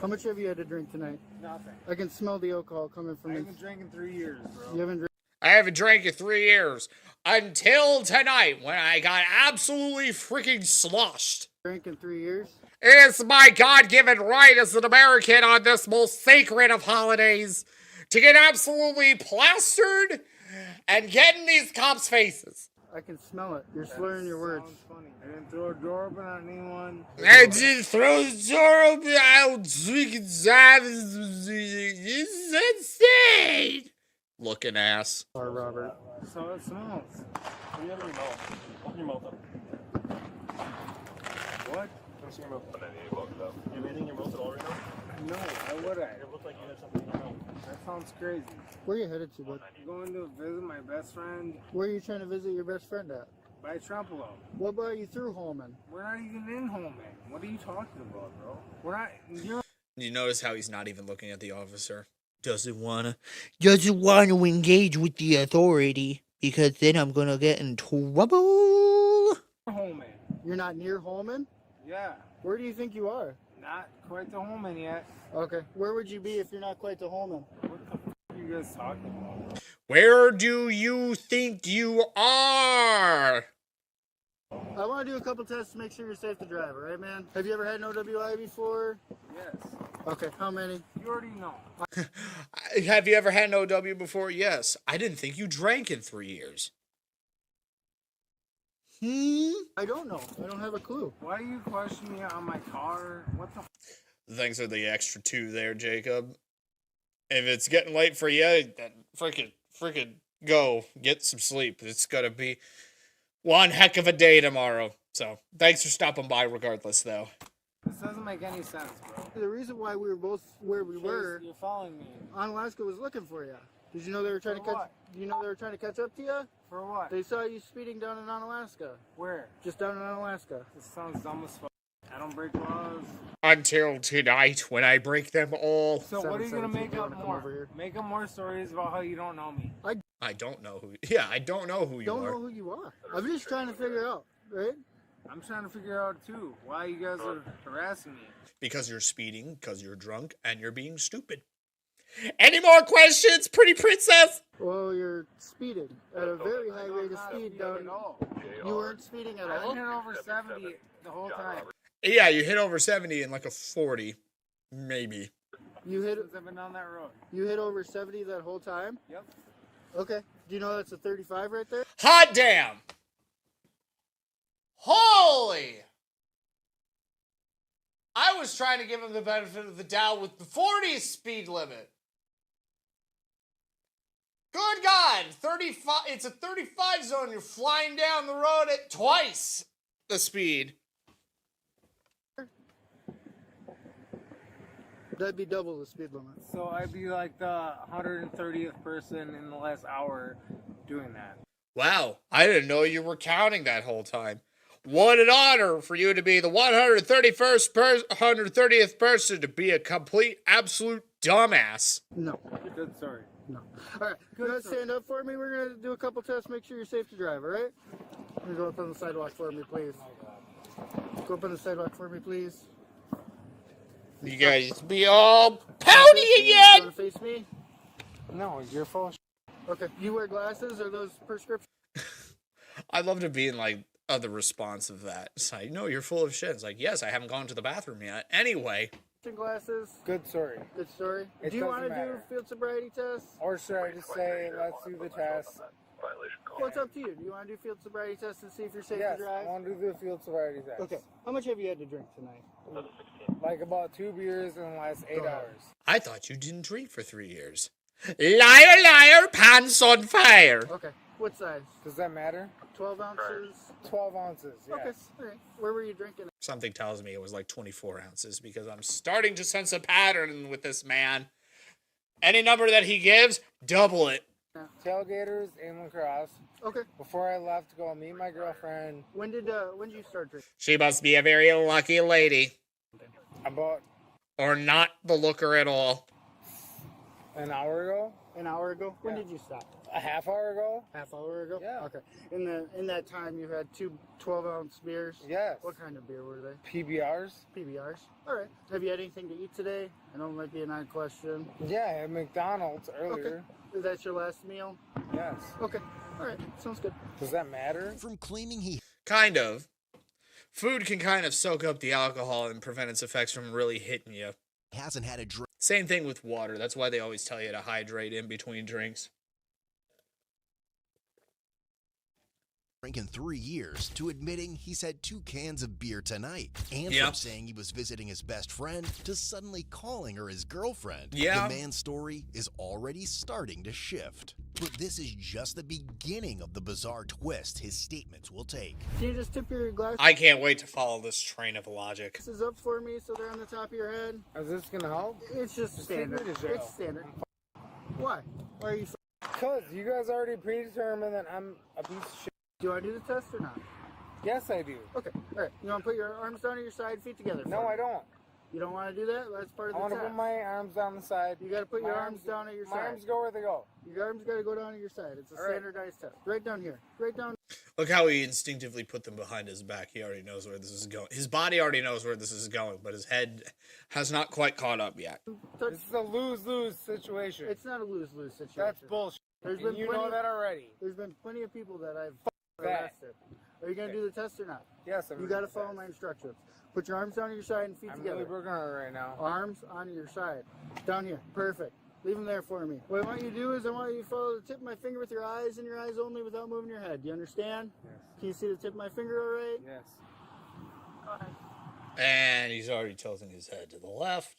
How much have you had to drink tonight? Nothing. I can smell the alcohol coming from this. I haven't drank in 3 years, bro. You haven't drank? I haven't drank in 3 years. Until tonight, when I got absolutely freaking sloshed. Drank in 3 years? It's my God-given right as an American on this most sacred of holidays to get absolutely plastered and get in these cops' faces. I can smell it. You're slurring your words. Funny. I didn't throw a door open on anyone. I didn't throw the door open. I'll freaking it's insane. Looking ass. Or Robert. So it smells. What do you have in your mouth? Open your mouth up. What? Don't see your mouth. You have anything in your mouth at all right now? No, why would I? It looked like you had something in your mouth. That sounds crazy. Where are you headed to, bud? I'm going to visit my best friend. Where are you trying to visit your best friend at? By Trumpelow. What brought you through Holman? We're not even in Holman. What are you talking about, bro? We're not. You notice how he's not even looking at the officer. Doesn't wanna engage with the authority because then I'm gonna get in trouble. Holman. You're not near Holman? Yeah. Where do you think you are? Not quite to Holman yet. Okay. Where would you be if you're not quite to Holman? What the f are you guys talking about? Where do you think you are? I want to do a couple tests to make sure you're safe to drive, all right, man? Have you ever had an OWI before? Yes. Okay, how many? You already know. Have you ever had an OW before? Yes. I didn't think you drank in 3 years. I don't know. I don't have a clue. Why are you questioning me on my car? What the f? Thanks for the extra 2 there, Jacob. If it's getting late for you, then freaking go. Get some sleep. It's gonna be one heck of a day tomorrow. So, thanks for stopping by regardless, though. This doesn't make any sense, bro. The reason why we were both where we were... You're following me. Onalaska was looking for you. Did you know they were trying to catch? Do you know they were trying to catch up to you? For what? They saw you speeding down in Onalaska. Where? Just down in Onalaska. This sounds dumb as fuck. I don't break laws. Until tonight, when I break them all. So what are you gonna make up more? Make up more stories about how you don't know me. I don't know who. Yeah, I don't know who you Don't are. know who you are. I'm just trying to figure out, right? I'm trying to figure out too why you guys are harassing me. Because you're speeding, because you're drunk, and you're being stupid. Any more questions, pretty princess? Well, you're speeding at a very high rate of speed down. You weren't speeding at all? I hit over 70 the whole time. Yeah, you hit over 70 in like a 40, maybe. You hit. I've been down that road. You hit over 70 that whole time? Yep. Okay. Do you know that's a 35 right there? Hot damn! Holy! I was trying to give him the benefit of the doubt with the 40 speed limit. Good God, 35. It's a 35 zone. You're flying down the road at twice the speed. That'd be double the speed limit. So I'd be like the 130th person in the last hour doing that. Wow, I didn't know you were counting that whole time. What an honor for you to be the 130th person to be a complete, absolute dumbass. No. Good story. No. All right. You guys stand up for me. We're going to do a couple tests. Make sure you're safe to drive, all right? Go up on the sidewalk for me, please. Go up on the sidewalk for me, please. You guys be all pouty again! You want to face me? No, you're full of Okay. You wear glasses? Are those prescription? I'd love to be in, like, the response of that. It's like, no, you're full of shit. It's like, yes, I haven't gone to the bathroom yet. Anyway. Glasses? Good story. Good story. It do you want to doesn't do matter. field sobriety tests? Or should I just say, let's do the test? Well, it's up to you. Do you want to do field sobriety tests and see if you're safe Yes, to drive? I want to do the field sobriety test. Okay. How much have you had to drink tonight? Like about 2 beers in the last 8 hours. I thought you didn't drink for 3 years. Liar, liar, pants on fire. Okay. What size? Does that matter? 12 ounces? 12 ounces, yes. Okay. All right. Where were you drinking? Something tells me it was like 24 ounces because I'm starting to sense a pattern with this man. Any number that he gives, double it. Tailgaters and lacrosse. Okay. Before I left to go meet my girlfriend. When did you start drinking? She must be a very lucky lady. About or not the looker at all. An hour ago? An hour ago? When did you stop? A half hour ago? Half hour ago? Yeah. Okay. In that time, you had 2 12-ounce beers? Yes. What kind of beer were they? PBRs. PBRs. All right. Have you had anything to eat today? I know it might be an odd question. Yeah, I had McDonald's earlier. Okay. Is that your last meal? Yes. Okay. All right. Sounds good. Does that matter? From claiming he Kind of. Food can kind of soak up the alcohol and prevent its effects from really hitting you. hasn't had a drink. Same thing with water. That's why they always tell you to hydrate in between drinks. In 3 years, to admitting he's had 2 cans of beer tonight, and Yep. from saying he was visiting his best friend to suddenly calling her his girlfriend. Yeah. The man's story is already starting to shift. But this is just the beginning of the bizarre twist his statements will take. Can you just tip your glasses I can't wait to follow this train of logic. up for me so they're on the top of your head? Is this gonna help? It's just Just take me standard. to jail. It's standard. Why? Why are you? Because you guys already predetermined that I'm a piece of shit. Do you want to do the test or not? Yes, I do. Okay. All right. You want to put your arms down at your side, feet together? No, I don't. You don't want to do that? That's part of I the want to test. put my arms down the side. You got to put My your arms down at your My side. arms go where they go. Your arms got to go down at your side. It's a All right. standardized test. Right down here. Right down. Look how he instinctively put them behind his back. He already knows where this is going. His body already knows where this is going, but his head has not quite caught up yet. This is a lose-lose situation. It's not a lose-lose situation. That's bullshit. There's And been you plenty, know that already. There's been plenty of people that I've that. arrested. Are you going to do the test or not? Yes, You got to follow my instructions. Put your arms down at your side and feet I'm together. really working on it right now. Arms on your side. Down here. Perfect. Leave them there for me. What I want you to do is I want you to follow the tip of my finger with your eyes and your eyes only without moving your head. Do you understand? Yes. Can you see the tip of my finger all right? Yes. Go ahead. And he's already tilting his head to the left.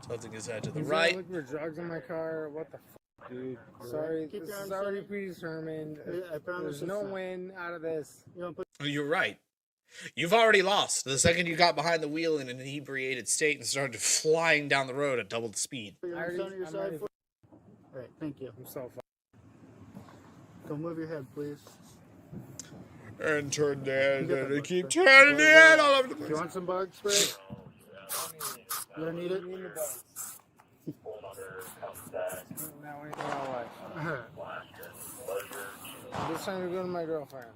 Tilting his head to the He's right. Look for drugs in my car. What the fuck, dude? Sorry, Keep this your is arms already steady. predetermined. I promise There's it's no not. win out of this. You want to put You're right. You've already lost. The second you got behind the wheel in an inebriated state and started flying down the road at double the speed. Alright, thank you. I'm so Don't move your head, please. And turn that, and keep turning the head all over the Do you place. want some bug spray? You don't need it? Now we know what. I'm just trying to go to my girlfriend.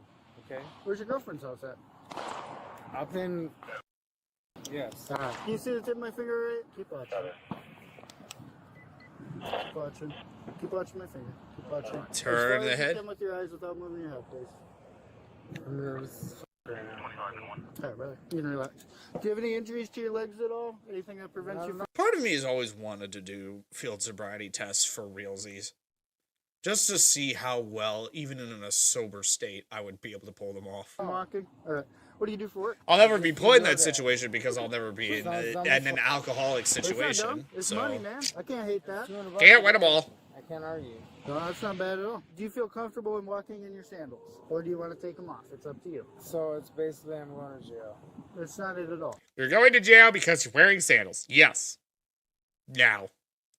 Okay? Where's your girlfriend's house at? Up in. Yes. Can you see the tip of my finger right? Keep watching. Keep watching. Keep watching my finger. Keep watching. Turn the head. With your eyes without moving your head, please. I'm nervous. Alright, brother. You can relax. Do you have any injuries to your legs at all? Anything that prevents you from... Part of me has always wanted to do field sobriety tests for realsies. Just to see how well, even in a sober state, I would be able to pull them off. Walking? Alright. What do you do for work? I'll never be put in that situation because I'll never be in an alcoholic situation. It's money, man. I can't hate that. Can't win them all. I can't argue. No, that's not bad at all. Do you feel comfortable in walking in your sandals? Or do you want to take them off? It's up to you. So it's basically I'm going to jail. That's not it at all. You're going to jail because you're wearing sandals. Yes. Now,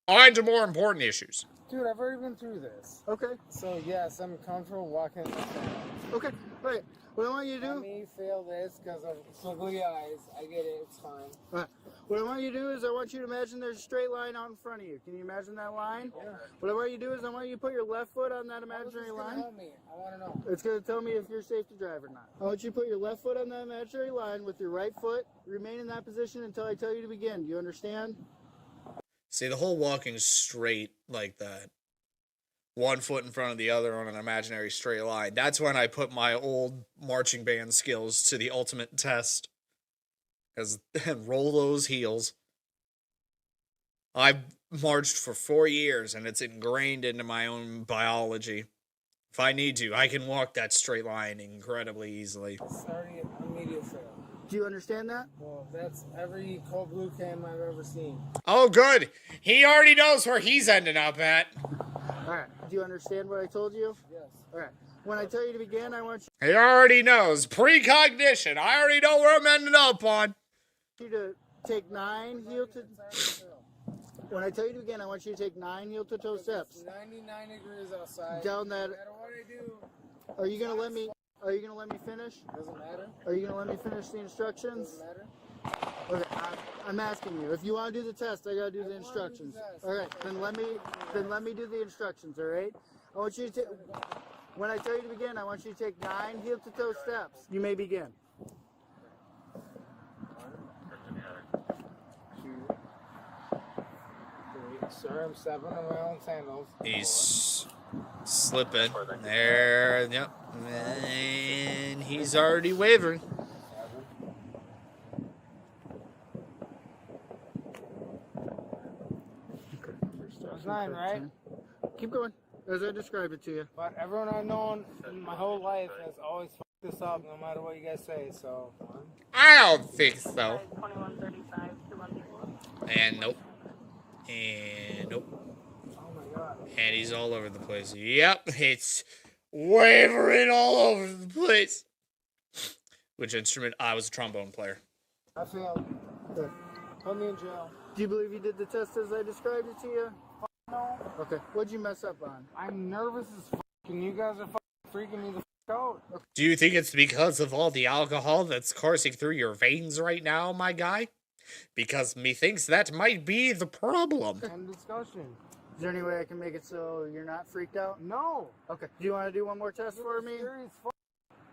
on to more important issues. Dude, I've already been through this. Okay. So yes, I'm comfortable walking in the sandals. Okay. Right. What I want you to do... Let me fail this because of squiggly eyes. I get it. It's fine. Right. What I want you to do is I want you to imagine there's a straight line out in front of you. Can you imagine that line? Yeah. What I want you to do is I want you to put your left foot on that imaginary line. Help me. I want to know. It's going to tell me if you're safe to drive or not. I want you to put your left foot on that imaginary line with your right foot. Remain in that position until I tell you to begin. Do you understand? See, the whole walking straight like that, one foot in front of the other on an imaginary straight line, that's when I put my old marching band skills to the ultimate test. And roll those heels. I've marched for 4 years, and it's ingrained into my own biology. If I need to, I can walk that straight line incredibly easily. Sorry, immediate fail. Do you understand that? Well, that's every cold blue cam I've ever seen. Oh, good. He already knows where he's ending up at. All right. Do you understand what I told you? Yes. All right. When I tell you to begin, I want He already knows. Precognition. I already know where I'm ending up on. you to take 9 heel to... When I tell you to begin, I want you to take 9 heel-to-toe steps. 99 degrees outside. Down that... No matter what I do. Are you gonna let me... Are you gonna let me finish? Doesn't matter. Are you gonna let me finish the instructions? Doesn't matter. Okay, I'm asking you. If you want to do the test, I gotta do the instructions. All right, then let me do the instructions. All right. I want you to take. When I tell you to begin, I want you to take 9 heel-to-toe steps. You may begin. 2, 3. Sir, I'm stepping on my own sandals. He's slipping. There, yep. And he's already wavering. That's 9, right? Keep going, as I described it to you. But everyone I've known in my whole life has always fucked this up, no matter what you guys say. So. I don't think so. 2135 to 131. And nope. And nope. Oh my god. And he's all over the place. Yep, it's wavering all over the place. Which instrument? I was a trombone player. I failed. Good. Put me in jail. Do you believe you did the test as I described it to you? No. Okay. What'd you mess up on? I'm nervous as fuck, and you guys are freaking me the fuck out. Okay. Do you think it's because of all the alcohol that's coursing through your veins right now, my guy? Because methinks that might be the problem. End discussion. Is there any way I can make it so you're not freaked out? No. Okay. Do you want to do one more test for me? Serious fuck.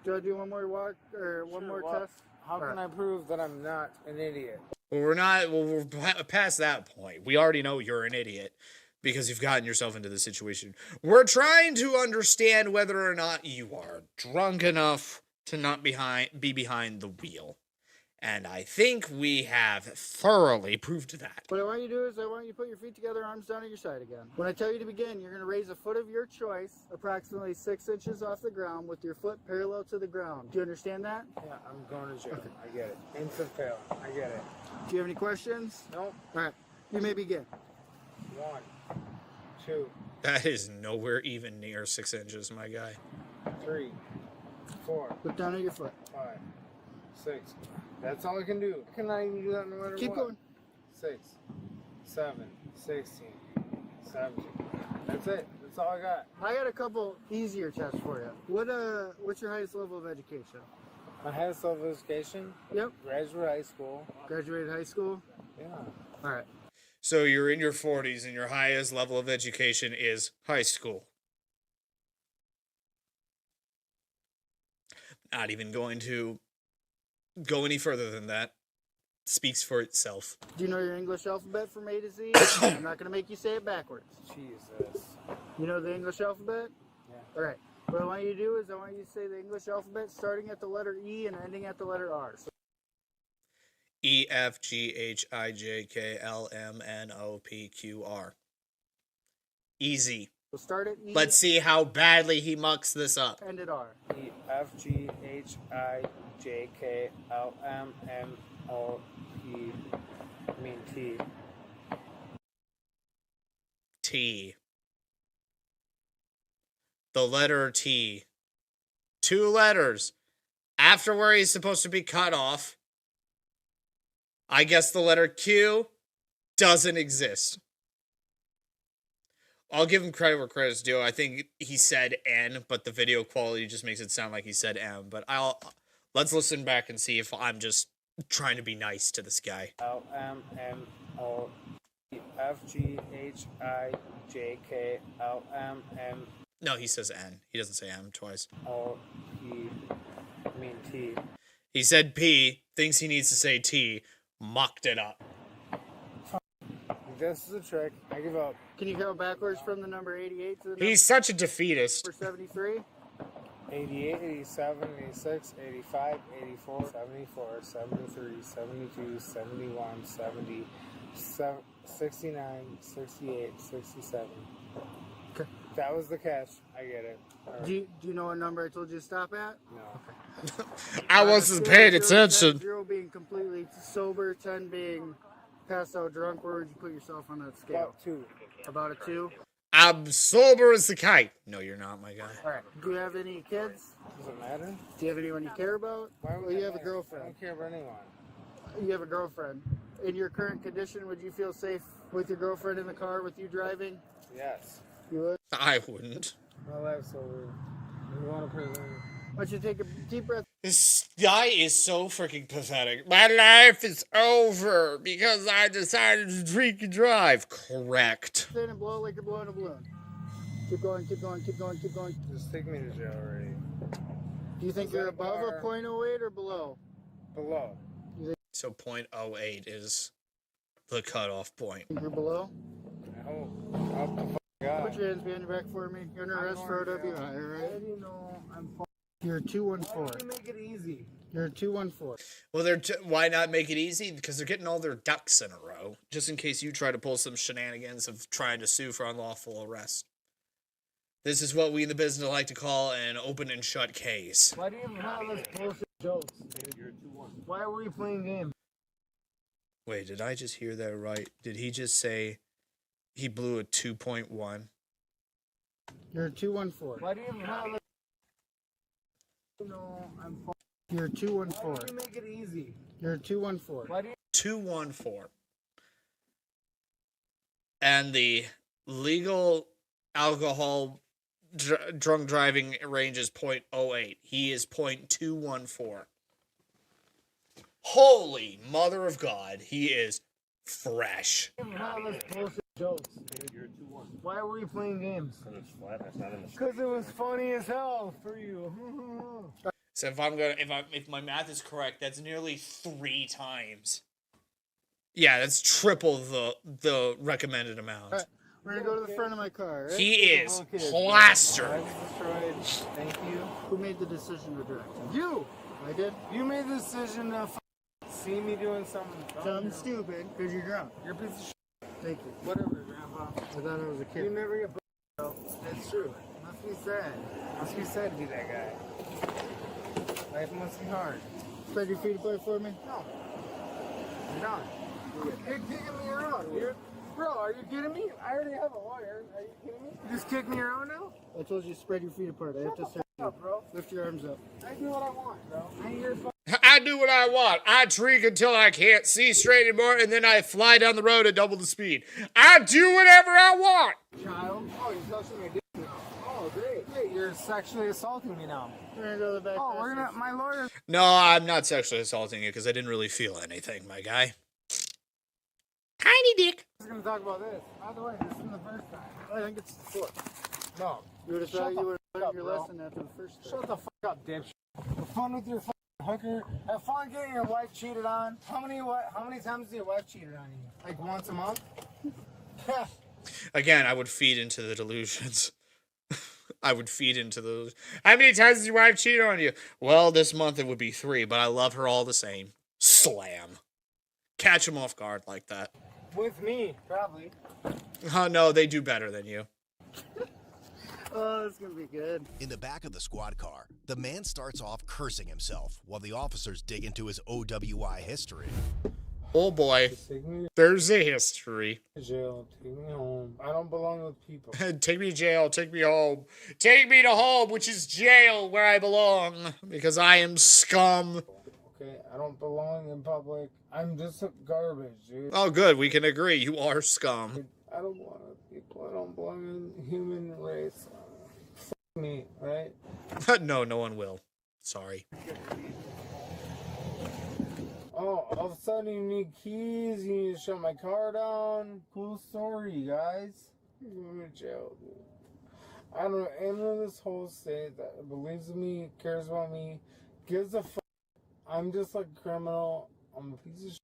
Do I do one more walk or one more test? How can I prove that I'm not an idiot? Well, we're past that point. We already know you're an idiot because you've gotten yourself into this situation. We're trying to understand whether or not you are drunk enough to not be behind the wheel. And I think we have thoroughly proved that. What I want you to do is I want you to put your feet together, arms down at your side again. When I tell you to begin, you're going to raise a foot of your choice, approximately 6 inches off the ground, with your foot parallel to the ground. Do you understand that? Yeah, I'm going to jail. Okay. I get it. Instant fail. I get it. Do you have any questions? Nope. All right. You may begin. 1, 2. That is nowhere even near 6 inches, my guy. 3, 4. Look down at your foot. 5, 6. That's all I can do. I cannot even do that no matter what. Keep going. 6, 7, 16, 17. That's it. That's all I got. I got a couple easier tests for you. What's your highest level of education? My highest level of education? Yep. Graduated high school. Graduated high school? Yeah. All right. So you're in your 40s and your highest level of education is high school. Not even going to go any further than that. Speaks for itself. Do you know your English alphabet from A to Z? I'm not going to make you say it backwards. Jesus. You know the English alphabet? Yeah. All right. What I want you to do is I want you to say the English alphabet starting at the letter E and ending at the letter R. So E, F, G, H, I, J, K, L, M, N, O, P, Q, R. Easy. we'll start at E. Let's see how badly he mucks this up. End at R. E, F, G, H, I, J, K, L, M, N, O, P, T. T. The letter T. 2 letters. After where he's supposed to be cut off. I guess the letter Q doesn't exist. I'll give him credit where credit's due. I think he said N, but the video quality just makes it sound like he said M. But let's listen back and see if I'm just trying to be nice to this guy. L, M, N, O, F, G, H, I, J, K, L, M, N. No, he says N. He doesn't say M twice. O, P, T. He said P, thinks he needs to say T, mucked it up. This is a trick. I give up. Can you go backwards from the number 88 to the number? He's such a defeatist. Number 73? 88, 87, 86, 85, 84, 74, 73, 72, 71, 70, 69, 68, 67. Okay. That was the catch. I get it. Right. Do you know what number I told you to stop at? No. Okay. I wasn't paying attention. 0 being completely sober, 10 being passed out drunk. Where would you put yourself on that scale? About 2. About a 2? I'm sober as a kite. No, you're not, my guy. All right. Do you have any kids? Does it matter? Do you have anyone you care about? Why would you have a girlfriend? I don't care about anyone. You have a girlfriend. In your current condition, would you feel safe with your girlfriend in the car with you driving? Yes. You would? I wouldn't. My life's over. You want to preserve. Why don't you take a deep breath? This guy is so freaking pathetic. My life is over because I decided to drink and drive. Correct. Stand and blow like you're blowing a balloon. Keep going, keep going, keep going, keep going. Just take me to jail already. Do you think you're above a .08 or below? Below. So .08 is the cutoff point. You're below? Oh, up the God. Put your hands behind your back for me. You're under arrest for OWI, alright? How do you know I'm You're 214. Why don't you make it easy? You're 214. Well, why not make it easy? Because they're getting all their ducks in a row. Just in case you try to pull some shenanigans of trying to sue for unlawful arrest. This is what we in the business like to call an open and shut case. Why do you have this bullshit jokes? You're 2-1. Why are we playing games? Wait, did I just hear that right? Did he just say he blew a 2.1? You're 214. Why do you have this? No, I'm You're 214. Why do you make it easy? You're 214. Why do you 214. And the legal alcohol drunk driving range is .08. He is .214. Holy mother of God, he is fresh. Jokes. You're 2-1. Why are we playing games? Because it's flat. That's not in the. Because it was funny as hell for you. So if my math is correct, that's nearly 3 times. Yeah, that's triple the recommended amount. Right, we're gonna go to the front of my car. Right? He is plastered. Thank you. Who made the decision to direct him? You. I did. You made the decision to see me doing something stupid because you're drunk. You're a piece of shit. Thank you. Whatever, Grandpa. I thought I was a kid. You never get though. That's true. Must be sad. Must be sad to be that guy. Life must be hard. Spread your feet apart for me? No. You're not. You're kicking me around, dude. Bro, are you kidding me? I already have a lawyer. Are you kidding me? You just kick me around now? I told you to spread your feet apart. I have to say. Up, bro. Lift your arms up. I do what I want, bro. I ain't your I do what I want. I drink until I can't see straight anymore, and then I fly down the road at double the speed. I do whatever I want. Child? Oh, you're touching my dick now. Oh, great. Great, you're sexually assaulting me now. We're gonna go to the back. Oh, we're gonna, my lawyer. No, I'm not sexually assaulting you because I didn't really feel anything, my guy. Tiny dick. We're gonna talk about this. By the way, this isn't the first time. I think it's the fourth. No. You would have thought you would have learned your lesson after the first time. Shut the fuck up, dipshit. Have fun with your fucking hooker. Have fun getting your wife cheated on. How many times has your wife cheated on you? Like once a month? Again, I would feed into the delusions. I would feed into those. How many times has your wife cheated on you? Well, this month it would be 3, but I love her all the same. Slam. Catch them off guard like that. With me, probably. Oh, no, they do better than you. Oh, it's gonna be good. In the back of the squad car, the man starts off cursing himself while the officers dig into his OWI history. Oh boy, there's a history. Jail, take me home. I don't belong with people. Take me to jail, take me home. Take me to home, which is jail, where I belong, because I am scum. Okay, I don't belong in public. I'm just garbage, dude. Oh good, we can agree, you are scum. I don't belong with people. I don't belong in the human race. Fuck me, right? No, no one will. Sorry. Oh, all of a sudden you need keys, you need to shut my car down. Cool story, guys. You're going to jail, dude. I don't know anyone in this whole state that believes in me, cares about me, gives a fuck. I'm just like a criminal. I'm a piece of shit.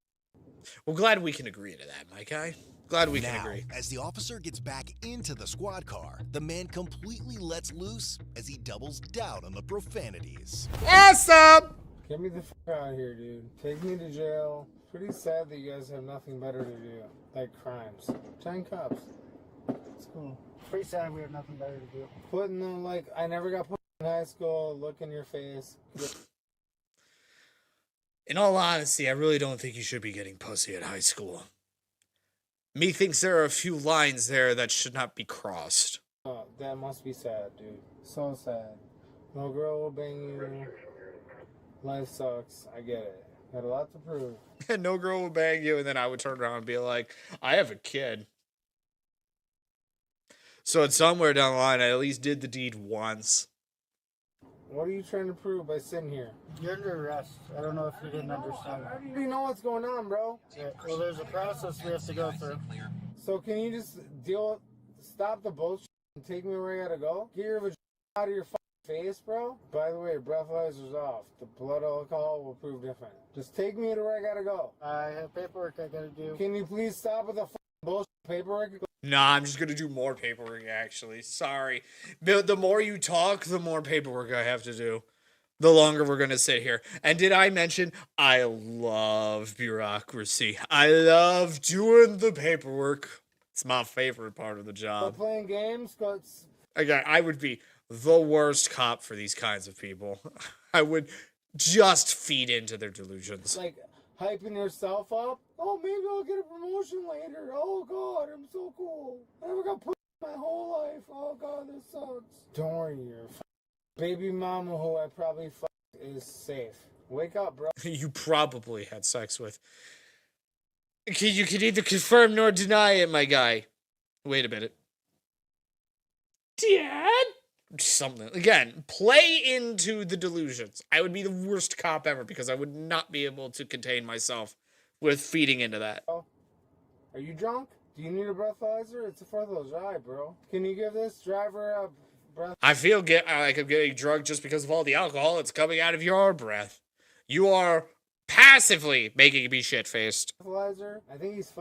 Well, glad we can agree to that, my guy. Glad we can agree. As the officer gets back into the squad car, the man completely lets loose as he doubles down on the profanities. Awesome! Get me the fuck out of here, dude. Take me to jail. Pretty sad that you guys have nothing better to do, like crimes. 10 cops. It's cool. Pretty sad we have nothing better to do. Putting them like, I never got put in high school, look in your face. In all honesty, I really don't think you should be getting pussy at high school. Me thinks there are a few lines there that should not be crossed. Oh, that must be sad, dude. So sad. No girl will bang you. Life sucks. I get it. Got a lot to prove. And no girl would bang you, and then I would turn around and be like, I have a kid. So it's somewhere down the line, I at least did the deed once. What are you trying to prove by sitting here? You're under arrest. I don't know if you didn't understand that. You know what's going on, bro. Yeah, well, there's a process we have to go through. So can you just stop the bullshit and take me where I gotta go? Get your vagina out of your face, bro. By the way, breathalyzer's off. The blood alcohol will prove different. Just take me to where I gotta go. I have paperwork I gotta do. Can you please stop with the bullshit paperwork? Nah, I'm just gonna do more paperwork, actually. Sorry. The more you talk, the more paperwork I have to do. The longer we're gonna sit here. And did I mention, I love bureaucracy. I love doing the paperwork. It's my favorite part of the job. But playing games? Again, I would be the worst cop for these kinds of people. I would just feed into their delusions. Like hyping yourself up. Oh, maybe I'll get a promotion later. Oh God, I'm so cool. I never got put in my whole life. Oh God, this sucks. Don't worry, your baby mama who I probably is safe. Wake up, bro. You probably had sex with. You can neither confirm nor deny it, my guy. Wait a minute. Dad? Something. Again, play into the delusions. I would be the worst cop ever because I would not be able to contain myself with feeding into that. Oh, are you drunk? Do you need a breathalyzer? It's a 4th of July, bro. Can you give this driver a breath? I feel like I'm getting drunk just because of all the alcohol that's coming out of your breath. You are passively making me shit-faced. Breathalyzer? I think he's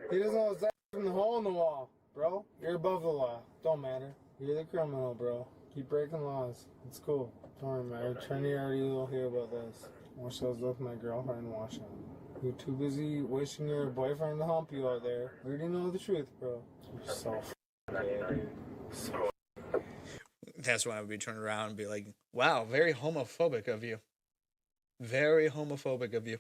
He doesn't know what's from the hole in the wall, bro. You're above the law. Don't matter. You're the criminal, bro. Keep breaking laws. It's cool. Don't worry, my attorney already will hear about this. Wish I was with my girlfriend in Washington. You're too busy wishing your boyfriend to hump you out there. We already know the truth, bro. You're so gay, dude. So That's why I would be turning around and be like, wow, very homophobic of you. Very homophobic of you.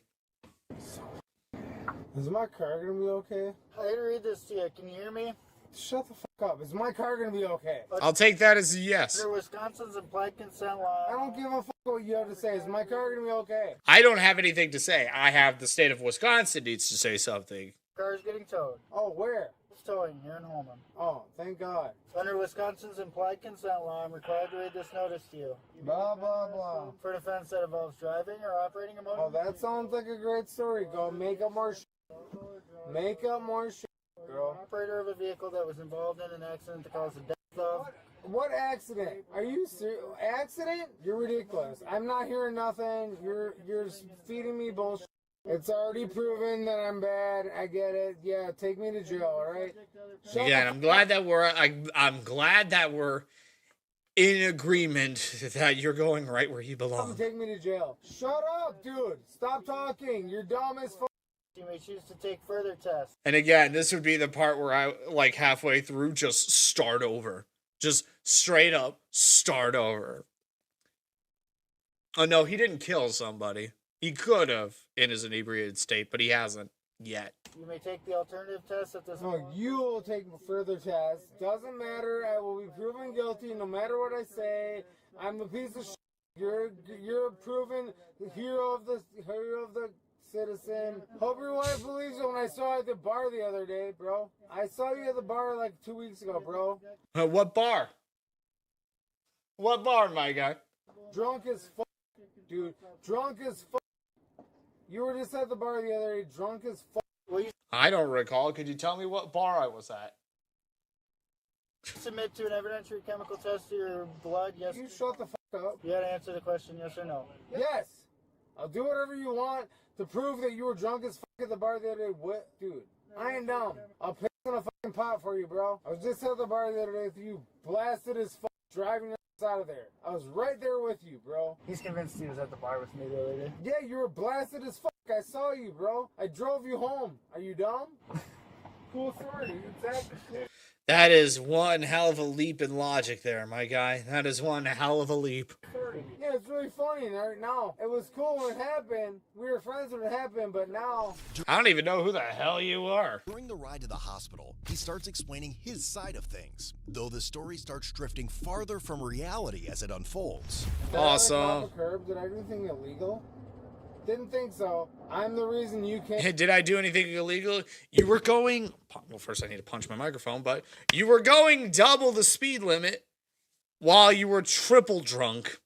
Is my car gonna be okay? I didn't read this to you. Can you hear me? Shut the fuck up. Is my car gonna be okay? I'll take that as a yes. Under Wisconsin's implied consent law. I don't give a fuck what you have to say. Is my car gonna be okay? I don't have anything to say. I have the state of Wisconsin needs to say something. Car's getting towed. Oh, where? It's towing here in Holman. Oh, thank God. Under Wisconsin's implied consent law, I'm required to read this notice to you. Blah, blah, blah. For an offense that involves driving or operating a motor. Oh, that sounds like a great story. Go make up more shit. Make up more shit, girl. Operator of a vehicle that was involved in an accident that caused the death of... What accident? Are you serious? Accident? You're ridiculous. I'm not hearing nothing. You're feeding me bullshit. It's already proven that I'm bad. I get it. Yeah, take me to jail, all right? Again, I'm glad that we're in agreement that you're going right where you belong. Take me to jail. Shut up, dude. Stop talking. You're dumb as fuck. You may choose to take further tests. And again, this would be the part where I, like, halfway through, just start over. Just straight up start over. Oh, no, he didn't kill somebody. He could have in his inebriated state, but he hasn't yet. You may take the alternative test at this point. No, you will take further tests. Doesn't matter. I will be proven guilty no matter what I say. I'm a piece of shit. You're a proven hero of the citizen. Hope your wife believes it when I saw you at the bar the other day, bro. I saw you at the bar like 2 weeks ago, bro. What bar? What bar, my guy? Drunk as fuck, dude. Drunk as fuck. You were just at the bar the other day, drunk as fuck. I don't recall. Could you tell me what bar I was at? Submit to an evidentiary chemical test to your blood, yes. You shut the fuck up. You gotta answer the question, yes or no. Yes! I'll do whatever you want to prove that you were drunk as fuck at the bar the other day. What? Dude, I ain't dumb. I'll piss in a fucking pot for you, bro. I was just at the bar the other day with you, blasted as fuck, driving your ass out of there. I was right there with you, bro. He's convinced he was at the bar with me the other day. Yeah, you were blasted as fuck. I saw you, bro. I drove you home. Are you dumb? Cool story. Exactly. That is one hell of a leap in logic there, my guy. That is one hell of a leap. Yeah, it's really funny right now. It was cool when it happened. We were friends when it happened, but now... I don't even know who the hell you are. During the ride to the hospital, he starts explaining his side of things, though the story starts drifting farther from reality as it unfolds. Awesome. Did I do anything illegal? Didn't think so. I'm the reason you can't... Did I do anything illegal? You were going... Well, first I need to punch my microphone, but you were going double the speed limit while you were triple drunk.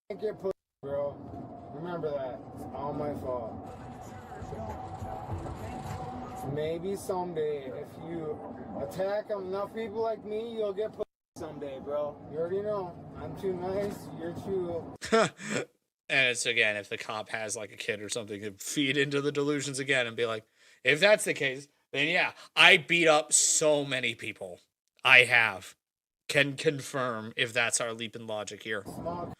Can't get put, bro. Remember that. It's all my fault. Maybe someday, if you attack enough people like me, you'll get put someday, bro. You already know. I'm too nice. You're too... And it's, again, if the cop has, like, a kid or something, to feed into the delusions again and be like, if that's the case, then yeah, I beat up so many people. I have. Can confirm if that's our leap in logic here. Smog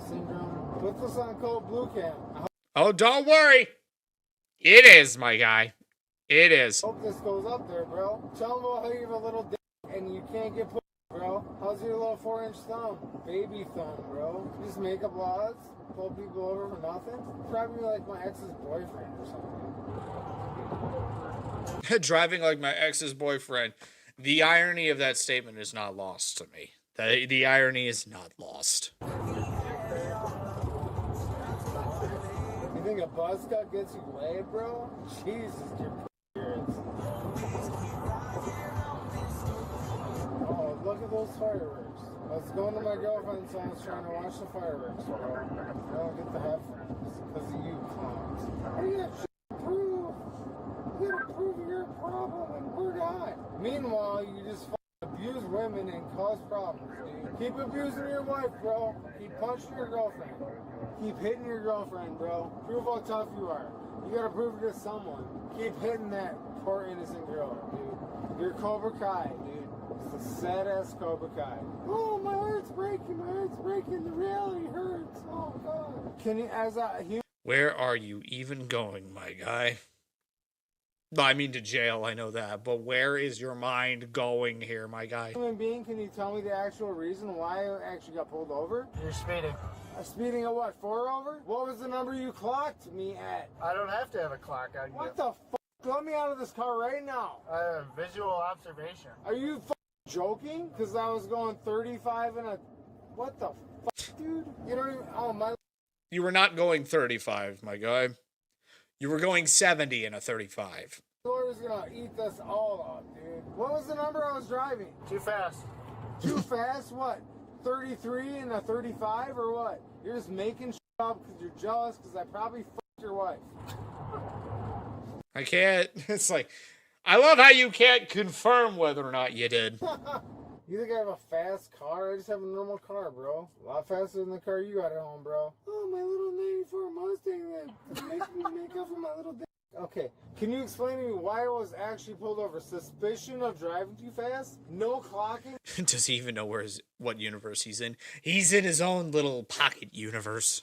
syndrome. Put this on code Bodycam. Oh, don't worry. It is, my guy. It is. Hope this goes up there, bro. Tell them about how you have a little dick and you can't get put, bro. How's your little 4-inch thumb? Baby thumb, bro. Just make up laws. Pull people over for nothing? Probably like my ex's boyfriend or something. Driving like my ex's boyfriend. The irony of that statement is not lost to me. The irony is not lost. You think a buzz cut gets you laid, bro? Jesus, your parents. Oh, look at those fireworks. I was going to my girlfriend's house trying to watch the fireworks, bro. I don't get the headphones because of you clowns. What do you have to prove? You gotta prove you're a problem and we're not. Meanwhile, you just abuse women and cause problems, dude. Keep abusing your wife, bro. Keep punching your girlfriend. Keep hitting your girlfriend, bro. Prove how tough you are. You gotta prove it to someone. Keep hitting that poor innocent girl, dude. You're Cobra Kai, dude. It's a sad-ass Cobra Kai. Oh, my heart's breaking. My heart's breaking. The reality hurts. Oh, God. Can you, as a human... Where are you even going, my guy? I mean to jail, I know that. But where is your mind going here, my guy? Human being, can you tell me the actual reason why I actually got pulled over? You're speeding. Speeding at what, 4 over? What was the number you clocked me at? I don't have to have a clock on you. What the fuck? Let me out of this car right now. Visual observation. Are you joking? Because I was going 35 and a... What the fuck, dude? You don't even... Oh, my... You were not going 35, my guy. You were going 70 in a 35. Lawyer's gonna eat this all up, dude. What was the number I was driving? Too fast. Too fast? What? 33 and a 35 or what? You're just making shit up because you're jealous because I probably fucked your wife. I can't. It's like, I love how you can't confirm whether or not you did. You think I have a fast car? I just have a normal car, bro. A lot faster than the car you got at home, bro. Oh, my little 94 Mustang that makes me make up for my little dick. Okay, can you explain to me why I was actually pulled over? Suspicion of driving too fast? No clocking? Does he even know what universe he's in? He's in his own little pocket universe.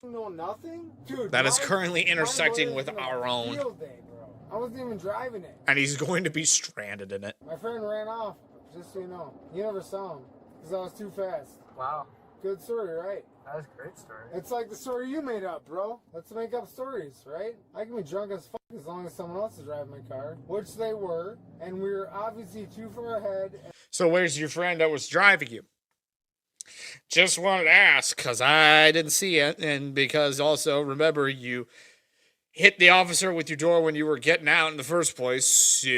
No, nothing? Dude, that is currently intersecting with our own. Field day, bro. I wasn't even driving it. And he's going to be stranded in it. My friend ran off, just so you know. You never saw him, because I was too fast. Wow. Good story, right? That was a great story. It's like the story you made up, bro. Let's make up stories, right? I can be drunk as fuck as long as someone else is driving my car, which they were, and we were obviously too far ahead. So where's your friend that was driving you? Just wanted to ask, because I didn't see it, and because also, remember, you hit the officer with your door when you were getting out in the first place, so...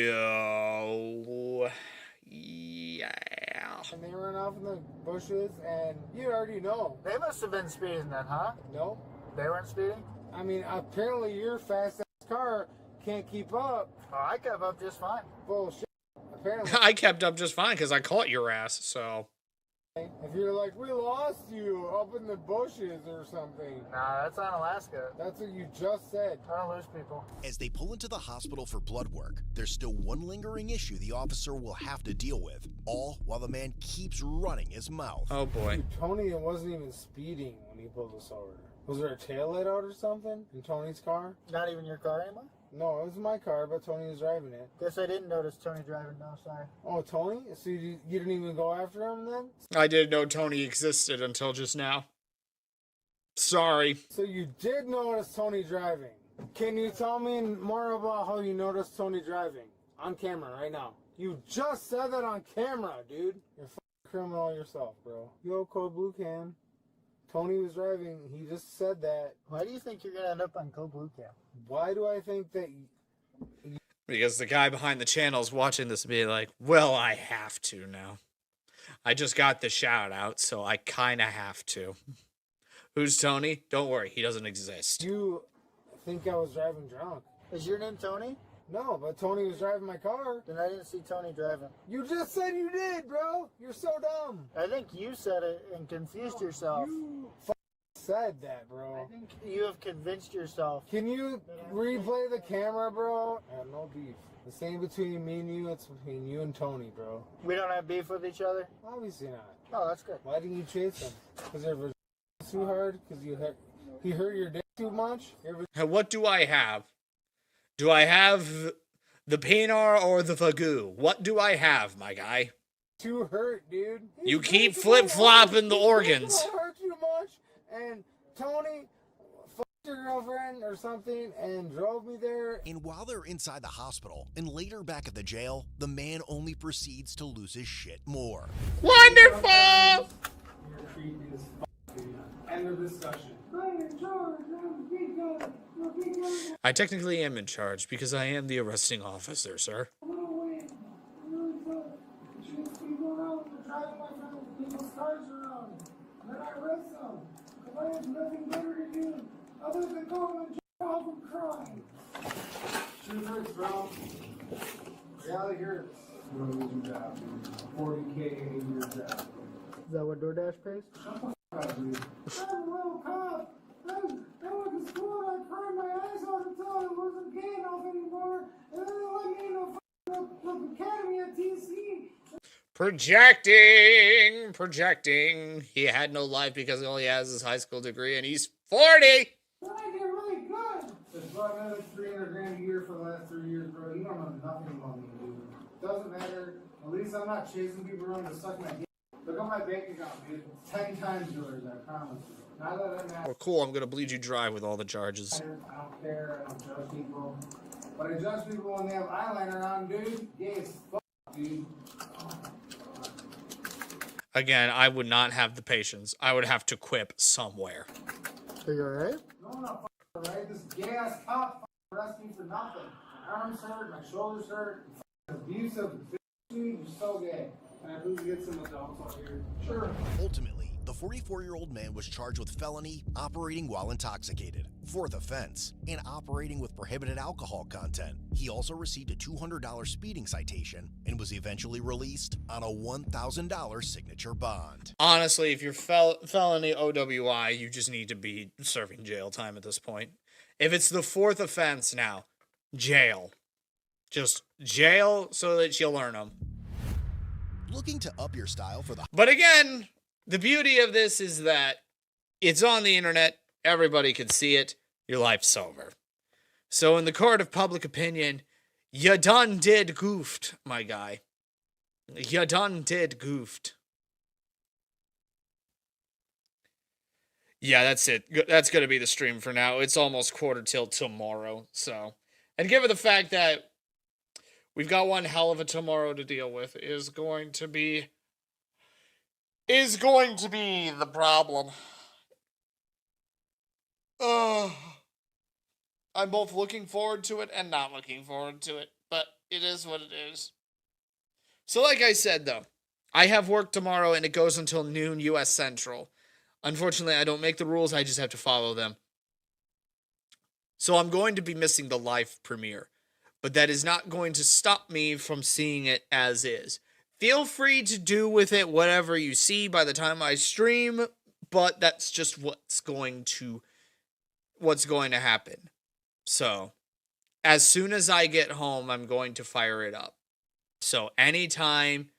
yeah. And they ran off in the bushes, and you already know. They must have been speeding then, huh? No. They weren't speeding? I mean, apparently your fast-ass car can't keep up. Oh, I kept up just fine. Bullshit. Apparently. I kept up just fine, because I caught your ass, so... If you're like, we lost you up in the bushes or something. Nah, that's on Alaska. That's what you just said. I don't lose people. As they pull into the hospital for blood work, there's still one lingering issue the officer will have to deal with, all while the man keeps running his mouth. Oh boy. Dude, Tony wasn't even speeding when he pulled us over. Was there a taillight out or something in Tony's car? Not even your car anymore? No, it was my car, but Tony was driving it. Guess I didn't notice Tony driving, no, sorry. Oh, Tony? So you didn't even go after him then? I didn't know Tony existed until just now. Sorry. So you did notice Tony driving. Can you tell me more about how you noticed Tony driving? On camera, right now. You just said that on camera, dude. You're a criminal yourself, bro. Yo, Code Blue Cam. Tony was driving. He just said that. Why do you think you're going to end up on Code Blue Cam? Why do I think that... Because the guy behind the channel is watching this and be like, well, I have to now. I just got the shout out, so I kind of have to. Who's Tony? Don't worry, he doesn't exist. You think I was driving drunk. Is your name Tony? No, but Tony was driving my car. Then I didn't see Tony driving. You just said you did, bro. You're so dumb. I think you said it and confused yourself. You said that, bro. I think you have convinced yourself. Can you replay the camera, bro? I have no beef. The same between me and you, it's between you and Tony, bro. We don't have beef with each other? Obviously not. Oh, that's good. Why didn't you chase him? Because they're too hard? Because he hurt your dick too much? What do I have? Do I have the Painar or the Fagoo? What do I have, my guy? Too hurt, dude. You keep flip-flopping the organs. Hurt too much, and Tony fucked your girlfriend or something and drove me there. And while they're inside the hospital and later back at the jail, the man only proceeds to lose his shit more. Wonderful! You're creepy as fuck, dude. End of discussion. I'm in charge. I'm big guy. I technically am in charge because I am the arresting officer, sir. Reality hurts. $40K a year job. Is that what DoorDash pays? Shut the fuck up, dude. I'm a little cop. I went to school and I cried my eyes out until I wasn't gay enough anymore. And then they let me in the academy at TC. Projecting. He had no life because all he has is his high school degree and he's 40! Then I get really good. So I made $300,000 a year for the last 3 years, bro. You don't know nothing about me, dude. Doesn't matter. At least I'm not chasing people around to suck my dick. Look at my bank account, dude. 10 times yours, I promise you. Not that I'm not. Well, cool, I'm gonna bleed you dry with all the charges. I don't care. I don't judge people. But I judge people when they have eyeliner on, dude. Gay as fuck, dude. Again, I would not have the patience. I would have to quip somewhere. Are you alright? No, I'm not alright. This gay ass cop arrested me for nothing. My arms hurt, my shoulders hurt. Abusive, dude. You're so gay. Can I please get some adults out here? Sure. Ultimately, the 44-year-old man was charged with felony, operating while intoxicated, fourth offense, and operating with prohibited alcohol content. He also received a $200 speeding citation and was eventually released on a $1,000 signature bond. Honestly, if you're felony OWI, you just need to be serving jail time at this point. If it's the fourth offense now, jail. Just jail so that you learn them. Looking to up your style for the... But again, the beauty of this is that it's on the internet. Everybody can see it. Your life's over. So in the court of public opinion, you done did goofed, my guy. You done did goofed. Yeah, that's it. That's going to be the stream for now. It's almost quarter till tomorrow. So, and given the fact that we've got one hell of a tomorrow to deal with, is going to be the problem. I'm both looking forward to it and not looking forward to it, but it is what it is. So like I said, though, I have work tomorrow and it goes until noon U.S. Central. Unfortunately, I don't make the rules. I just have to follow them. So I'm going to be missing the live premiere, but that is not going to stop me from seeing it as is. Feel free to do with it whatever you see by the time I stream, but that's just what's going to happen. So, as soon as I get home, I'm going to fire it up. So, anytime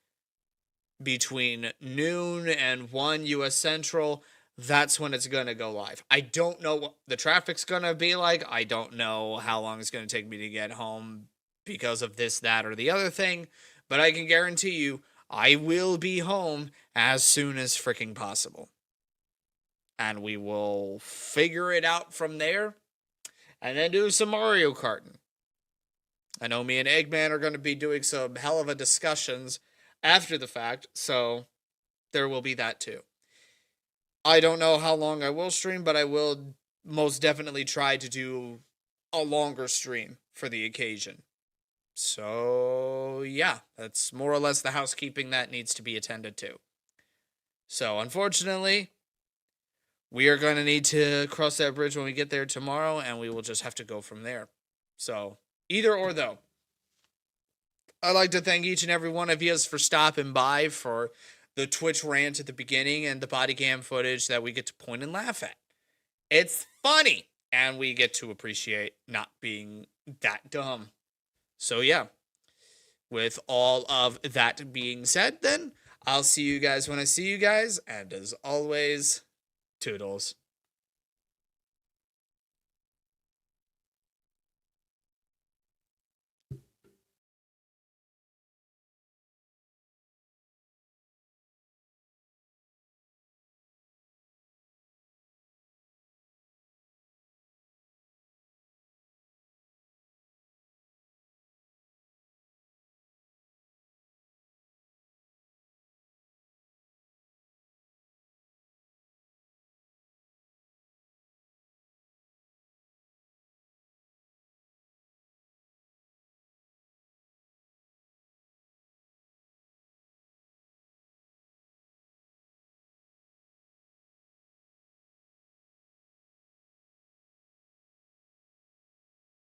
between noon and 1 U.S. Central, that's when it's going to go live. I don't know what the traffic's going to be like. I don't know how long it's going to take me to get home because of this, that, or the other thing. But I can guarantee you, I will be home as soon as freaking possible. And we will figure it out from there. And then do some Mario Karting. I know me and Eggman are going to be doing some hell of a discussions after the fact. So, there will be that too. I don't know how long I will stream, but I will most definitely try to do a longer stream for the occasion. So, yeah, that's more or less the housekeeping that needs to be attended to. So, unfortunately, we are going to need to cross that bridge when we get there tomorrow, and we will just have to go from there. So, either or though. I'd like to thank each and every one of you for stopping by for the Twitch rant at the beginning and the Bodycam footage that we get to point and laugh at. It's funny, and we get to appreciate not being that dumb. So yeah, with all of that being said, then, I'll see you guys when I see you guys, and as always, toodles.